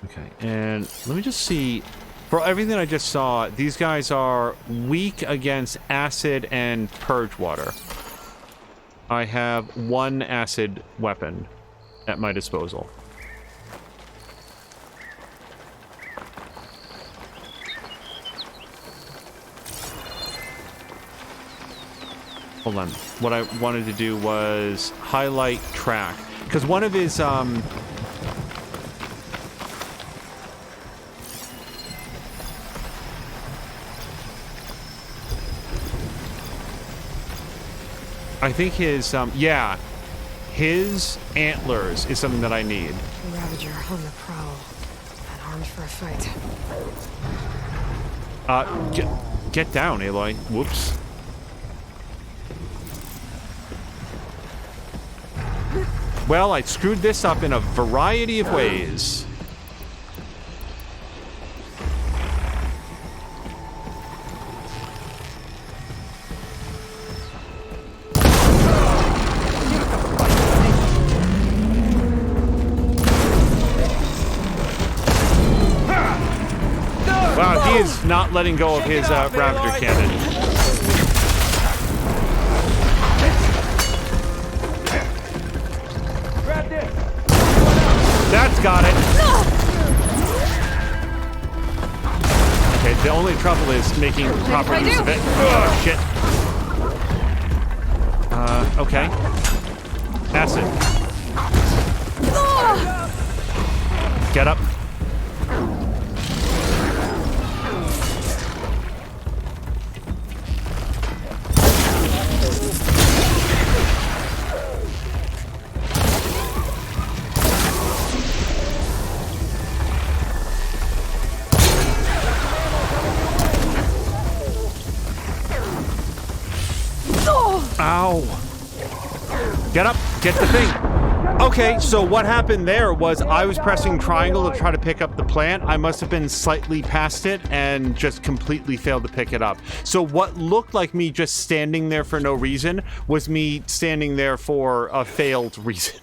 Okay, and let me just see. For everything I just saw, these guys are weak against acid and purge water. I have one acid weapon at my disposal. Hold on. What I wanted to do was highlight track. Because one of his, I think his, yeah. His antlers is something that I need. Ravager on the prowl. And armed for a fight. Get down, Aloy. Whoops. Well, I screwed this up in a variety of ways. Wow, he is not letting go of his Ravager cannon. That's got it. Okay, the only trouble is making proper use of it. Oh, shit. Okay. Acid. Get up. Ow. Get up. Get the thing. Okay, so what happened there was I was pressing triangle to try to pick up the plant. I must have been slightly past it and just completely failed to pick it up. So what looked like me just standing there for no reason was me standing there for a failed reason.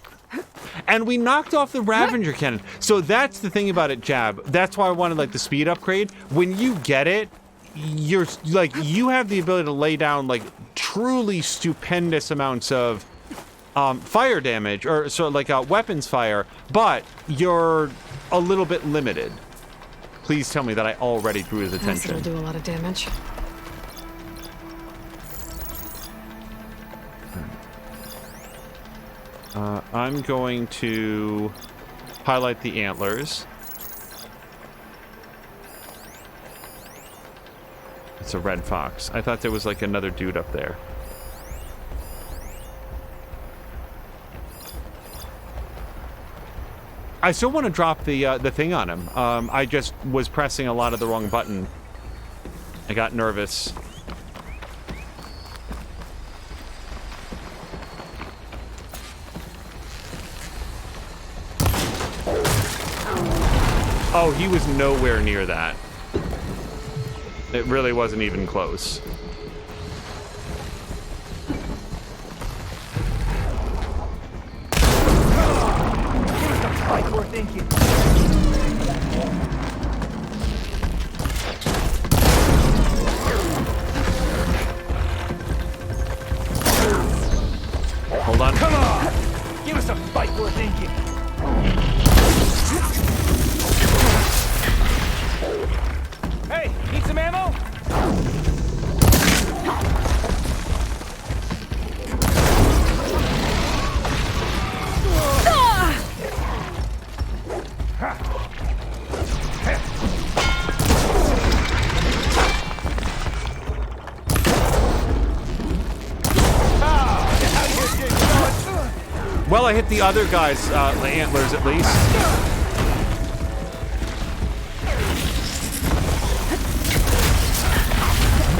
And we knocked off the Ravager cannon. So that's the thing about it, Jab. That's why I wanted, like, the speed upgrade. When you get it, you're like, you have the ability to lay down like truly stupendous amounts of fire damage, or sort of like weapons fire, but you're a little bit limited. Please tell me that I already drew his attention. It'll do a lot of damage. I'm going to highlight the antlers. It's a red fox. I thought there was like another dude up there. I still want to drop the thing on him. I just was pressing a lot of the wrong button. I got nervous. Oh, he was nowhere near that. It really wasn't even close. Like we're thinking. Hold on. Come on! Give us a fight we're thinking. Hey, need some ammo? Well, I hit the other guy's antlers at least.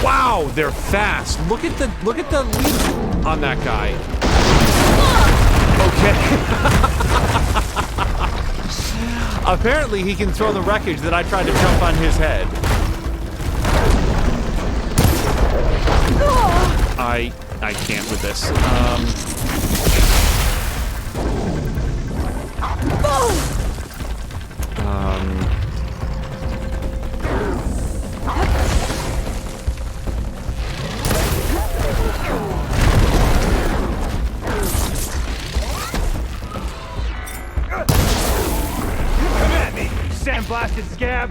Wow, they're fast. Look at the leap on that guy. Okay. Apparently, he can throw the wreckage that I tried to jump on his head. I can't with this. Come at me, you sandblasted scab!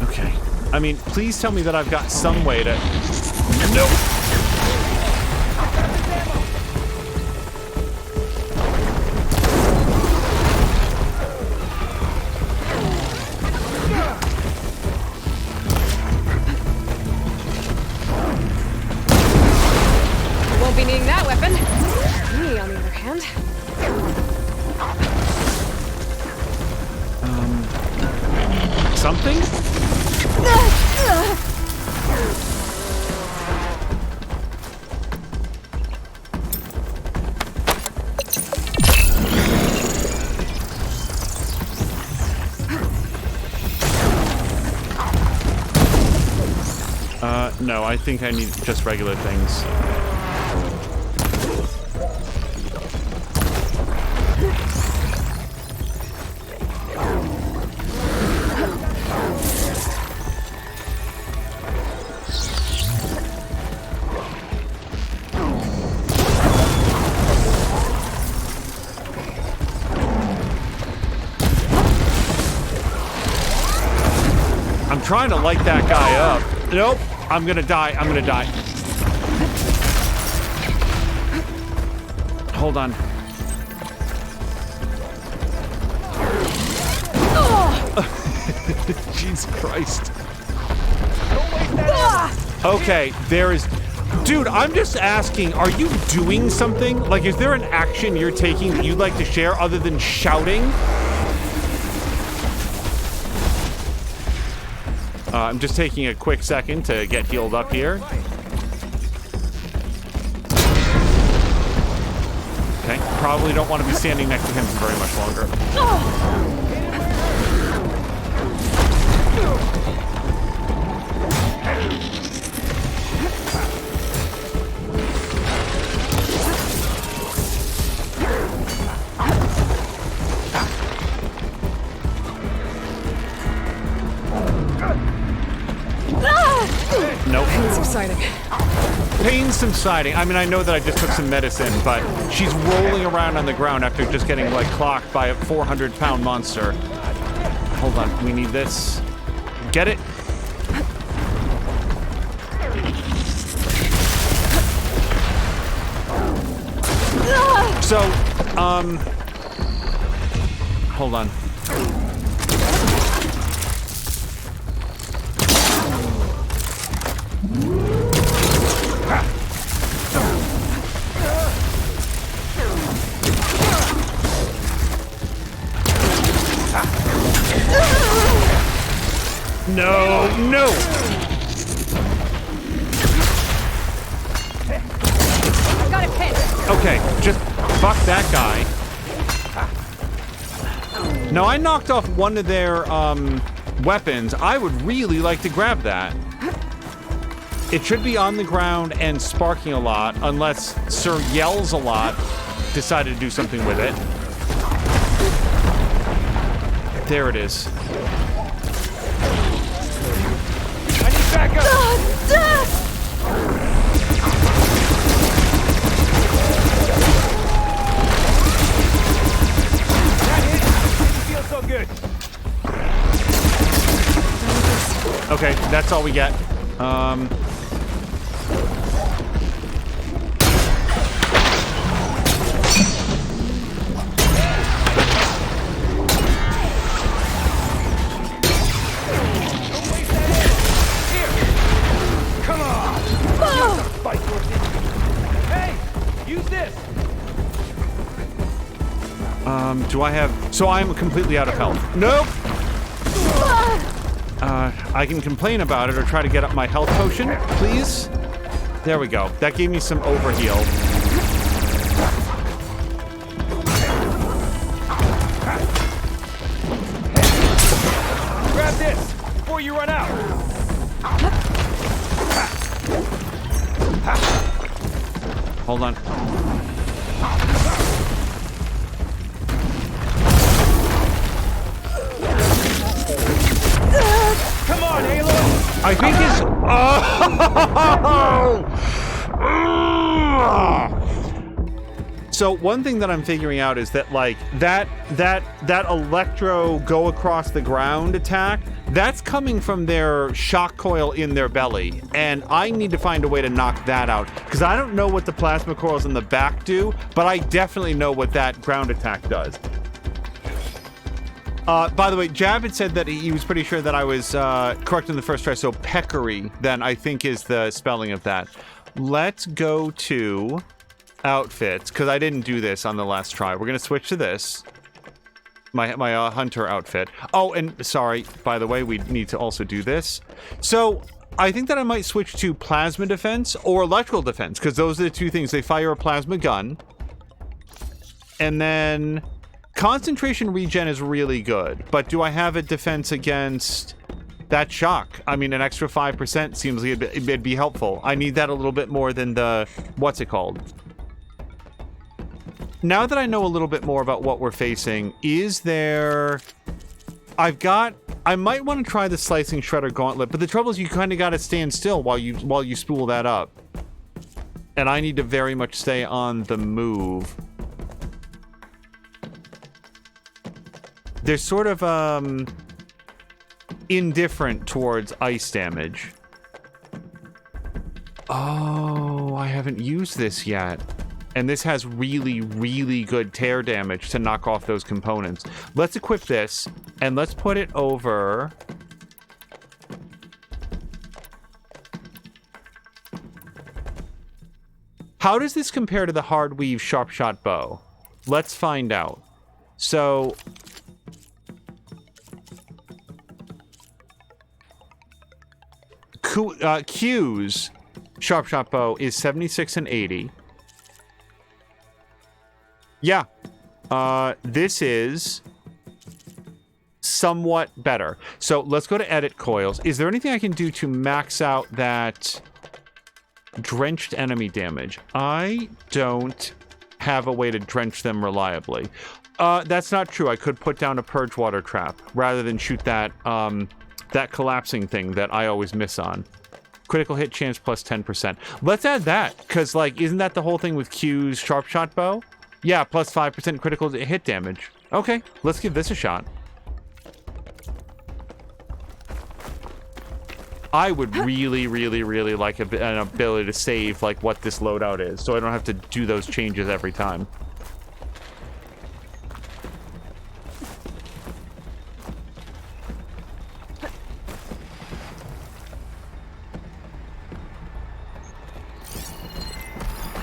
Okay. I mean, please tell me that I've got some way to... Nope! Won't be needing that weapon. Me, on the other hand. Something? No, I think I need just regular things. I'm trying to light that guy up. Nope. I'm gonna die. I'm gonna die. Hold on. Jesus Christ. Okay, there is... Dude, I'm just asking, are you doing something? Like, is there an action you're taking that you'd like to share other than shouting? I'm just taking a quick second to get healed up here. Okay, probably don't want to be standing next to him for very much longer. Nope. Pain subsiding. Pain subsiding. I mean, I know that I just took some medicine, but she's rolling around on the ground after just getting, like, clocked by a 400-pound monster. Hold on. We need this. Get it? So, hold on. No, no! Got it pinned. Okay, just fuck that guy. Now, I knocked off one of their, weapons. I would really like to grab that. It should be on the ground and sparking a lot, unless Sir Yells a lot decided to do something with it. There it is. I need backup! That hit didn't feel so good. Okay, that's all we get. Come on! Fight for it. Hey! Use this! Do I have... So I'm completely out of health. Nope! I can complain about it or try to get up my health potion, please. There we go. That gave me some overheal. Grab this before you run out. Hold on. Come on, Aloy! I think it's... Oh! So one thing that I'm figuring out is that, like, that electro go across the ground attack, that's coming from their shock coil in their belly, and I need to find a way to knock that out, because I don't know what the plasma coils in the back do, but I definitely know what that ground attack does. By the way, Jab had said that he was pretty sure that I was correct in the first try, so peccary, then I think is the spelling of that. Let's go to outfits, because I didn't do this on the last try. We're going to switch to this. My hunter outfit. Oh, and sorry, by the way, we need to also do this. So, I think that I might switch to plasma defense or electrical defense, because those are the two things. They fire a plasma gun. And then... concentration regen is really good, but do I have a defense against that shock? I mean, an extra 5% seems like it'd be helpful. I need that a little bit more than the... what's it called? Now that I know a little bit more about what we're facing, is there... I might want to try the Slicing Shredder Gauntlet, but the trouble is you kind of got to stand still while you spool that up. And I need to very much stay on the move. They're sort of, indifferent towards ice damage. Oh, I haven't used this yet. And this has really, really good tear damage to knock off those components. Let's equip this, and let's put it over... How does this compare to the Hardweave Sharp Shot Bow? Let's find out. So... Q's Sharp Shot Bow is 76 and 80. Yeah. This is somewhat better. So let's go to edit coils. Is there anything I can do to max out that drenched enemy damage? I don't have a way to drench them reliably. That's not true. I could put down a purge water trap rather than shoot that that collapsing thing that I always miss on. Critical hit chance plus 10%. Let's add that, because, like, isn't that the whole thing with Q's Sharp Shot Bow? Yeah, plus 5% critical hit damage. Okay, let's give this a shot. I would really, really, really like an ability to save, like, what this loadout is, so I don't have to do those changes every time.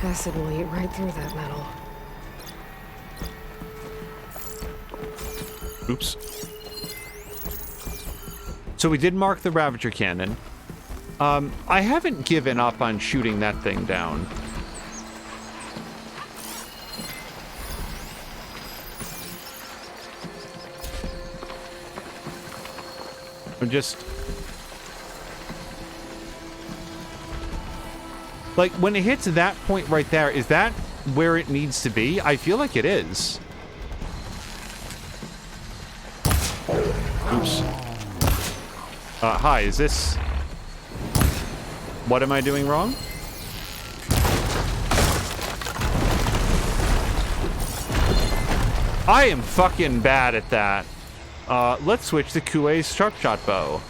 Acid will eat right through that metal. Oops. So we did mark the Ravager cannon. I haven't given up on shooting that thing down. I'm just... like, when it hits that point right there, is that where it needs to be? I feel like it is. Oops. Hi, is this... what am I doing wrong? I am fucking bad at that. Let's switch to Kuei's sharp shot bow.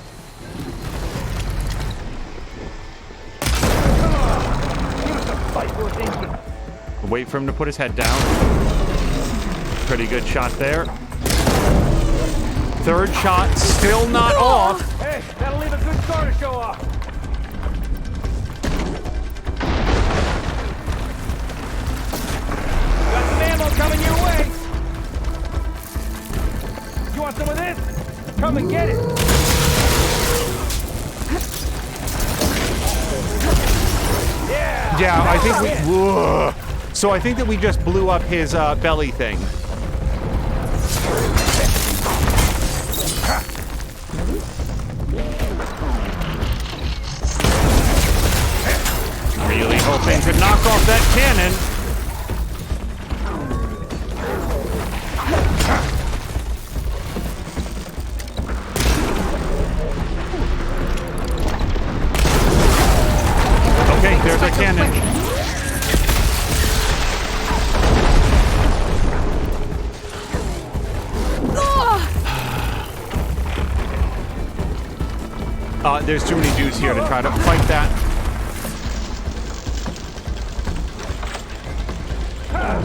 Wait for him to put his head down. Pretty good shot there. Third shot, still not off. Hey, that'll leave a good scar to show off. Got some ammo coming your way. You want some of this? Come and get it. Yeah, I think we... whoa. So I think that we just blew up his belly thing. Really hoping to knock off that cannon. Okay, there's our cannon. There's too many dudes here to try to fight that.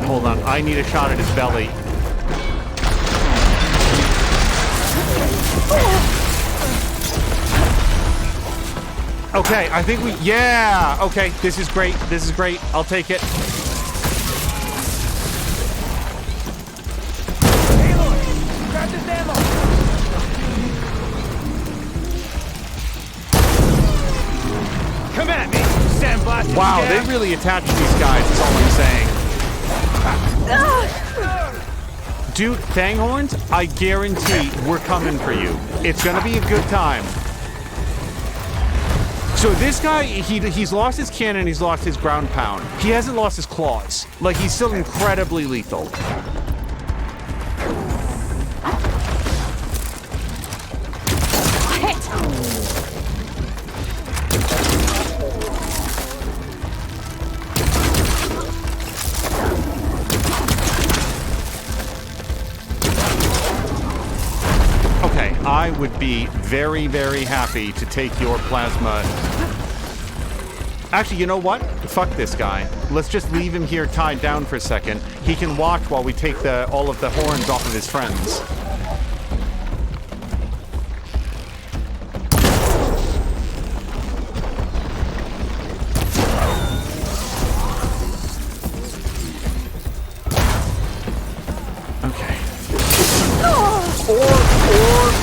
Hold on, I need a shot at his belly. Okay, I think we... yeah! Okay, this is great. This is great. I'll take it. Aloy, grab this ammo. Come at me, sandblast. Wow, they really attached these guys, is all I'm saying. Dude, Fanghorns, I guarantee we're coming for you. It's gonna be a good time. So this guy, he's lost his cannon, he's lost his ground pound. He hasn't lost his claws. Like, he's still incredibly lethal. I would be very, very happy to take your plasma. Actually, you know what? Fuck this guy. Let's just leave him here tied down for a second. He can watch while we take all of the horns off of his friends.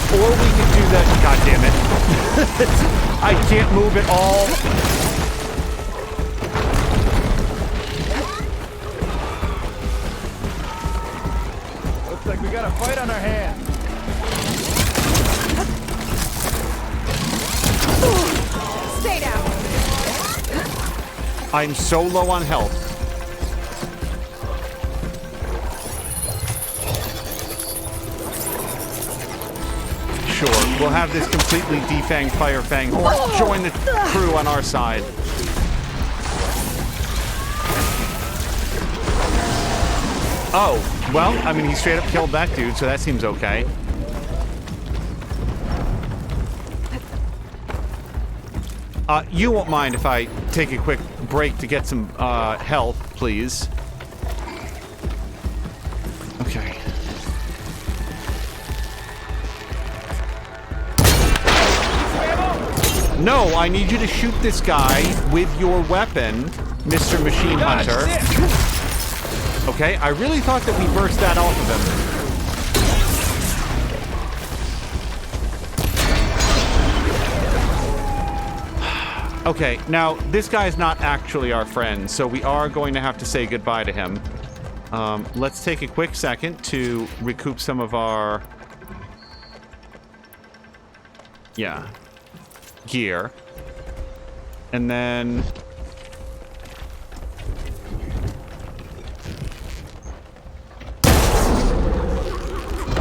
Or we could do that. God damn it. I can't move at all. Looks like we got a fight on our hands. Stay down. I'm so low on health. Sure, we'll have this completely defanged Fire Fang horse join the crew on our side. Oh, well, I mean, he straight up killed that dude, so that seems okay. You won't mind if I take a quick break to get some health, please. Okay. No, I need you to shoot this guy with your weapon Mr. Machine Hunter. Okay, I really thought that we burst that off of him. Okay, now, this guy's not actually our friend, so we are going to have to say goodbye to him. Let's take a quick second to recoup some of our... yeah. Gear. And then...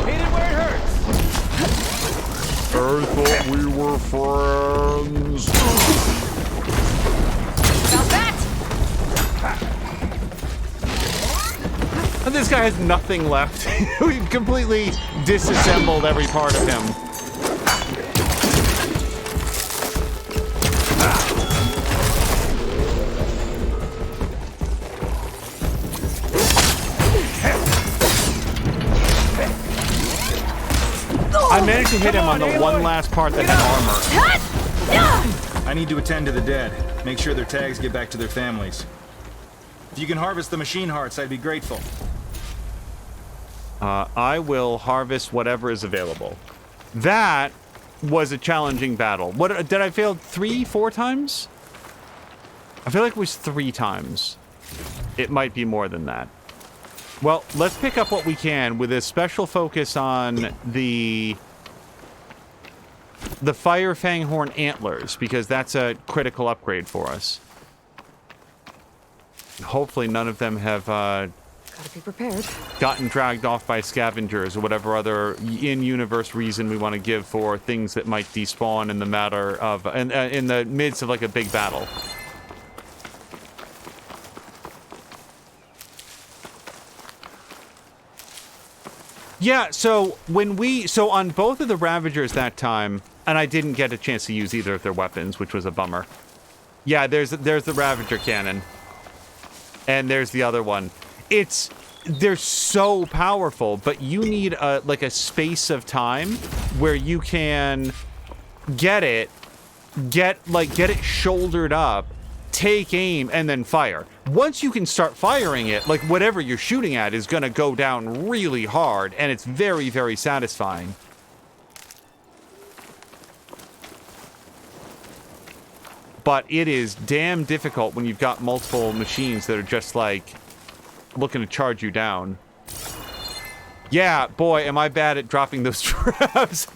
hit it where it hurts! I thought we were friends. About that! And this guy has nothing left. We've completely disassembled every part of him. I managed to hit him on the one last part that had armor. I need to attend to the dead. Make sure their tags get back to their families. If you can harvest the machine hearts, I'd be grateful. I will harvest whatever is available. That was a challenging battle. What did I fail 3-4 times? I feel like it was 3 times. It might be more than that. Well, let's pick up what we can with a special focus on the Fire Fanghorn antlers, because that's a critical upgrade for us. Hopefully none of them have Gotta be prepared. gotten dragged off by scavengers or whatever other in-universe reason we want to give for things that might despawn in the matter of in the midst of like a big battle. Yeah, so on both of the Ravagers that time, and I didn't get a chance to use either of their weapons, which was a bummer. Yeah, there's the Ravager cannon. And there's the other one. They're so powerful, but you need a space of time where you can get it shouldered up, take aim, and then fire. Once you can start firing it, like whatever you're shooting at is gonna go down really hard, and it's very, very satisfying. But it is damn difficult when you've got multiple machines that are just like looking to charge you down. Yeah, boy, am I bad at dropping those traps.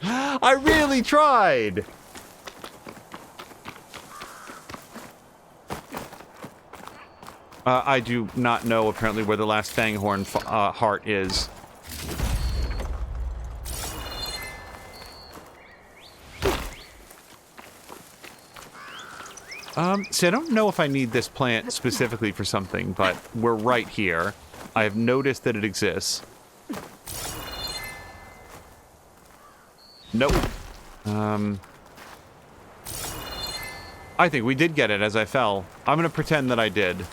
I really tried. I do not know, apparently, where the last Fanghorn heart is. See, I don't know if I need this plant specifically for something, but we're right here. I have noticed that it exists. Nope. I think we did get it as I fell. I'm gonna pretend that I did.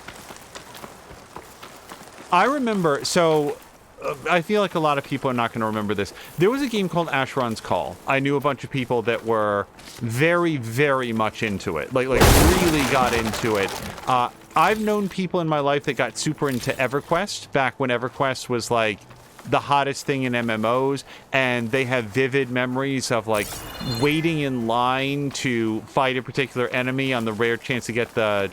I remember, so I feel like a lot of people are not going to remember this. There was a game called Asheron's Call. I knew a bunch of people that were very, very much into it. Like really got into it. I've known people in my life that got super into EverQuest, back when EverQuest was like the hottest thing in MMOs, and they have vivid memories of like waiting in line to fight a particular enemy on the rare chance to get the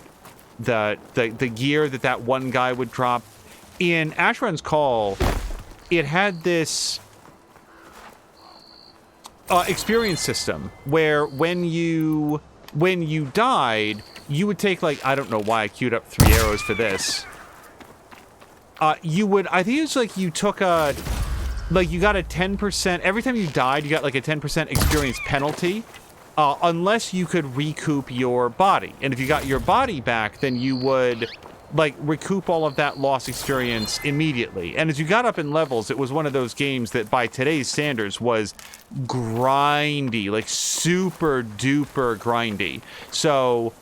gear that one guy would drop. In Asheron's Call, it had this experience system where when you died, you would take, like, I don't know why I queued up 3 arrows for this. You would, I think it's like you took a, like you got a 10%, every time you died, you got like a 10% experience penalty, unless you could recoup your body. And if you got your body back, then you would like recoup all of that lost experience immediately. And as you got up in levels, it was one of those games that by today's standards was grindy, like super duper grindy. So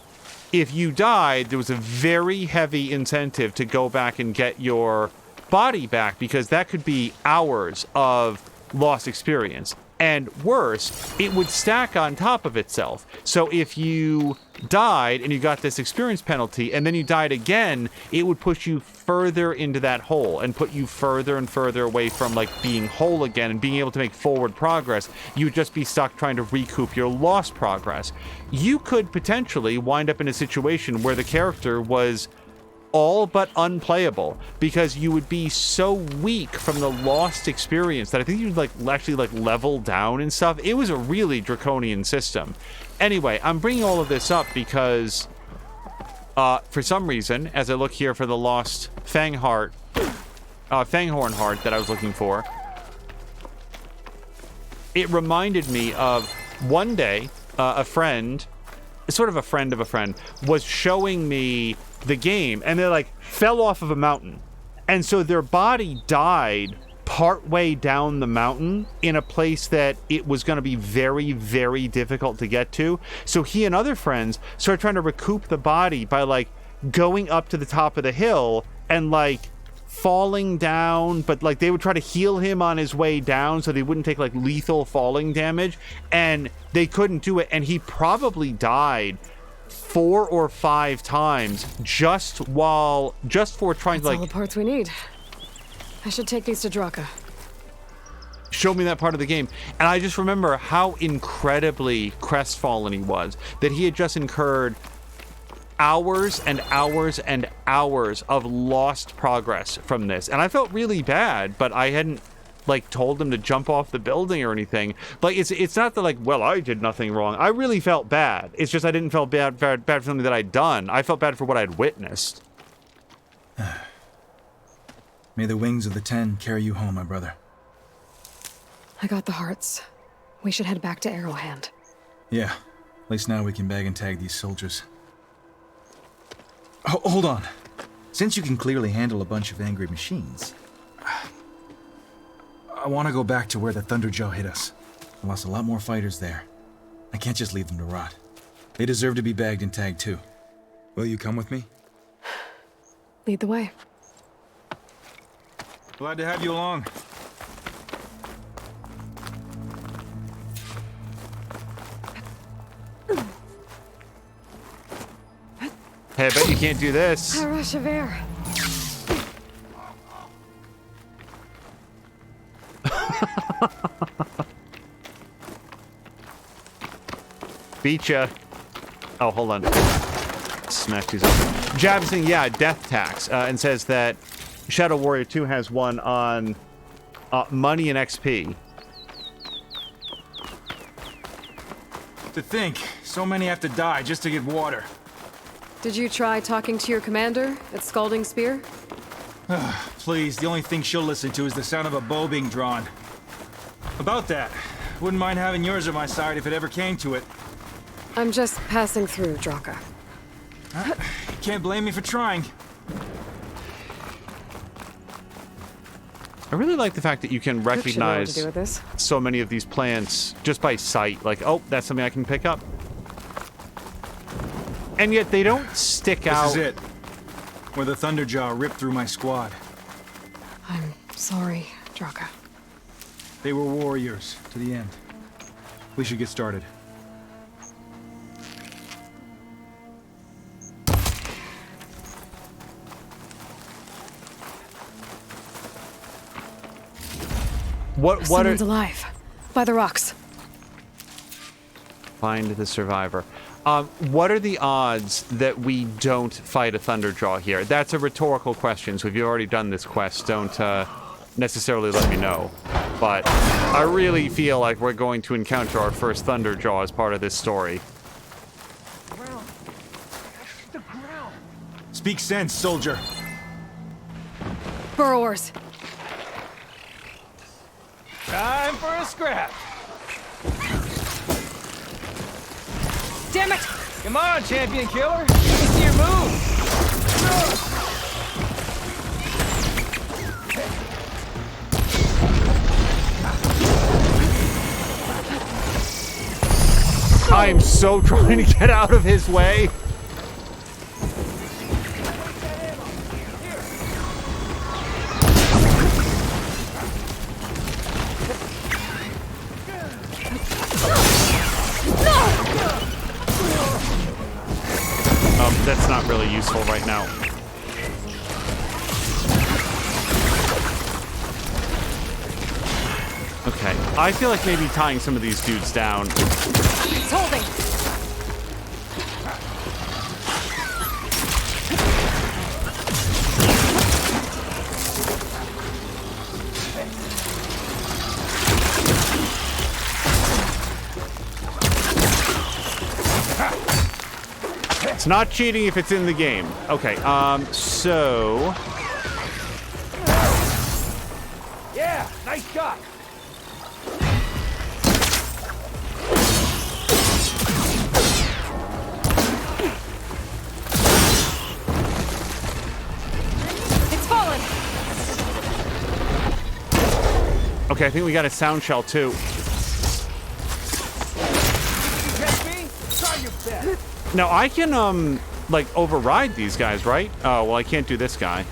if you died, there was a very heavy incentive to go back and get your body back, because that could be hours of lost experience. And worse, it would stack on top of itself. So if you died and you got this experience penalty and then you died again, it would push you further into that hole and put you further and further away from like being whole again and being able to make forward progress. You would just be stuck trying to recoup your lost progress. You could potentially wind up in a situation where the character was all but unplayable because you would be so weak from the lost experience that I think you'd actually level down and stuff. It was a really draconian system. Anyway, I'm bringing all of this up because for some reason, as I look here for the lost Fanghorn heart that I was looking for, it reminded me of one day a friend, sort of a friend of a friend, was showing me the game, and they fell off of a mountain, and so their body died partway down the mountain in a place that it was going to be very, very difficult to get to. So he and other friends started trying to recoup the body by going up to the top of the hill and falling down, but they would try to heal him on his way down so they wouldn't take lethal falling damage, and they couldn't do it, and he probably died 4 or 5 times just for trying That's to all the parts we need. I should take these to Draka. show me that part of the game. And I just remember how incredibly crestfallen he was, that he had just incurred hours and hours and hours of lost progress from this. And I felt really bad, but I hadn't told him to jump off the building or anything. It's not that well, I did nothing wrong. I really felt bad. It's just I didn't feel bad for something that I'd done. I felt bad for what I'd witnessed. May the wings of the 10 carry you home, my brother. I got the hearts. We should head back to Arrowhand. Yeah, at least now we can bag and tag these soldiers. Hold on. Since you can clearly handle a bunch of angry machines, I want to go back to where the Thunderjaw hit us. I lost a lot more fighters there. I can't just leave them to rot. They deserve to be bagged and tagged too. Will you come with me? Lead the way. Glad to have you along. Hey, I bet you can't do this. A rush of air. Beat ya. Oh, hold on. Smash these up. Javison, yeah, death tax, and says that Shadow Warrior 2 has one on money and XP. To think, so many have to die just to get water. Did you try talking to your commander at Scalding Spear? Please, the only thing she'll listen to is the sound of a bow being drawn. About that, wouldn't mind having yours at my side if it ever came to it. I'm just passing through, Draka. Can't blame me for trying. I really like the fact that you can recognize should know what to do with this. so many of these plants just by sight. Oh, that's something I can pick up. And yet they don't stick out. This is it. Where the Thunderjaw ripped through my squad. I'm sorry, Draka. They were warriors to the end. We should get started. What Someone's alive. By the rocks. Find the survivor. What are the odds that we don't fight a Thunderjaw here? That's a rhetorical question, so if you've already done this quest, don't necessarily let me know. But I really feel like we're going to encounter our first Thunderjaw as part of this story. Speak sense, soldier. Burrowers. Time for a scrap. Damn it! Come on, champion killer. Let me see your move. I am so trying to get out of his way. right now. Okay, I feel like maybe tying some of these dudes down. It's holding. It's not cheating if it's in the game. Okay, so... Yeah, nice shot. It's fallen. Okay, I think we got a sound shell, too. Try your best. Now, I can, like, override these guys, right? Oh, well, I can't do this guy.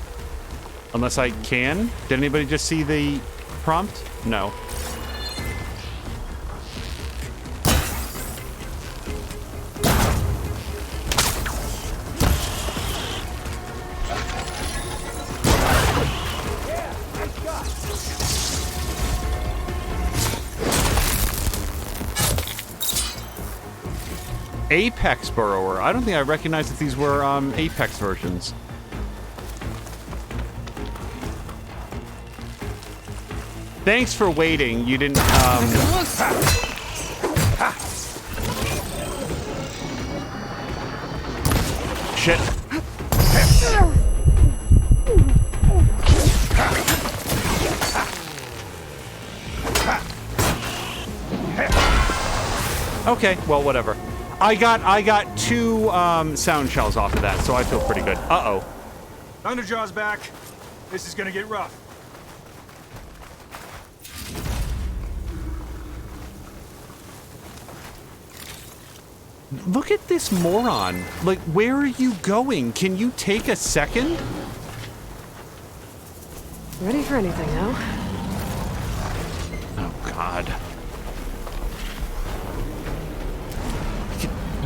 Unless I can? Did anybody just see the prompt? No. Apex Burrower. I don't think I recognized that these were Apex versions. Thanks for waiting. You didn't Shit. Okay, well, whatever. I got 2 sound shells off of that, so I feel pretty good. Uh-oh. Thunderjaw's back. This is gonna get rough. Look at this moron. Like, where are you going? Can you take a second? Ready for anything now? Oh, God.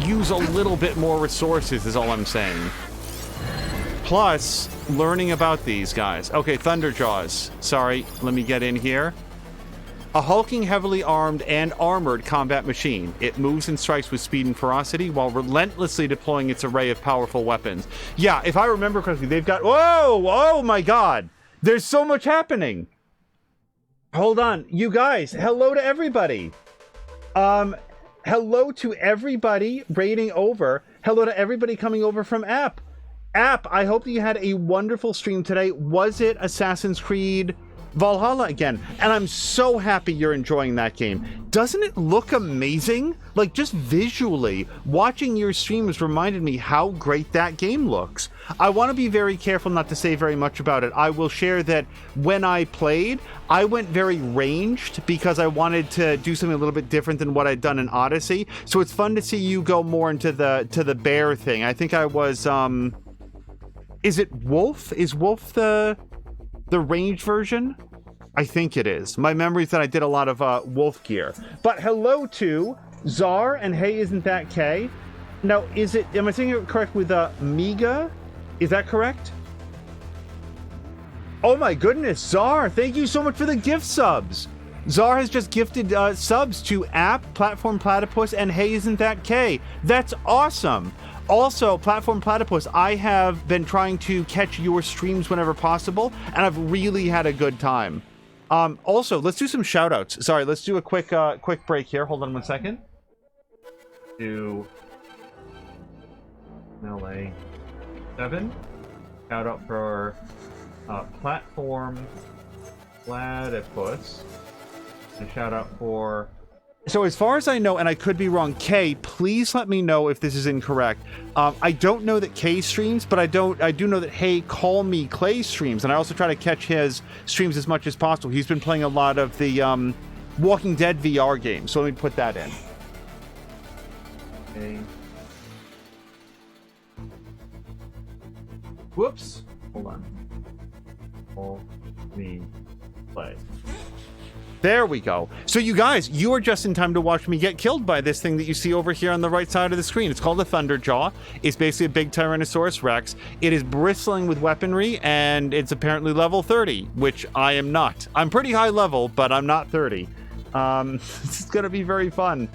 Use a little bit more resources is all I'm saying. Plus, learning about these guys. Okay, Thunderjaws. Sorry, let me get in here. A hulking, heavily armed, and armored combat machine. It moves and strikes with speed and ferocity while relentlessly deploying its array of powerful weapons. Yeah, if I remember correctly, they've got... Whoa! Oh my God! There's so much happening! Hold on. You guys, hello to everybody! Hello to everybody raiding over. Hello to everybody coming over from App. App, I hope that you had a wonderful stream today. Was it Assassin's Creed Valhalla again? And I'm so happy you're enjoying that game. Doesn't it look amazing? Like, just visually, watching your streams reminded me how great that game looks. I want to be very careful not to say very much about it. I will share that when I played, I went very ranged because I wanted to do something a little bit different than what I'd done in Odyssey. So it's fun to see you go more into the bear thing. I think I was, is it Wolf? Is Wolf the ranged version? I think it is. My memory is that I did a lot of wolf gear. But hello to Czar and Hey Isn't That K? Now, am I saying it correct with Miga? Is that correct? Oh my goodness, Czar, thank you so much for the gift subs. Czar has just gifted subs to App, Platform Platypus, and Hey Isn't That K? That's awesome. Also, Platform Platypus, I have been trying to catch your streams whenever possible, and I've really had a good time. Also, let's do some shout-outs. Sorry, let's do a quick break here. Hold on one second. Do LA 7. Shout-out for Platform Platypus. And shout-out for... So as far as I know, and I could be wrong, Kay, please let me know if this is incorrect. I don't know that Kay streams, but I do know that Hey Call Me Clay streams, and I also try to catch his streams as much as possible. He's been playing a lot of the Walking Dead VR games, so let me put that in. Okay. Whoops. Hold on. Call Me Play. There we go. So you guys, you are just in time to watch me get killed by this thing that you see over here on the right side of the screen. It's called a Thunderjaw. It's basically a big Tyrannosaurus Rex. It is bristling with weaponry, and it's apparently level 30, which I am not. I'm pretty high level, but I'm not 30. This is going to be very fun.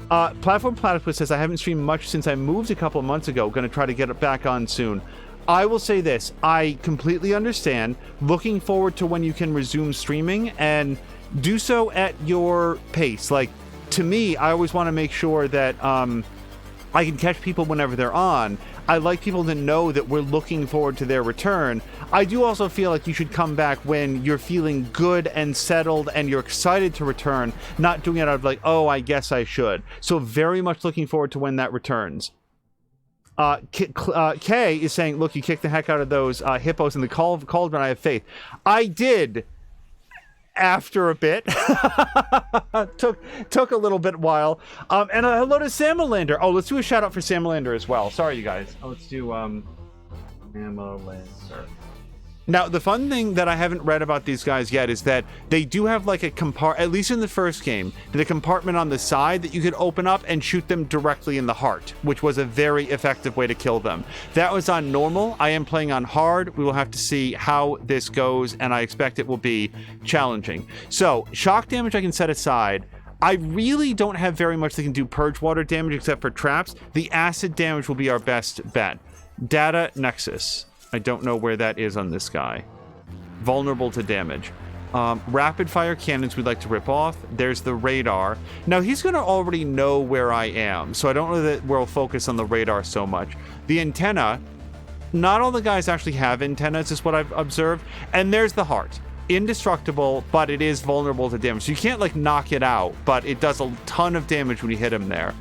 Platform Platypus says, I haven't streamed much since I moved a couple of months ago. Going to try to get it back on soon. I will say this, I completely understand. Looking forward to when you can resume streaming, and do so at your pace. Like, to me, I always want to make sure that I can catch people whenever they're on. I like people to know that we're looking forward to their return. I do also feel like you should come back when you're feeling good and settled and you're excited to return, not doing it out of like, oh, I guess I should. So very much looking forward to when that returns. Kay is saying, look, you kicked the heck out of those hippos in the cauldron. I have faith. I did, after a bit. took a little bit while. And hello to Samalander. Oh, let's do a shout out for Samalander as well. Sorry, you guys. Oh, let's do Samalander. Now, the fun thing that I haven't read about these guys yet is that they do have like a at least in the first game, the compartment on the side that you could open up and shoot them directly in the heart, which was a very effective way to kill them. That was on normal. I am playing on hard. We will have to see how this goes, and I expect it will be challenging. So, shock damage I can set aside. I really don't have very much that can do purge water damage except for traps. The acid damage will be our best bet. Data Nexus. I don't know where that is on this guy. Vulnerable to damage. Rapid fire cannons we'd like to rip off. There's the radar. Now, he's going to already know where I am, so I don't know that we'll focus on the radar so much. The antenna. Not all the guys actually have antennas, is what I've observed. And there's the heart. Indestructible, but it is vulnerable to damage. So you can't, like, knock it out, but it does a ton of damage when you hit him there.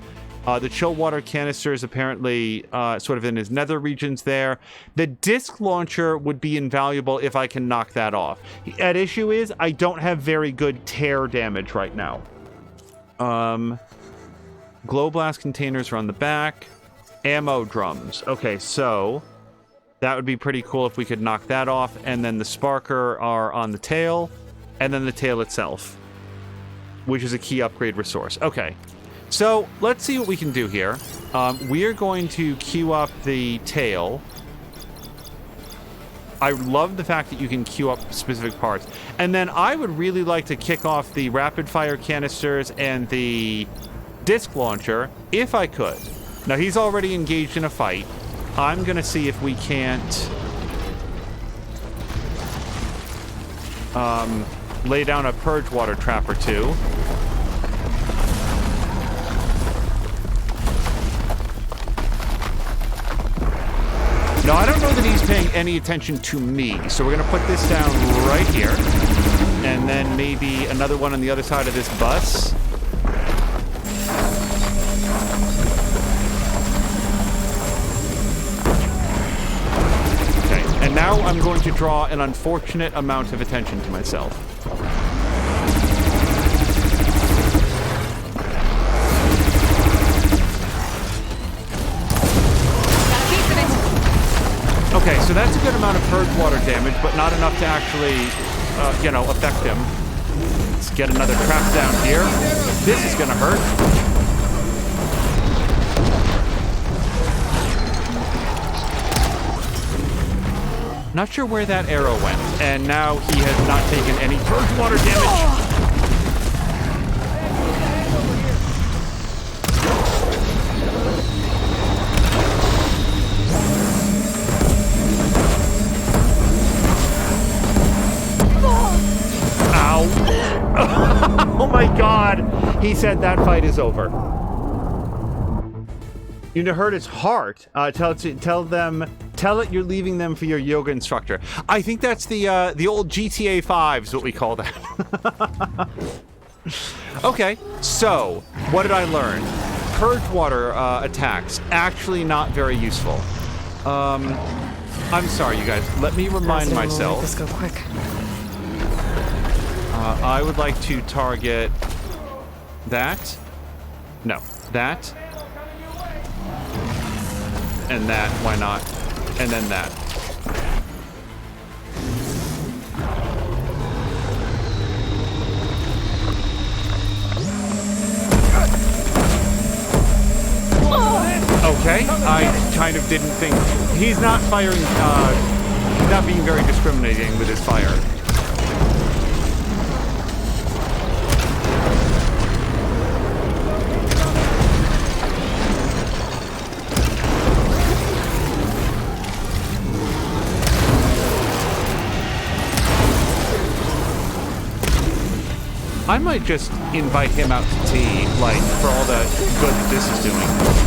The chill water canister is apparently sort of in his nether regions there. The disc launcher would be invaluable if I can knock that off. At issue is, I don't have very good tear damage right now. Glow blast containers are on the back. Ammo drums. Okay, so that would be pretty cool if we could knock that off. And then the sparker are on the tail. And then the tail itself, which is a key upgrade resource. Okay. So, let's see what we can do here. We are going to queue up the tail. I love the fact that you can queue up specific parts. And then I would really like to kick off the rapid fire canisters and the disc launcher, if I could. Now, he's already engaged in a fight. I'm going to see if we can't lay down a purge water trap or two. Now, I don't know that he's paying any attention to me, so we're going to put this down right here. And then maybe another one on the other side of this bus. Okay, and now I'm going to draw an unfortunate amount of attention to myself. Okay, so that's a good amount of purge water damage, but not enough to actually, affect him. Let's get another trap down here. This is gonna hurt. Not sure where that arrow went, and now he has not taken any purge water damage. Oh my god! He said that fight is over. You hurt its heart. Tell it you're leaving them for your yoga instructor. I think that's the old GTA 5 is what we call that. Okay, so what did I learn? Purge water attacks actually not very useful. I'm sorry, you guys. Let me remind myself. Let's go quick. I would like to target that. No, that. And that, why not? And then that. Okay, I kind of didn't think... He's not firing, not being very discriminating with his fire. I might just invite him out to tea, like, for all the good that this is doing.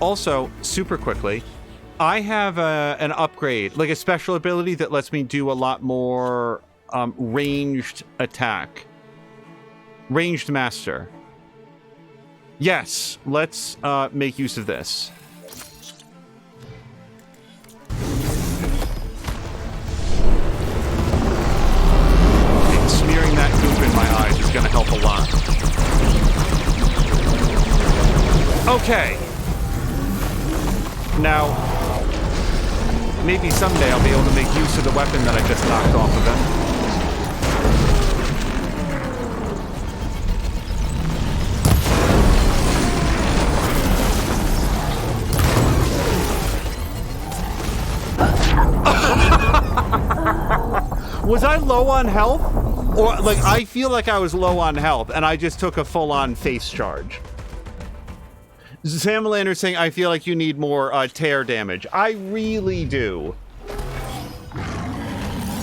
Also, super quickly, I have an upgrade, like a special ability that lets me do a lot more ranged attack. Ranged Master. Yes, let's make use of this. Okay, smearing that goop in my eyes is going to help a lot. Okay. Now, maybe someday I'll be able to make use of the weapon that I just knocked off of him. Was I low on health? Or, like, I feel like I was low on health, and I just took a full-on face charge. Salamander saying, I feel like you need more tear damage. I really do.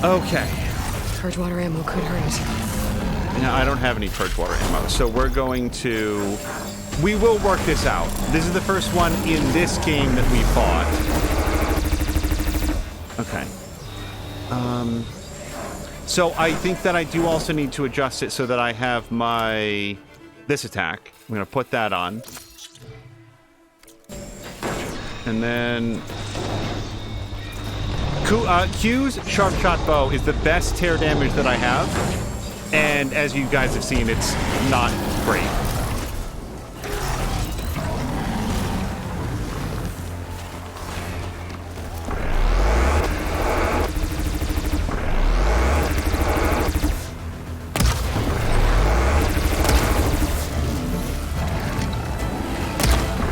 Okay. Purge water ammo could hurt. No, I don't have any purge water ammo, so we're going to... We will work this out. This is the first one in this game that we fought. Okay. So I think that I do also need to adjust it so that I have my... this attack. I'm going to put that on. And then... Q's Sharp Shot Bow is the best tear damage that I have. And as you guys have seen, it's not great.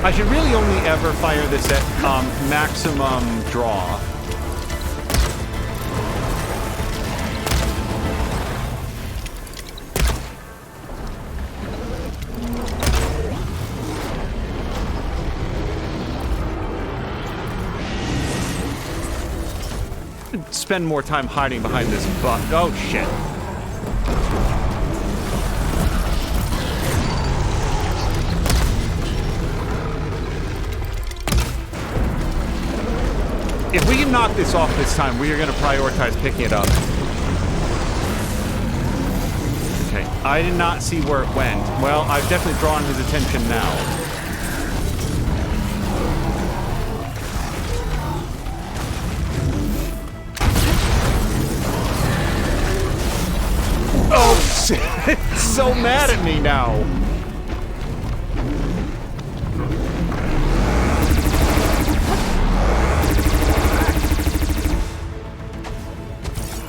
I should really only ever fire this at maximum draw. Spend more time hiding behind this buck. Oh, shit. If we can knock this off this time, we are going to prioritize picking it up. Okay, I did not see where it went. Well, I've definitely drawn his attention now. Oh, shit! It's so mad at me now.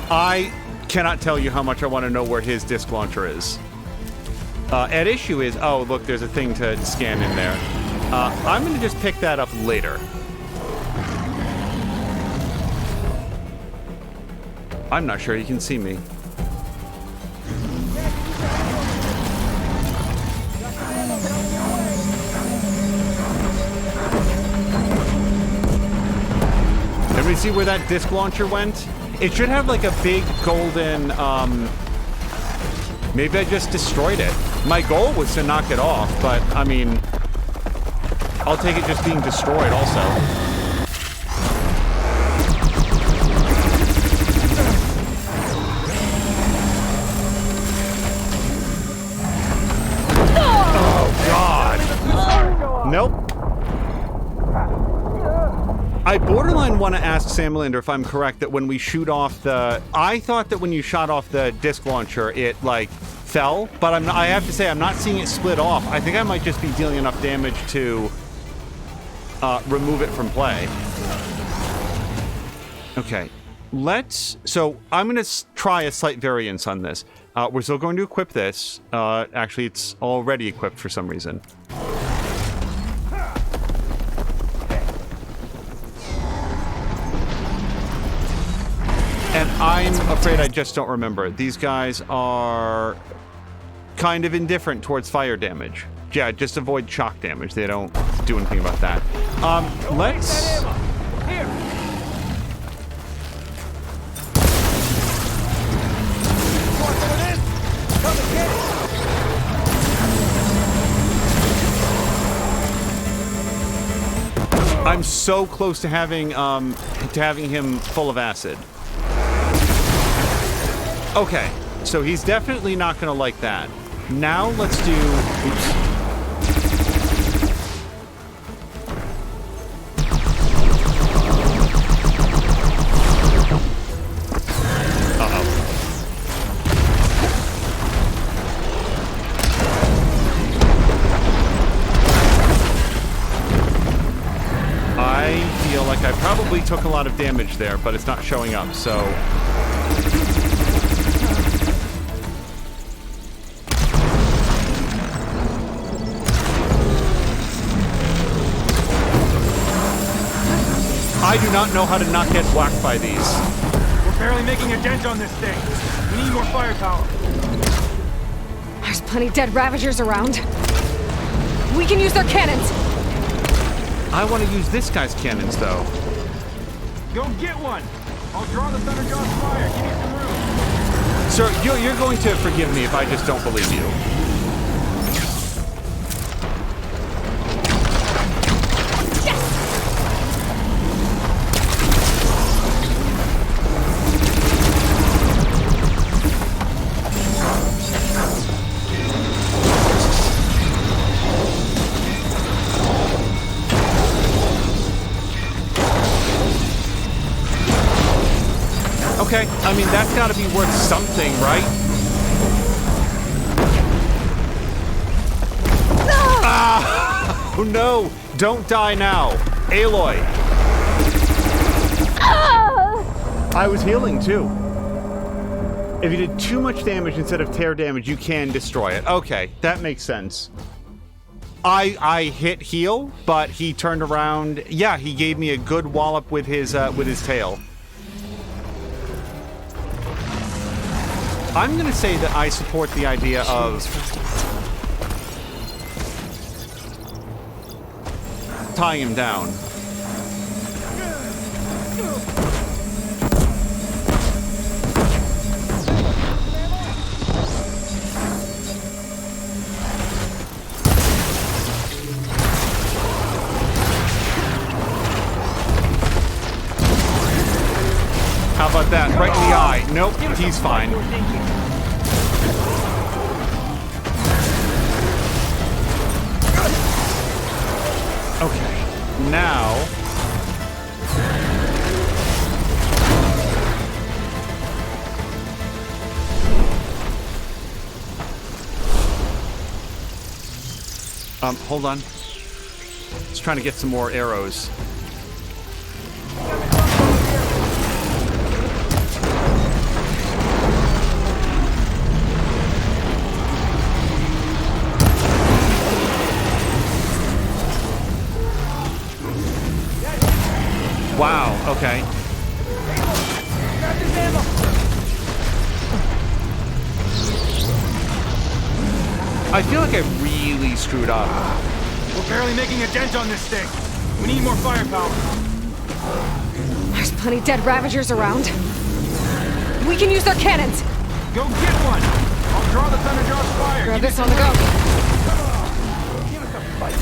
I cannot tell you how much I want to know where his disc launcher is. At issue is... Oh, look, there's a thing to scan in there. I'm going to just pick that up later. I'm not sure you can see me. Everybody see where that disc launcher went? It should have like a big golden, maybe I just destroyed it. My goal was to knock it off, but I mean, I'll take it just being destroyed also. Oh, God. Nope. I borderline want to ask Salamander if I'm correct that when we shoot off the... I thought that when you shot off the disc launcher, it, like, fell. But I have to say, I'm not seeing it split off. I think I might just be dealing enough damage to remove it from play. Okay. So I'm going to try a slight variance on this. We're still going to equip this. Actually, it's already equipped for some reason. And I'm afraid I just don't remember. These guys are kind of indifferent towards fire damage. Yeah, just avoid shock damage. They don't do anything about that. Let's... I'm so close to having him full of acid. Okay, so he's definitely not going to like that. Now let's do... Oops. I probably took a lot of damage there, but it's not showing up, so... I do not know how to not get whacked by these. We're barely making a dent on this thing. We need more firepower. There's plenty dead Ravagers around. We can use their cannons! I want to use this guy's cannons, though. Go get one! I'll draw the Thunderjaw's fire. Give me some room. Sir, you're going to forgive me if I just don't believe you. Okay, I mean, that's got to be worth something, right? No! Ah! Oh, no! Don't die now. Aloy! I was healing, too. If you did too much damage instead of tear damage, you can destroy it. Okay, that makes sense. I hit heal, but he turned around. Yeah, he gave me a good wallop with his tail. I'm going to say that I support the idea of tying him down. How about that? Right in the eye. Nope, he's fine. Okay, now... hold on. Just trying to get some more arrows. Wow, okay. I feel like I really screwed up. We're barely making a dent on this thing. We need more firepower. There's plenty dead Ravagers around. We can use their cannons! Go get one! I'll draw the Thunderjaw's fire. Grab this on the go. Give us a fight.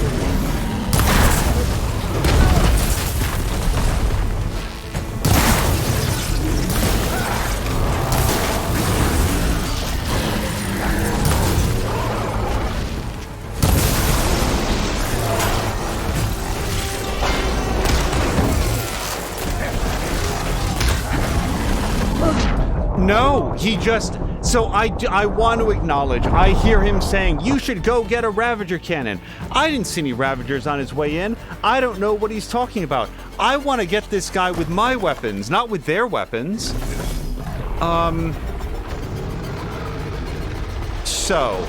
No, he just... So I want to acknowledge, I hear him saying, you should go get a Ravager cannon. I didn't see any Ravagers on his way in. I don't know what he's talking about. I want to get this guy with my weapons, not with their weapons. So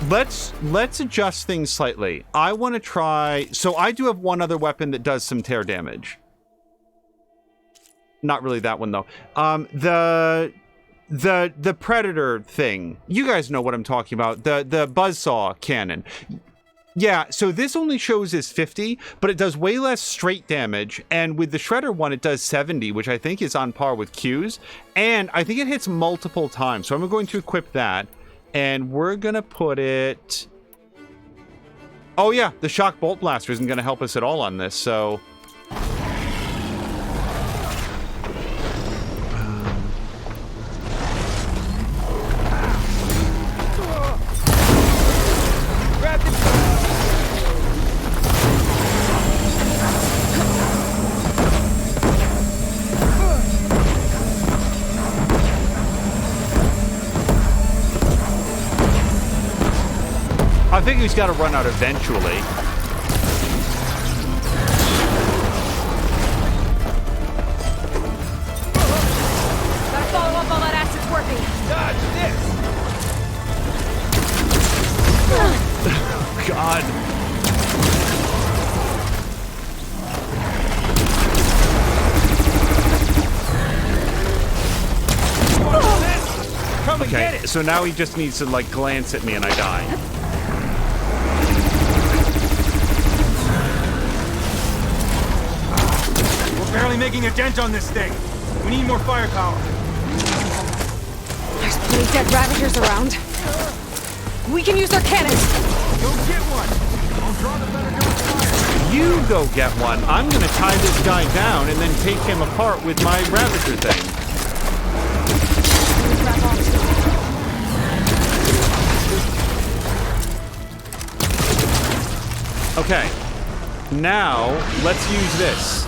let's adjust things slightly. I want to try, so I do have one other weapon that does some tear damage. Not really that one though. The Predator thing. You guys know what I'm talking about. The buzzsaw cannon. Yeah, so this only shows as 50, but it does way less straight damage. And with the Shredder one, it does 70, which I think is on par with Q's. And I think it hits multiple times. So I'm going to equip that. And we're going to put it... Oh yeah, the Shock Bolt Blaster isn't going to help us at all on this, so... I think he's got to run out eventually. Gotta follow up all that acid's working. Dodge this! God. Come and get Okay, it! so now he just needs to, like, glance at me and I die. Barely making a dent on this thing. We need more firepower. There's plenty dead Ravagers around. We can use their cannons. Go get one. I'll draw the thunder gun's fire. You go get one. I'm gonna tie this guy down and then take him apart with my Ravager thing. Okay. Now, let's use this.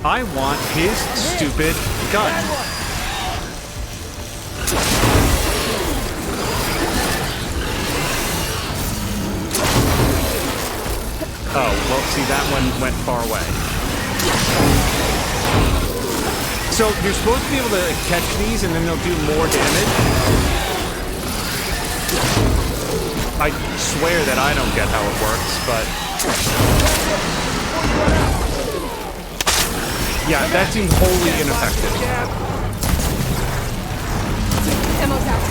I want his stupid gun. Oh, well, see, that one went far away. So, you're supposed to be able to catch these and then they'll do more damage. I swear that I don't get how it works, but... Yeah, that seems wholly ineffective. Ammo's out.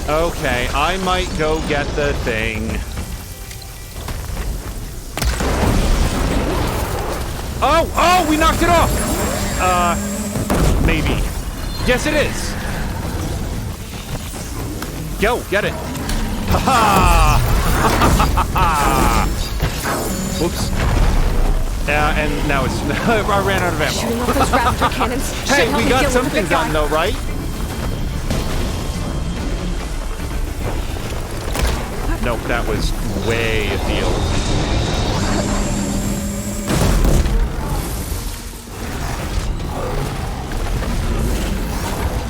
Okay, I might go get the thing. Oh, we knocked it off! Maybe. Yes, it is. Go, get it. Ha ha! Whoops. And now it's... I ran out of ammo. Shooting off those Ravager cannons. Hey, we got something done though, right? Nope, that was way afield.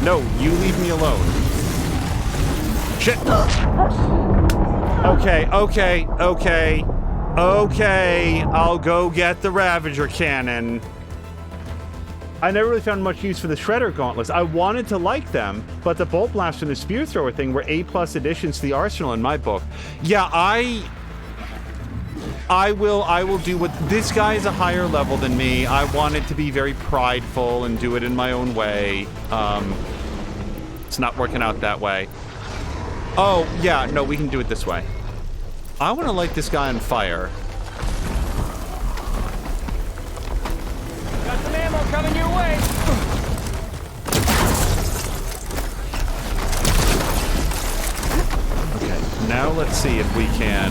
No, you leave me alone. Shit. Okay. I'll go get the Ravager cannon. I never really found much use for the Shredder gauntlets. I wanted to like them, but the Bolt Blaster and the Spear Thrower thing were A+ additions to the arsenal in my book. Yeah, I will do what... This guy is a higher level than me. I wanted to be very prideful and do it in my own way. It's not working out that way. Oh, yeah, no, we can do it this way. I want to light this guy on fire. Got some ammo coming your way. Okay, now let's see if we can...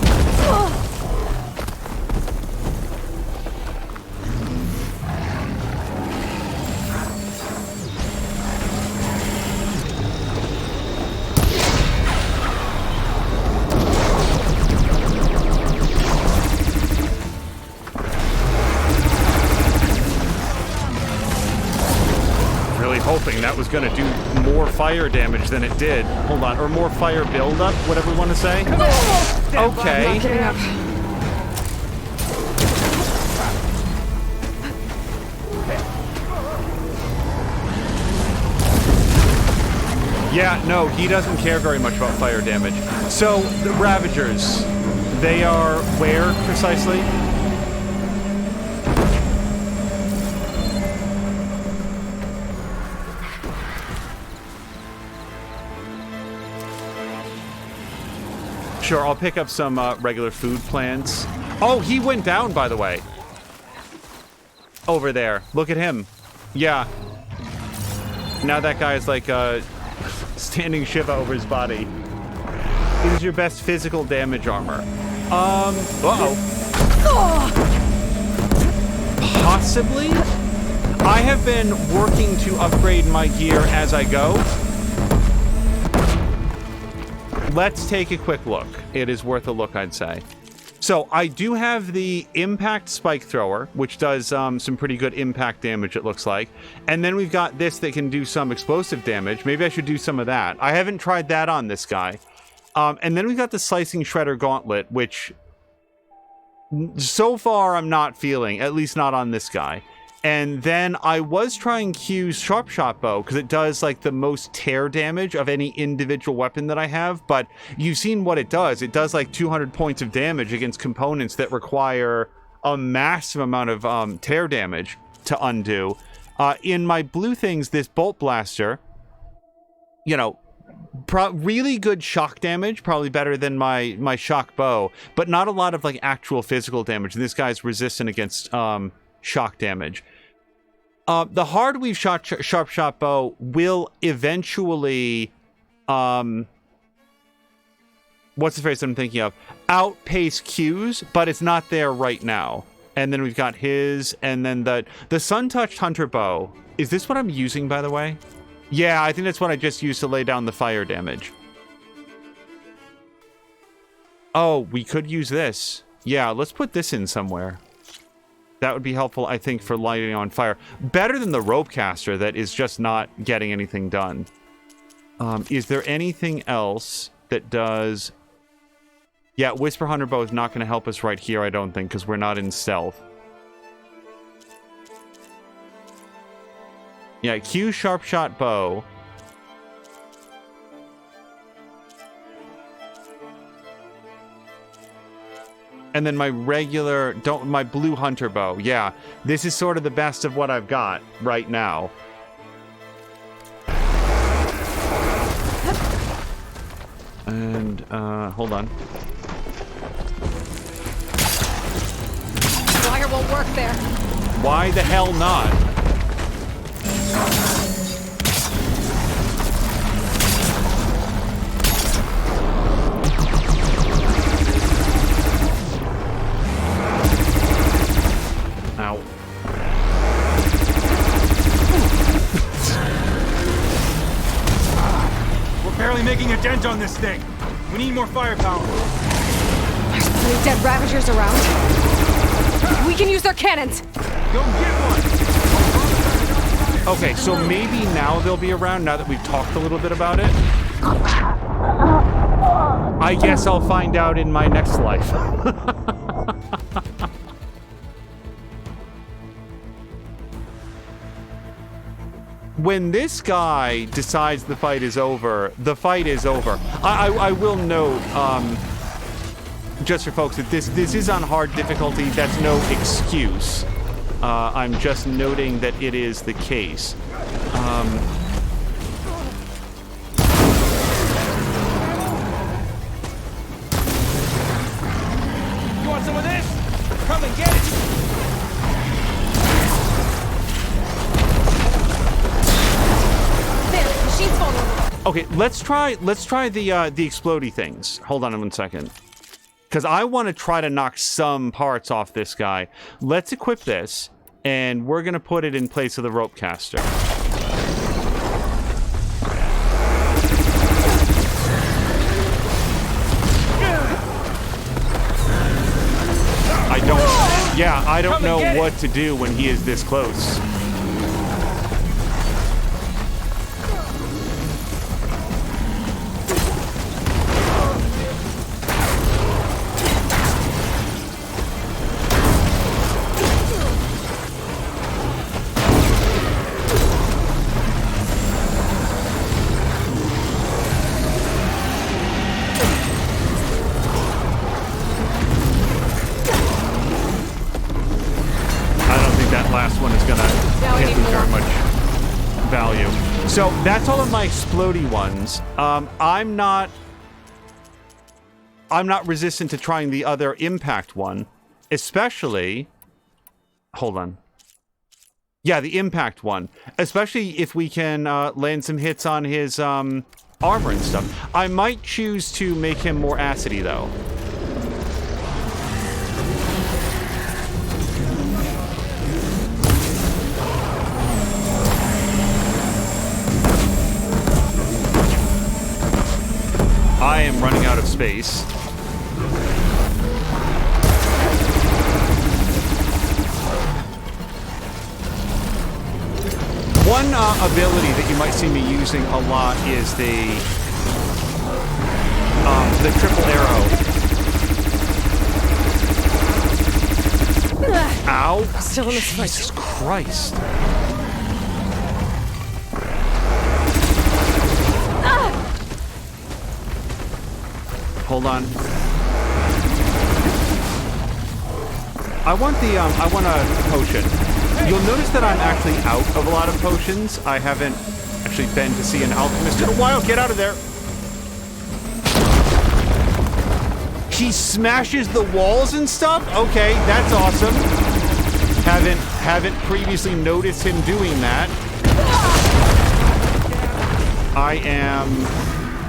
hoping that was going to do more fire damage than it did. Hold on, or more fire buildup, whatever we want to say. Okay. Not getting up. Yeah, no, he doesn't care very much about fire damage. So, the Ravagers, they are where precisely? Sure, I'll pick up some regular food plants. Oh, he went down, by the way. Over there. Look at him. Yeah. Now that guy is like, standing Shiva over his body. It is your best physical damage armor. Uh-oh. Possibly? I have been working to upgrade my gear as I go. Let's take a quick look. It is worth a look, I'd say. So, I do have the Impact Spike Thrower, which does some pretty good impact damage, it looks like. And then we've got this that can do some explosive damage. Maybe I should do some of that. I haven't tried that on this guy. And then we've got the Slicing Shredder Gauntlet, which so far I'm not feeling, at least not on this guy. And then I was trying Q's Sharp Shot Bow, because it does, like, the most tear damage of any individual weapon that I have, but you've seen what it does. It does, like, 200 points of damage against components that require a massive amount of tear damage to undo. In my blue things, this Bolt Blaster, you know, really good shock damage, probably better than my Shock Bow, but not a lot of, like, actual physical damage. This guy's resistant against shock damage. The Hardweave Sharp Shot Bow will eventually, what's the phrase I'm thinking of? Outpace Q's, but it's not there right now. And then we've got his, and then the Sun-Touched Hunter Bow. Is this what I'm using, by the way? Yeah, I think that's what I just used to lay down the fire damage. Oh, we could use this. Yeah, let's put this in somewhere. That would be helpful, I think, for lighting on fire. Better than the rope caster that is just not getting anything done. Is there anything else that does... Yeah, Whisper Hunter Bow is not going to help us right here, I don't think, because we're not in stealth. Yeah, Q Sharp Shot Bow. And then my regular, my blue hunter bow. Yeah, this is sort of the best of what I've got right now. And, hold on. Wire won't work there. Why the hell not? Ow. We're barely making a dent on this thing. We need more firepower. There's plenty dead Ravagers around. We can use their cannons. Go get one. Okay, so maybe now they'll be around, now that we've talked a little bit about it. I guess I'll find out in my next life. When this guy decides the fight is over, the fight is over. I will note, just for folks, that this is on hard difficulty. That's no excuse. I'm just noting that it is the case. You want some of this? Come and get it! There, machine's vulnerable. Okay, let's try the explodey things. Hold on 1 second. Because I want to try to knock some parts off this guy. Let's equip this, and we're going to put it in place of the rope caster. I don't know what to do when he is this close. So that's all of my explodey ones. I'm not resistant to trying the other impact one, especially. Hold on. Yeah, the impact one, especially if we can land some hits on his armor and stuff. I might choose to make him more acidy though. I am running out of space. One ability that you might see me using a lot is the triple arrow. Ow! Still in this fight. Jesus Christ! Hold on. I want a potion. You'll notice that I'm actually out of a lot of potions. I haven't actually been to see an alchemist in a while. Get out of there. He smashes the walls and stuff? Okay, that's awesome. Haven't previously noticed him doing that. I am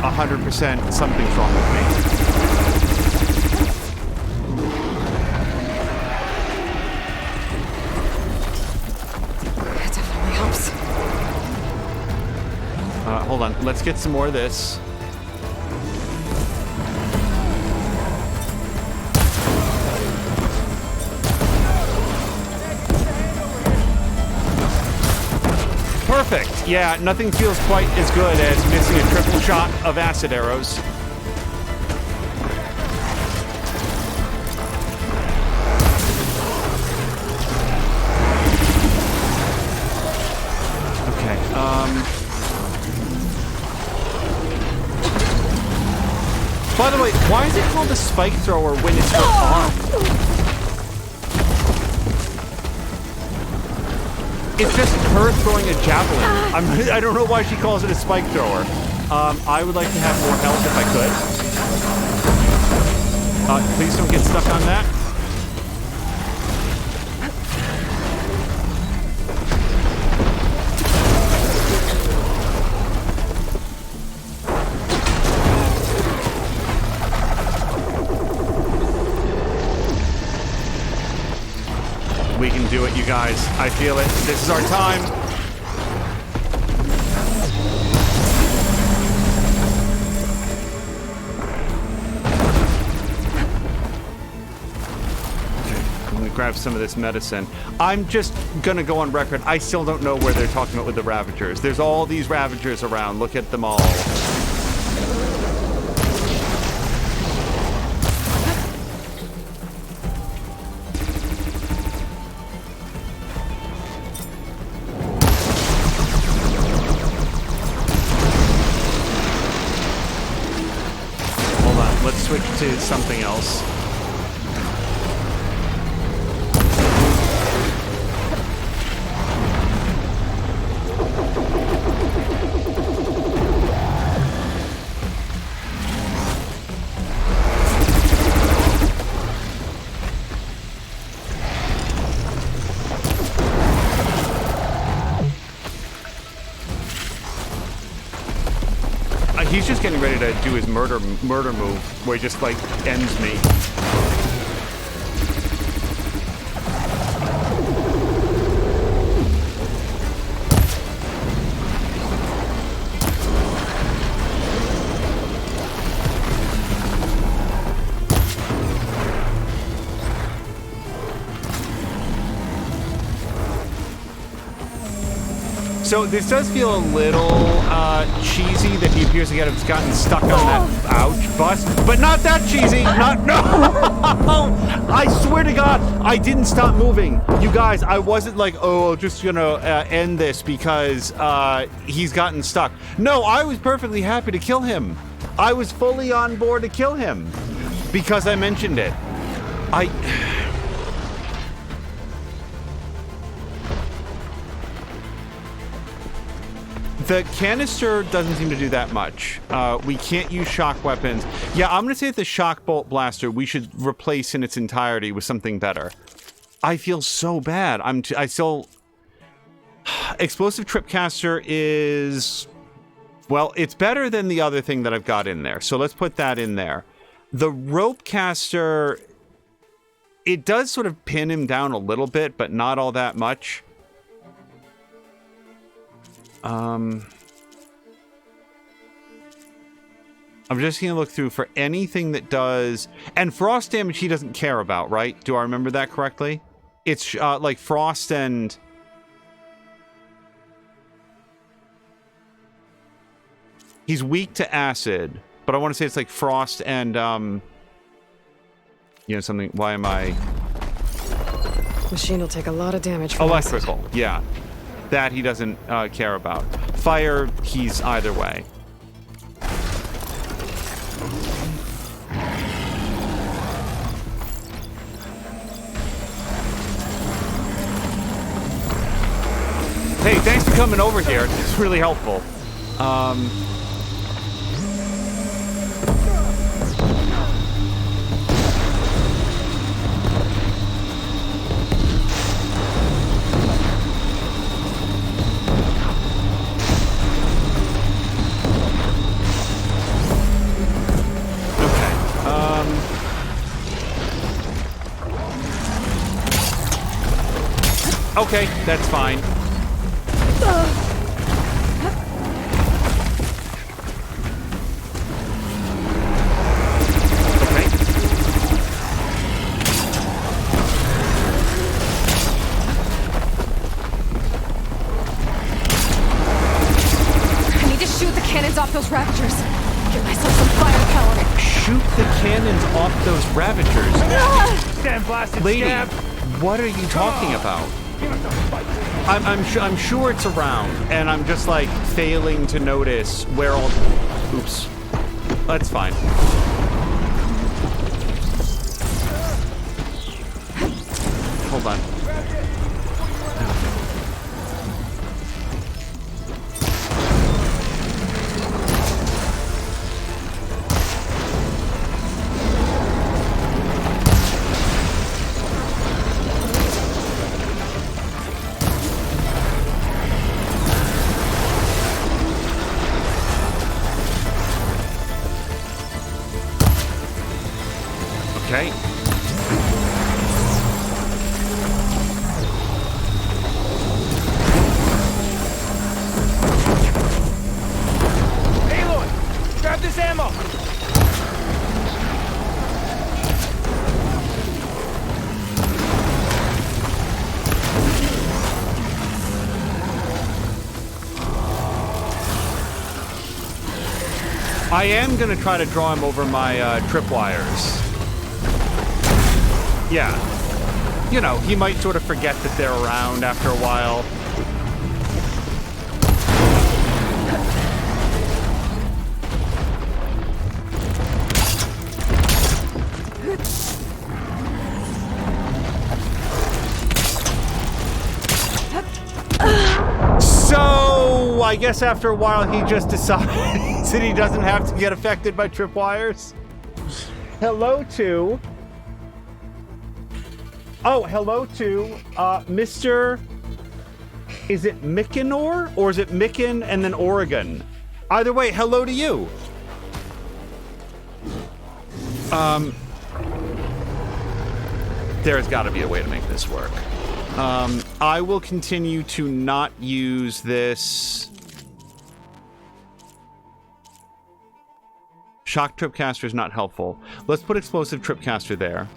100% something's wrong with me. That definitely helps. Hold on. Let's get some more of this. Perfect. Yeah, nothing feels quite as good as missing a triple shot of acid arrows. Okay. By the way, why is it called a spike thrower when it's her arm? It's just her throwing a javelin. I don't know why she calls it a spike thrower. I would like to have more health if I could. Please don't get stuck on that. We can do it, you guys. I feel it. This is our time. I'm gonna grab some of this medicine. I'm just gonna go on record. I still don't know where they're talking about with the Ravagers. There's all these Ravagers around. Look at them all. Switch to something else. He's just getting ready to do his murder move, where he just like ends me. So this does feel a little cheesy that he appears to have gotten stuck on that ouch bus, but not that cheesy. No. I swear to God, I didn't stop moving. You guys, I wasn't like, oh, just gonna end this because he's gotten stuck. No, I was perfectly happy to kill him. I was fully on board to kill him because I mentioned it. The canister doesn't seem to do that much. We can't use shock weapons. Yeah, I'm going to say that the shock bolt blaster we should replace in its entirety with something better. I feel so bad. I still... Explosive tripcaster is... Well, it's better than the other thing that I've got in there. So let's put that in there. The rope caster... It does sort of pin him down a little bit, but not all that much. I'm just going to look through for anything that does... And frost damage he doesn't care about, right? Do I remember that correctly? It's like frost and... He's weak to acid, but I want to say it's like frost and, you know, something... Why am I... Machine will take a lot of damage from Electrical, acid. yeah. That he doesn't care about. Fire, he's either way. Hey, thanks for coming over here. It's really helpful. Okay, that's fine. Okay. I need to shoot the cannons off those Ravagers. Get myself some firepower. Shoot the cannons off those Ravagers. Stand blasted, Lady, scab. what are you talking about? I'm sure it's around, and I'm just like failing to notice where all... Oops. That's fine. Hold on. Okay. Aloy, grab this ammo. I am going to try to draw him over my tripwires. Yeah. You know, he might sort of forget that they're around after a while. So, I guess after a while he just decides that he doesn't have to get affected by tripwires. Hello to... Oh, hello to Mr. Is it Mikanor? Or is it Mikan and then Oregon? Either way, hello to you. There's got to be a way to make this work. I will continue to not use this. Shock Tripcaster is not helpful. Let's put Explosive Tripcaster there.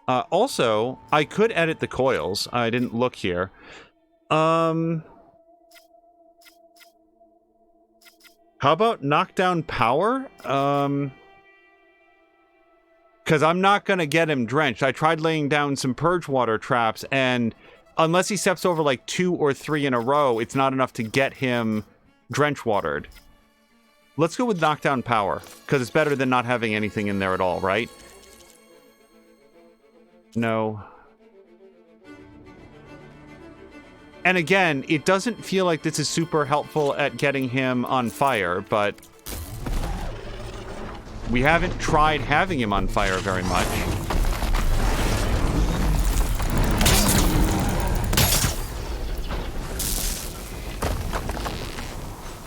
Also, I could edit the coils. I didn't look here. How about knockdown power? Because I'm not going to get him drenched. I tried laying down some purge water traps, and unless he steps over like 2 or 3 in a row, it's not enough to get him drench watered. Let's go with knockdown power, because it's better than not having anything in there at all, right? No. And again, it doesn't feel like this is super helpful at getting him on fire, but we haven't tried having him on fire very much.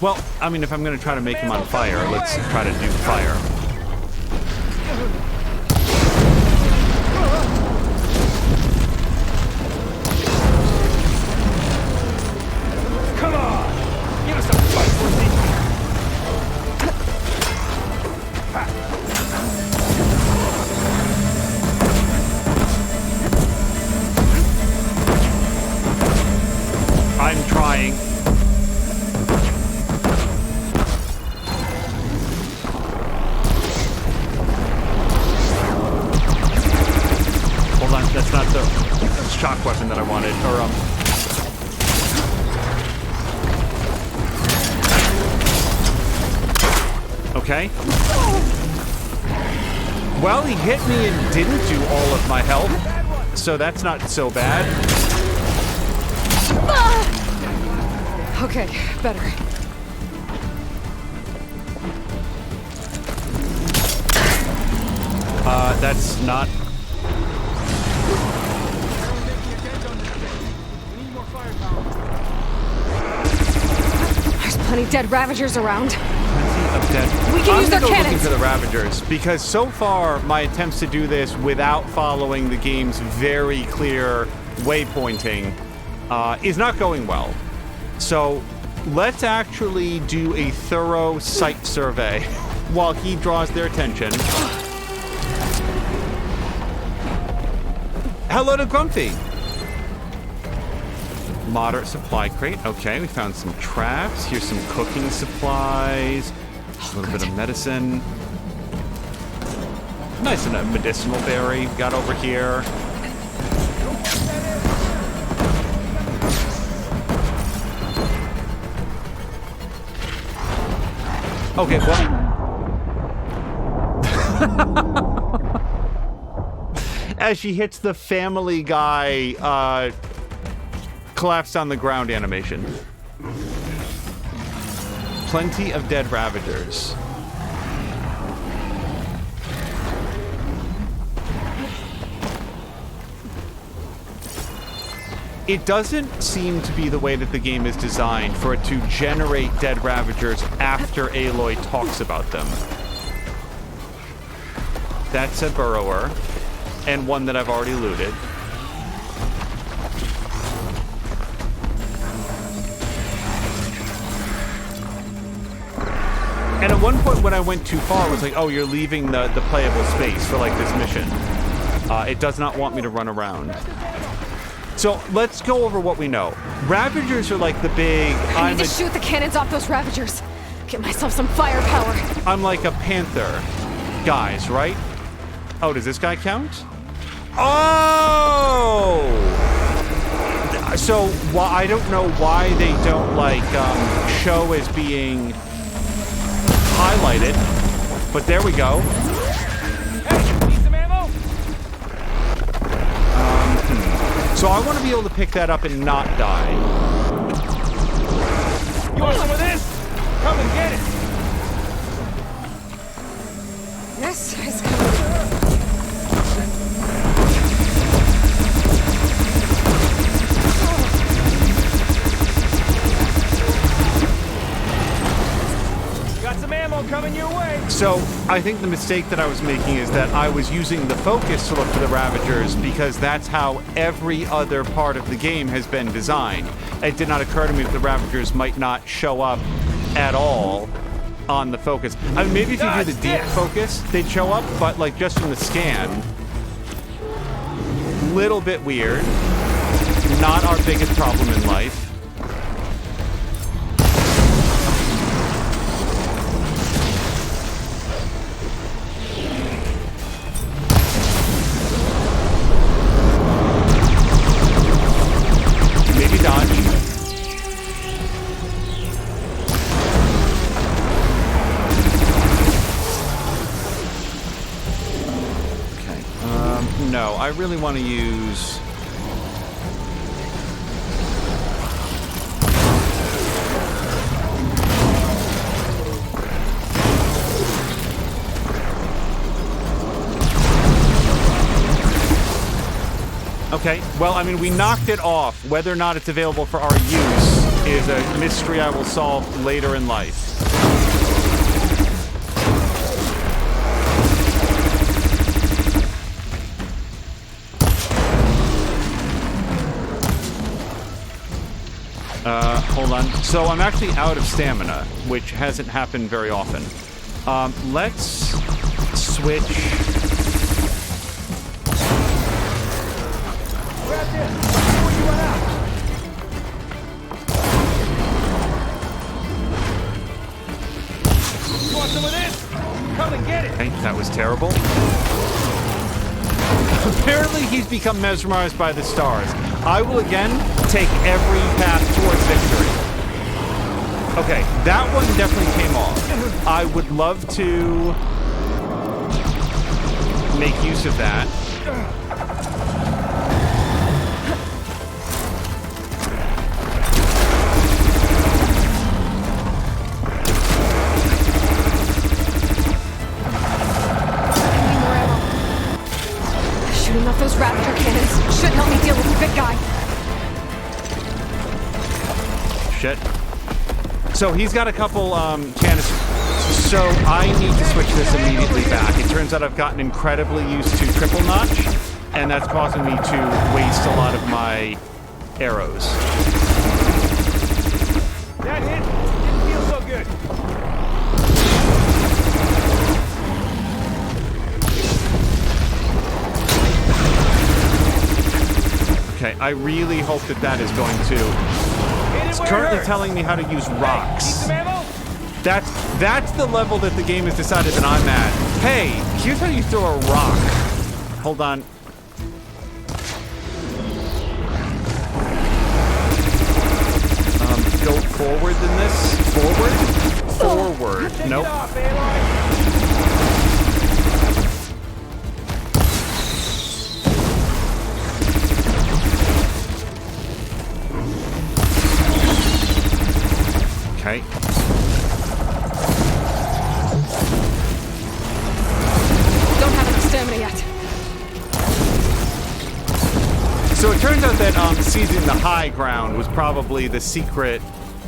Well, I mean, if I'm going to try to make him on fire, let's try to do fire. Come on! Give us a fight, Worsty! I'm trying. Hold on, that's not the shock weapon that I wanted. Or, okay. Well, he hit me and didn't do all of my health, so that's not so bad. Okay, better. That's not... There's plenty dead Ravagers around. Plenty of dead... We can use their looking cannons! for the Ravagers, because so far, my attempts to do this without following the game's very clear waypointing is not going well. So, let's actually do a thorough site survey while he draws their attention. Hello to Grumpy. Moderate supply crate. Okay, we found some traps. Here's some cooking supplies. A little bit of medicine. Nice and a medicinal berry got over here. Okay, well... As she hits the Family Guy, collapsed on the ground animation. Plenty of dead Ravagers. It doesn't seem to be the way that the game is designed for it to generate dead Ravagers after Aloy talks about them. That's a burrower, and one that I've already looted. And at one point when I went too far, it was like, oh, you're leaving the playable space for, like, this mission. It does not want me to run around. So, let's go over what we know. Ravagers are like the big... I need to shoot the cannons off those Ravagers. Get myself some firepower. I'm like a panther. Guys, right? Oh, does this guy count? Oh! So, I don't know why they don't, like, show as being highlighted, but there we go. Hey, need some ammo? So I want to be able to pick that up and not die. You want some of this? Come and get it! This is coming. Coming your way. So, I think the mistake that I was making is that I was using the focus to look for the Ravagers because that's how every other part of the game has been designed. It did not occur to me that the Ravagers might not show up at all on the focus. I mean, maybe if you do the deep focus, they'd show up, but like just in the scan, little bit weird. Not our biggest problem in life. No, I really want to use... Okay, well, I mean, we knocked it off. Whether or not it's available for our use is a mystery I will solve later in life. Hold on. So I'm actually out of stamina, which hasn't happened very often. Let's switch. Grab this before you run out. You want some of this? Come and get it. Okay, that was terrible. Apparently he's become mesmerized by the stars. I will again take every path towards victory. Okay, that one definitely came off. I would love to make use of that. Shooting off those raptor cannons should help me deal with the big guy. Shit. So he's got a couple canisters. So I need to switch this immediately back. It turns out I've gotten incredibly used to triple notch, and that's causing me to waste a lot of my arrows. That hit didn't feel so good. Okay, I really hope that that is going to... It's currently telling me how to use rocks. That's the level that the game has decided that I'm at. Hey, here's how you throw a rock. Hold on. Go forward than this? Forward? Forward. Nope. Okay. Don't have enough stamina yet. So it turns out that seizing the high ground was probably the secret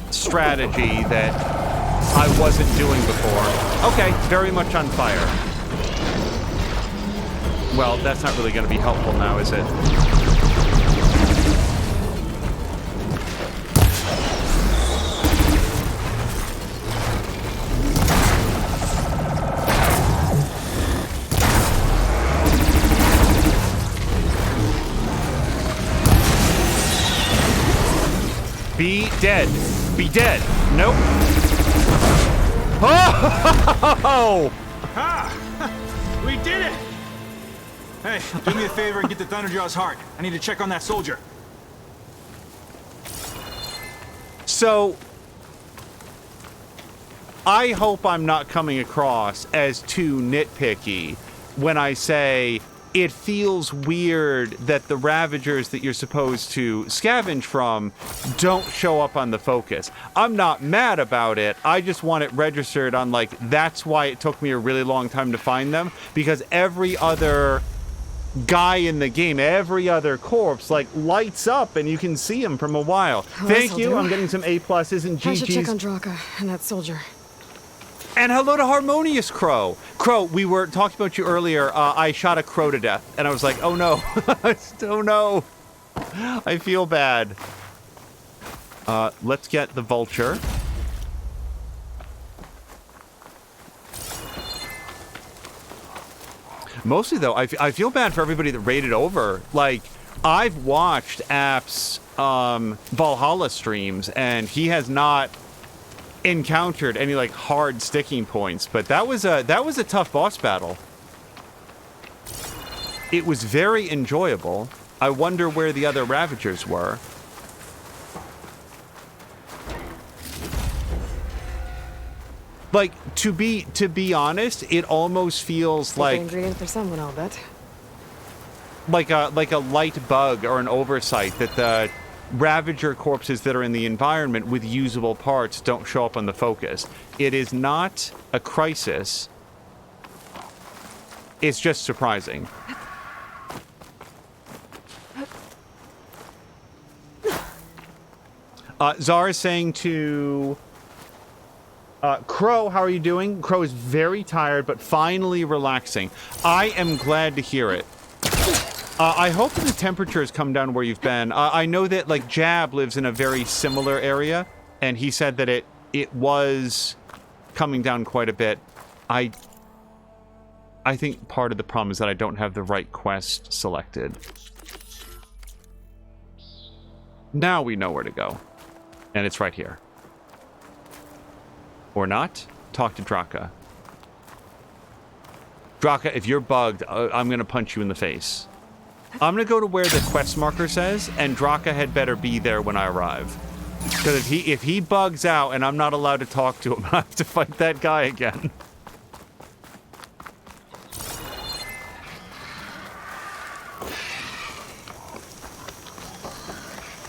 strategy that I wasn't doing before. Okay, very much on fire. Well, that's not really going to be helpful now, is it? Be dead. Be dead. Nope. Oh! Ha! We did it! Hey, do me a favor and get the Thunderjaw's heart. I need to check on that soldier. So, I hope I'm not coming across as too nitpicky when I say it feels weird that the Ravagers that you're supposed to scavenge from don't show up on the focus. I'm not mad about it. I just want it registered on, like, that's why it took me a really long time to find them, because every other guy in the game, every other corpse, like, lights up and you can see him from a while. Well, Thank you. I'm getting some A+'s and GG's. I should check on Draka and that soldier. And hello to Harmonious Crow. Crow, we were talking about you earlier. I shot a crow to death, and I was like, oh no. Oh no. I feel bad. Let's get the vulture. Mostly, though, I feel bad for everybody that raided over. Like, I've watched App's Valhalla streams, and he has not encountered any, like, hard sticking points, but that was a tough boss battle. It was very enjoyable. I wonder where the other Ravagers were. Like, to be honest, it almost feels like an ingredient for someone, I'll bet. Like a light bug or an oversight that the Ravager corpses that are in the environment with usable parts don't show up on the focus. It is not a crisis. It's just surprising. Zara's saying to Crow, how are you doing? Crow is very tired, but finally relaxing. I am glad to hear it. I hope that the temperature has come down where you've been. I know that, like, Jab lives in a very similar area, and he said that it was coming down quite a bit. I think part of the problem is that I don't have the right quest selected. Now we know where to go. And it's right here. Or not? Talk to Draka. Draka, if you're bugged, I'm going to punch you in the face. I'm going to go to where the quest marker says, and Draka had better be there when I arrive. Because if he bugs out and I'm not allowed to talk to him, I have to fight that guy again.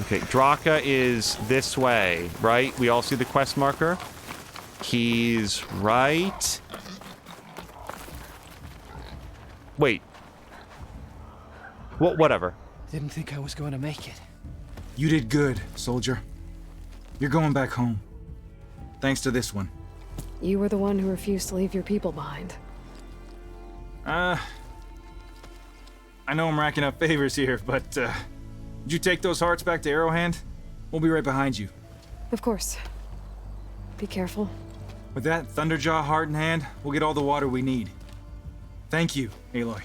Okay, Draka is this way, right? We all see the quest marker. He's right. Wait. Well, whatever. Didn't think I was going to make it. You did good, soldier. You're going back home. Thanks to this one. You were the one who refused to leave your people behind. I know I'm racking up favors here, but, did you take those hearts back to Arrowhand? We'll be right behind you. Of course. Be careful. With that Thunderjaw heart in hand, we'll get all the water we need. Thank you, Aloy.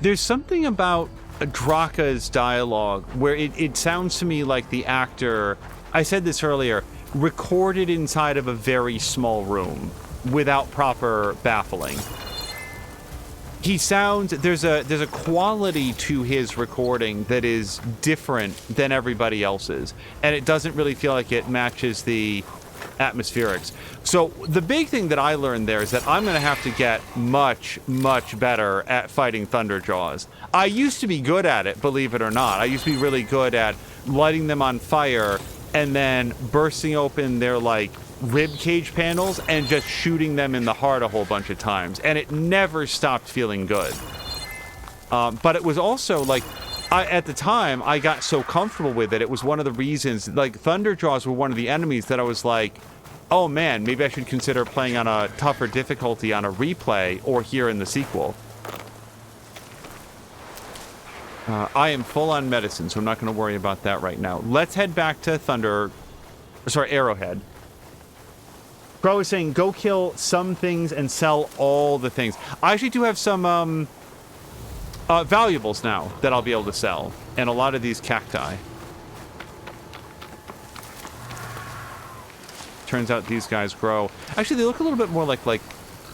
There's something about Draka's dialogue where it sounds to me like the actor, I said this earlier, recorded inside of a very small room without proper baffling. He sounds, there's a quality to his recording that is different than everybody else's, and it doesn't really feel like it matches the atmospherics. So the big thing that I learned there is that I'm going to have to get much, much better at fighting Thunderjaws. I used to be good at it, believe it or not. I used to be really good at lighting them on fire and then bursting open their, like, rib cage panels and just shooting them in the heart a whole bunch of times, and it never stopped feeling good. But it was also like, at the time I got so comfortable with it. It was one of the reasons, like, Thunderjaws were one of the enemies that I was like, oh man, maybe I should consider playing on a tougher difficulty on a replay or here in the sequel. I am full on medicine, so I'm not going to worry about that right now. Let's head back to Arrowhead. Crow is saying, go kill some things and sell all the things. I actually do have some valuables now that I'll be able to sell. And a lot of these cacti. Turns out these guys grow. Actually, they look a little bit more like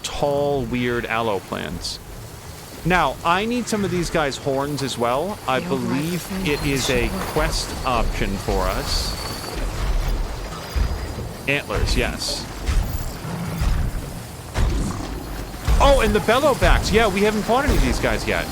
tall, weird aloe plants. Now, I need some of these guys' horns as well. I believe it is a quest option for us. Antlers, yes. Oh, and the bellowbacks. Yeah, we haven't fought any of these guys yet.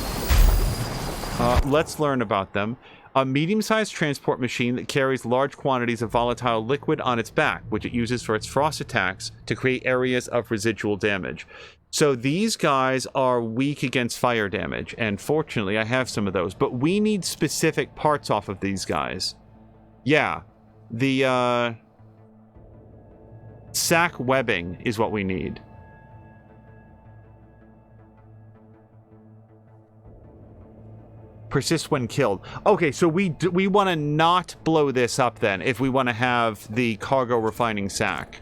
Let's learn about them. A medium-sized transport machine that carries large quantities of volatile liquid on its back, which it uses for its frost attacks to create areas of residual damage. So these guys are weak against fire damage, and fortunately I have some of those. But we need specific parts off of these guys. Yeah, the sack webbing is what we need. Persist when killed. Okay, so we want to not blow this up then if we want to have the cargo refining sack.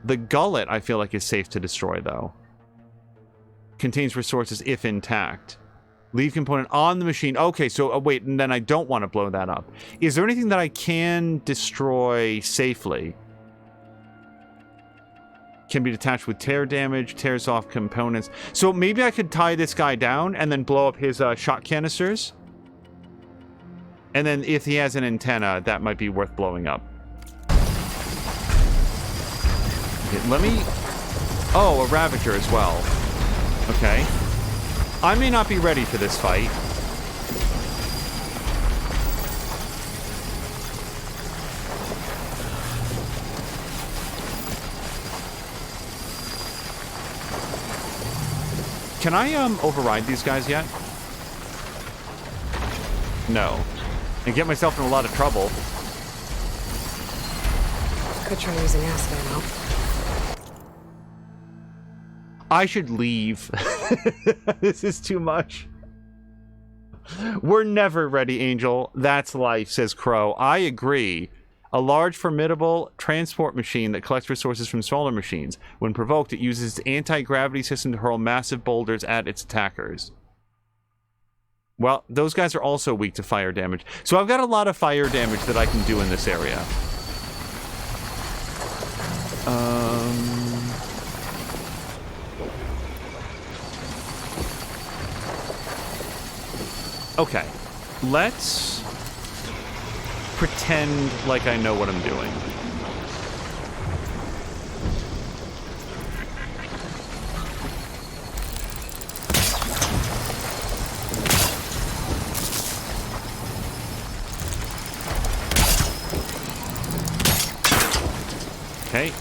The gullet, I feel like, is safe to destroy, though. Contains resources if intact. Leave component on the machine. Okay, so wait, and then I don't want to blow that up. Is there anything that I can destroy safely? Can be detached with tear damage, tears off components. So maybe I could tie this guy down and then blow up his shot canisters. And then if he has an antenna, that might be worth blowing up. Okay, let me... Oh, a Ravager as well. Okay. I may not be ready for this fight. Can I override these guys yet? no. And get myself in a lot of trouble. Could try using acid ammo. I should leave. This is too much. We're never ready, Angel. That's life, says Crow. I agree. A large, formidable transport machine that collects resources from smaller machines. When provoked, it uses its anti-gravity system to hurl massive boulders at its attackers. Well, those guys are also weak to fire damage. So I've got a lot of fire damage that I can do in this area. Okay, let's pretend like I know what I'm doing. Okay.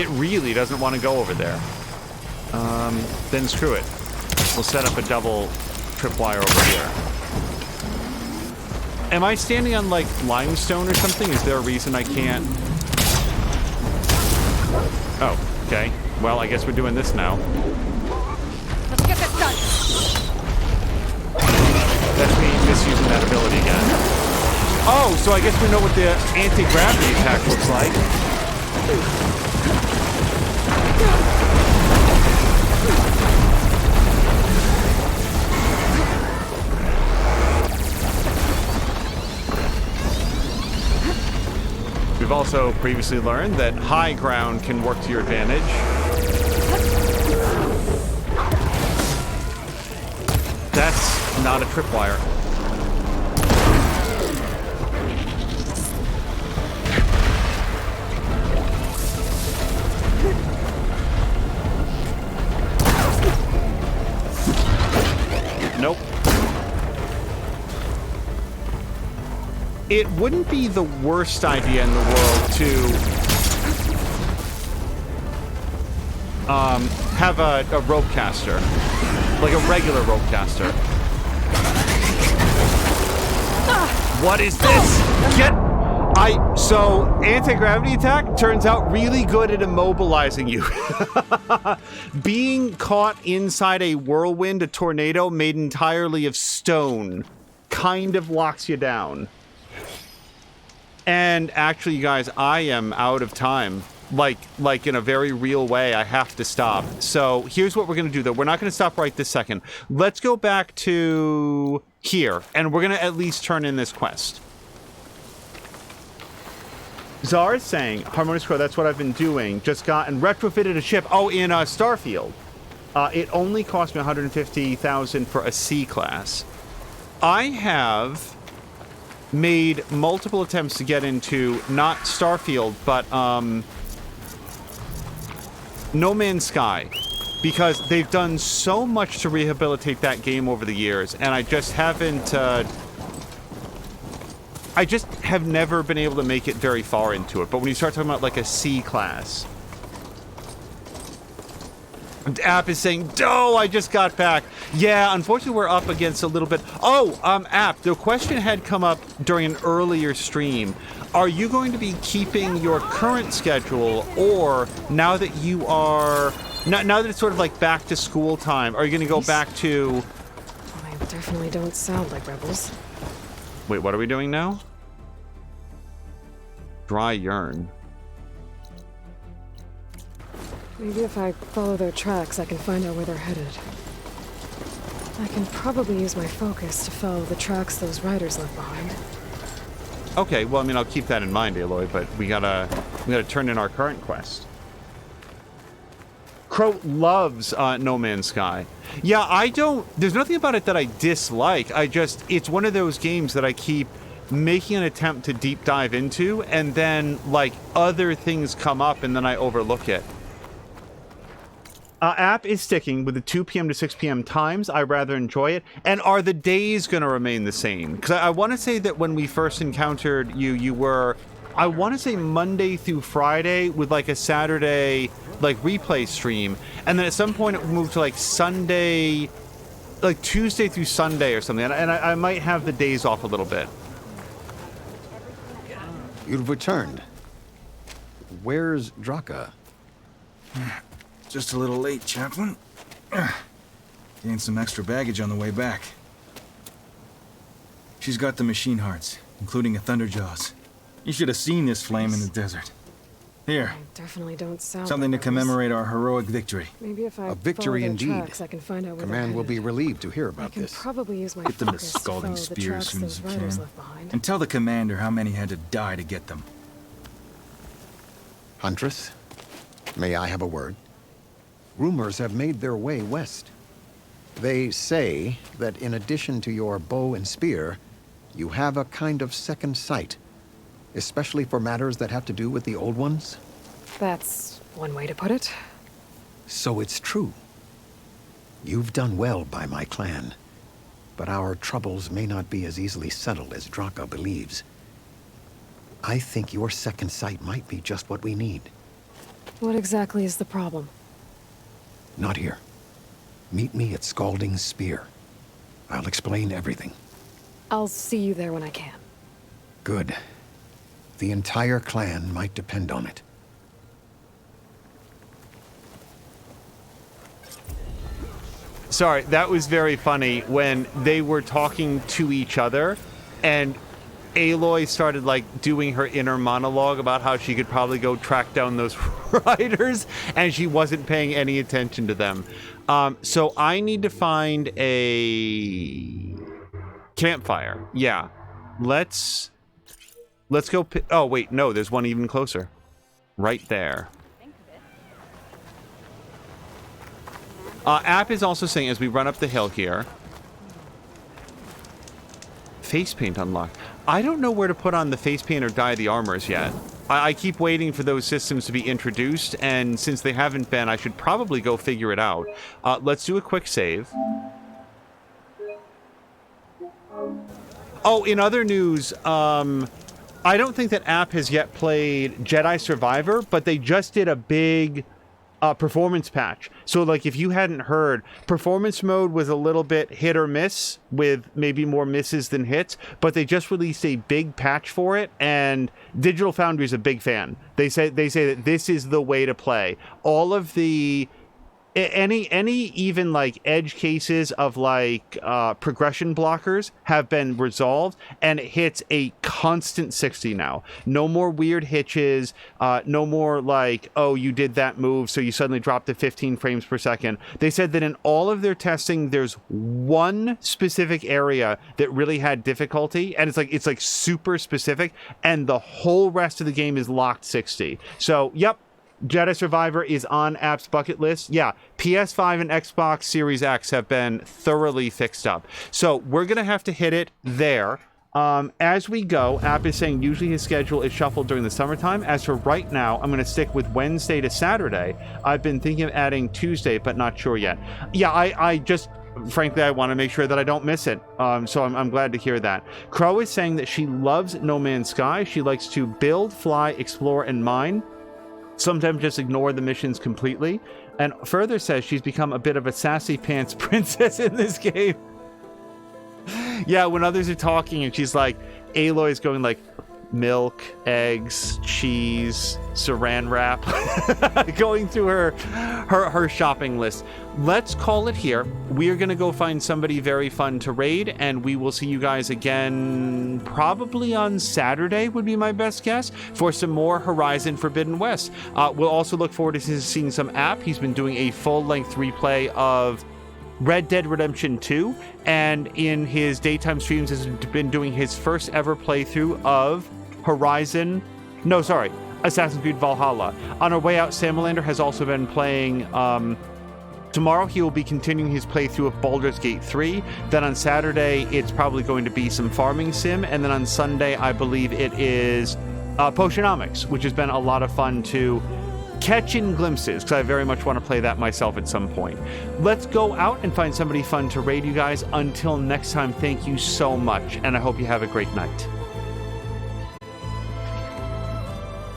It really doesn't want to go over there. Then screw it. We'll set up a double tripwire over here. Am I standing on, like, limestone or something? Is there a reason I can't? Oh, okay. Well, I guess we're doing this now. Let's get this done. That's me misusing that ability again. Oh, so I guess we know what the anti-gravity attack looks like. We've also previously learned that high ground can work to your advantage. That's not a tripwire. Nope. It wouldn't be the worst idea in the world to have a rope caster, like a regular rope caster. What is this? So anti-gravity attack turns out really good at immobilizing you. Being caught inside a whirlwind, a tornado made entirely of stone, kind of locks you down. And actually, you guys, I am out of time. Like in a very real way, I have to stop. So here's what we're going to do, though. We're not going to stop right this second. Let's go back to here, and we're going to at least turn in this quest. Czar is saying, Harmonious Crow, that's what I've been doing. Just got and retrofitted a ship. Oh, in Starfield. It only cost me $150,000 for a C class. I have made multiple attempts to get into not Starfield, but No Man's Sky, because they've done so much to rehabilitate that game over the years, and I just haven't. I just have never been able to make it very far into it. But when you start talking about like a C class, the app is saying, "Oh, I just got back." Yeah, unfortunately, we're up against a little bit. Oh, app. The question had come up during an earlier stream. Are you going to be keeping your current schedule, or now that you are, now that it's sort of like back to school time, are you going to go back to? I definitely don't sound like rebels. Wait, what are we doing now? Dry urn. Maybe if I follow their tracks, I can find out where they're headed. I can probably use my focus to follow the tracks those riders left behind. Okay, well, I mean, I'll keep that in mind, Aloy, but we gotta turn in our current quest. Crow loves No Man's Sky. Yeah, there's nothing about it that I dislike. It's one of those games that I keep making an attempt to deep dive into, and then, like, other things come up, and then I overlook it. App is sticking with the 2 p.m. to 6 p.m. times. I rather enjoy it. And are the days going to remain the same? Because I want to say that when we first encountered you, you were, I want to say Monday through Friday with like a Saturday like replay stream. And then at some point it moved to like Sunday like Tuesday through Sunday or something, and I might have the days off a little bit. You've returned. Where's Draka? Just a little late, Chaplain. Gained some extra baggage on the way back. She's got the machine hearts, including a Thunderjaws. You should have seen this flame in the desert. Here. I definitely don't sound Something to like those. commemorate our heroic victory. Maybe if I A victory follow their indeed. tracks, I can find out where Command they're will be headed. relieved to hear I about can this. probably use my Get them to focus to scalding follow the spears tracks as soon as those you riders can. left behind. And tell the commander how many had to die to get them. Huntress, may I have a word? Rumors have made their way west. They say that in addition to your bow and spear, you have a kind of second sight, especially for matters that have to do with the old ones. That's one way to put it. So it's true. You've done well by my clan, but our troubles may not be as easily settled as Draka believes. I think your second sight might be just what we need. What exactly is the problem? Not here. Meet me at Scalding's Spear. I'll explain everything. I'll see you there when I can. Good. The entire clan might depend on it. Sorry, that was very funny when they were talking to each other and Aloy started like doing her inner monologue about how she could probably go track down those riders and she wasn't paying any attention to them. So I need to find a campfire. Yeah. Let's go. Oh, wait, no, there's one even closer. Right there. App is also saying as we run up the hill here. Face paint unlocked. I don't know where to put on the face paint or dye the armors yet. I keep waiting for those systems to be introduced, and since they haven't been, I should probably go figure it out. Let's do a quick save. Oh, in other news, I don't think that App has yet played Jedi Survivor, but they just did a big performance patch. So like if you hadn't heard, performance mode was a little bit hit or miss with maybe more misses than hits, but they just released a big patch for it and Digital Foundry is a big fan. They say that this is the way to play. All of the any even like edge cases of like progression blockers have been resolved and it hits a constant 60 now. No more weird hitches, no more like, oh, you did that move so you suddenly dropped to 15 frames per second. They said that in all of their testing there's one specific area that really had difficulty and it's like super specific and the whole rest of the game is locked 60. So yep, Jedi Survivor is on App's bucket list. Yeah, PS5 and Xbox Series X have been thoroughly fixed up. So we're going to have to hit it there. As we go, App is saying usually his schedule is shuffled during the summertime. As for right now, I'm going to stick with Wednesday to Saturday. I've been thinking of adding Tuesday, but not sure yet. Yeah, I just... Frankly, I want to make sure that I don't miss it. So I'm glad to hear that. Crow is saying that she loves No Man's Sky. She likes to build, fly, explore, and mine. Sometimes just ignore the missions completely. And further says she's become a bit of a sassy pants princess in this game. Yeah, when others are talking and she's like, Aloy's going like, milk, eggs, cheese, saran wrap. Going through her shopping list. Let's call it here. We are going to go find somebody very fun to raid, and we will see you guys again probably on Saturday would be my best guess for some more Horizon Forbidden West. We'll also look forward to seeing some App. He's been doing a full-length replay of Red Dead Redemption 2, and in his daytime streams has been doing his first ever playthrough of Assassin's Creed Valhalla. On our way out, Samalander has also been playing, tomorrow he will be continuing his playthrough of Baldur's Gate 3, then on Saturday it's probably going to be some farming sim, and then on Sunday I believe it is Potionomics, which has been a lot of fun to catch in glimpses, because I very much want to play that myself at some point. Let's go out and find somebody fun to raid, you guys. Until next time, thank you so much, and I hope you have a great night.